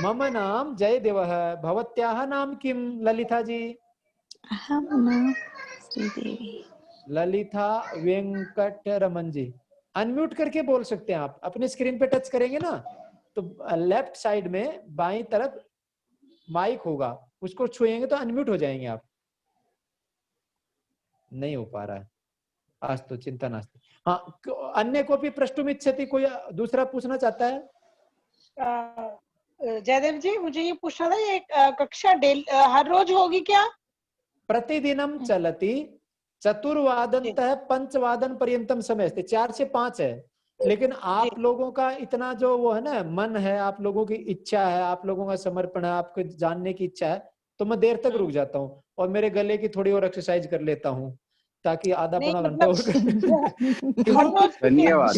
मम नाम जयदेवः। भवत्याः नाम किं ललिता जी? अहम नाम श्रीदेवी। ललिता वेंकटरमन जी अनम्यूट करके बोल सकते हैं आप। अपने स्क्रीन पे टच करेंगे ना तो लेफ्ट साइड में बाईं तरफ माइक होगा, उसको छुएंगे तो अनम्यूट हो जाएंगे आप। नहीं हो पा रहा है आज तो चिंता नास्ति। हाँ, अन्य को भी प्रष्टुमिच्छति, कोई दूसरा पूछना चाहता है? जयदेव जी मुझे ये पूछना था, ये कक्षा हर रोज होगी क्या? प्रतिदिनम चलती चतुर्वादनतः पंचवादन पर्यंतम समय अस्ति। 4 से 5 है, लेकिन आप लोगों का इतना जो वो है ना मन है, आप लोगों की इच्छा है, आप लोगों का समर्पण है, आपको जानने की इच्छा है, तो मैं देर तक रुक जाता हूँ और मेरे गले की थोड़ी और एक्सरसाइज कर लेता हूँ ताकि आधा पौना घंटा और धन्यवाद।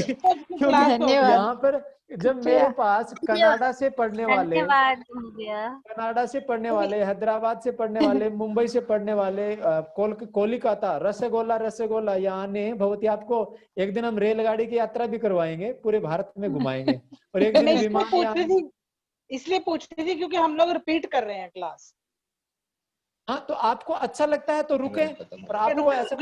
यहाँ पर जब मेरे पास कनाडा से पढ़ने वाले, कनाडा से पढ़ने वाले, हैदराबाद से पढ़ने वाले, मुंबई से पढ़ने वाले, कोलकाता रसगोला यहाँ ने भवती आपको एक दिन हम रेलगाड़ी की यात्रा भी करवाएंगे, पूरे भारत में घुमाएंगे और एक दिन विमान। इसलिए पूछती थी क्योंकि हम लोग रिपीट कर रहे हैं क्लास। हाँ, तो आपको अच्छा लगता है तो रुके, और आपको ऐसा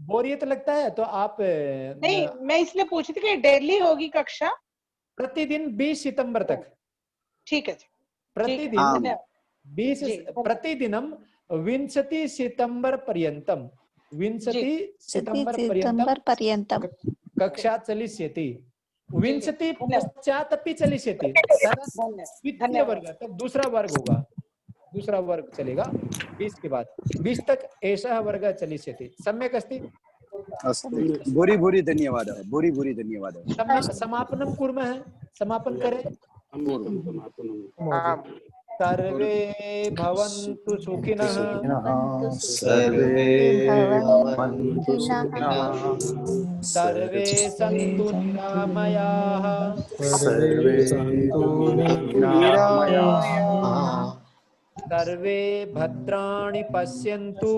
बोरियत लगता है तो आप नहीं। मैं इसलिए पूछी थी कि डेली होगी कक्षा प्रतिदिन 20 सितंबर तक। ठीक है, प्रतिदिन 20 प्रतिदिनम 20 सितंबर पर्यंतम 20 सितंबर पर्यंतम कक्षा चलिष्यति। 20 पश्चात अपि चलिष्यति। द्वितीय वर्ग तब दूसरा वर्ग होगा, दूसरा वर्ग चलेगा 20 के बाद। 20 तक एषः वर्ग चलिष्यति। सम्यक् अस्ति? भूरि भूरि धन्यवादः। भूरि भूरि धन्यवादः। समापनं कुर्मः। समापन करें। सर्वे भवन्तु सुखिनः, सर्वे सन्तु निरामयाः, सर्वे भद्राणि पश्यन्तु,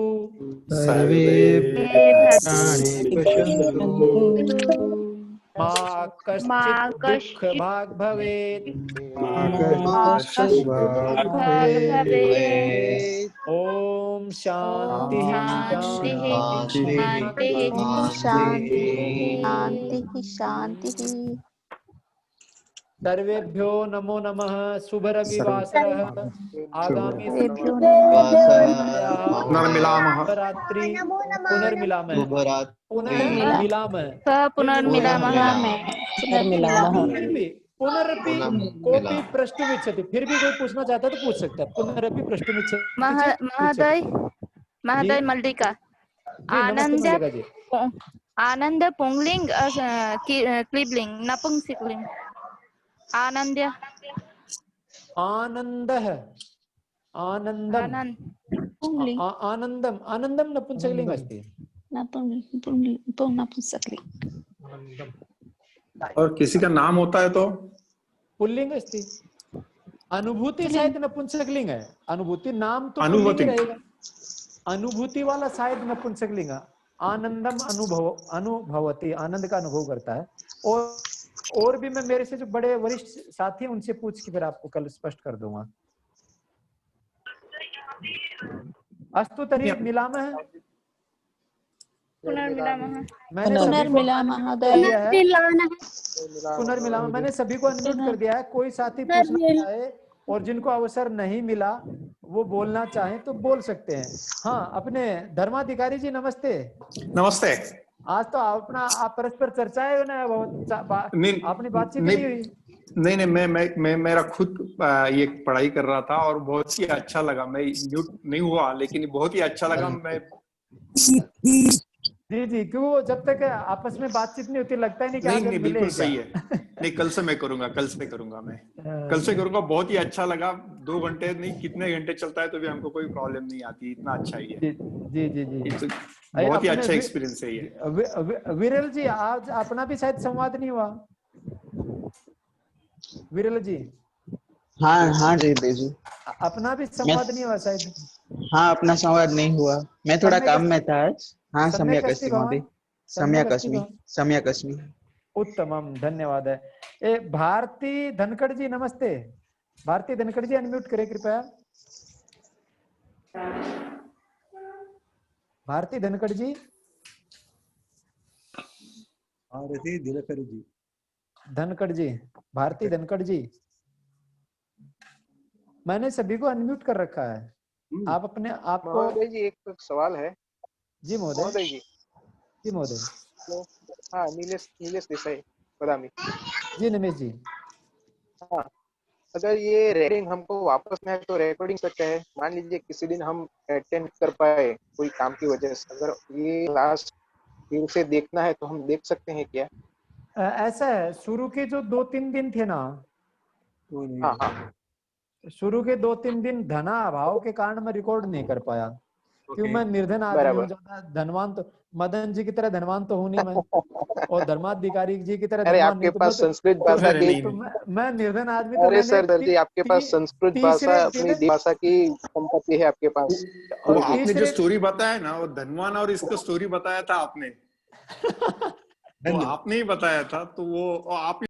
मा कश्चित् दुःखभाग् भवेत्। ओम शांति शांति। सर्वेभ्यो नमो नमः। शुभ रविवासरः। आगामी रात्रि पुनर्मिलामः। पुनरपि कोऽपि प्रष्टुमिच्छति। फिर भी कोई पूछना चाहता है तो पूछ सकता है। पुनरपि प्रष्टुमिच्छति। महोदय मल्लिका, आनंद पुंगलिंग क्लिबलिंग नपुंसकलिंग। आनंद्य आनंदः आनंदम आनंदम आनंदम नपुंसकलिंग अस्ति। और किसी का नाम होता है तो पुल्लिंग अस्ति। अनुभूति शायद नपुंसकलिंग है। अनुभूति नाम तो अनुभूति रहेगा। अनुभूति वाला शायद नपुंसकलिंग है। आनंदम अनुभवती, आनंद का अनुभव करता है। और भी मैं मेरे से जो बड़े वरिष्ठ साथी हैं उनसे पूछ के फिर आपको कल स्पष्ट कर दूंगा। अस्तु तर्हि मिलामः। पुनर्मिलामः। मैंने सभी को अनम्यूट कर दिया है। कोई साथी पूछना चाहे और जिनको अवसर नहीं मिला वो बोलना चाहे तो बोल सकते हैं। हाँ, अपने धर्माधिकारी जी नमस्ते। नमस्ते। आज तो अपना आप परस्पर चर्चा है ना, आपने बातचीत नहीं हुई। नहीं नहीं, मैं मेरा खुद ये पढ़ाई कर रहा था और बहुत ही अच्छा लगा। मैं म्यूट नहीं हुआ लेकिन बहुत ही अच्छा लगा। मैं जी क्यों जब तक आपस में बातचीत नहीं होती लगता ही नहीं कि नहीं आगे नहीं, मिले बिल्कुल क्या? सही है। नहीं, कल से मैं करूंगा, कल से करूंगा मैं, कल से करूंगा। बहुत ही अच्छा लगा। 2 घंटे नहीं, कितने घंटे चलता है तो भी हमको कोई प्रॉब्लम नहीं आती, इतना अच्छा ही है। जी तो बहुत ही अच्छा एक्सपीरियंस है ये। विरल जी आज अपना भी शायद संवाद नहीं हुआ। विरल जी हाँ जयदेव जी, अपना भी संवाद नहीं हुआ शायद। हाँ अपना संवाद नहीं हुआ, मैं थोड़ा काम में था आज। हाँ सम्यक् सम्यक अस्ति अस्मि महोदय, भवान्? सम्यक अस्मि। उत्तमम, धन्यवाद है। भारती धनखड़ जी नमस्ते। भारती धनखड़ जी अनम्यूट करें कृपया। भारती धनखड़ जी। भारती धनखड़ जी। धनखड़ जी, भारती धनखड़ जी, मैंने सभी को अनम्यूट कर रखा है। आप अपने आप को। महोदय जी एक सवाल है। जी महोदय जी। जी महोदय। हाँ नीलेश देसाई बदामी। जी निमेश जी। हाँ अगर ये रेकॉर्डिंग हमको वापस में तो रिकॉर्डिंग सकते हैं। मान लीजिए किसी दिन हम अटेंड कर पाए कोई काम की वजह से, अगर ये क्लास फिर से देखना है तो हम देख सकते हैं क्या? ऐसा है, शुरू के जो 2-3 दिन थे ना, हाँ शुरू के 2-3 दिन धना अभाव के कारण मैं रिकॉर्ड नहीं कर पाया, क्यों मैं निर्धन आदमी हूँ, ज्यादा धनवान तो मदन जी की तरह धनवान तो हूँ नहीं मैं, और धर्माधिकारी जी की तरह अरे धनवान आपके नहीं, पास संस्कृत भाषा की तो मैं निर्धन आदमी तो अरे सर जी आपके पास संस्कृत भाषा अपनी भाषा की संपत्ति है आपके पास। वो आपने जो स्टोरी बताया ना, वो धनवान और इसका स्टोरी बताया था आपने, वो आपने ही बताया था, तो वो आप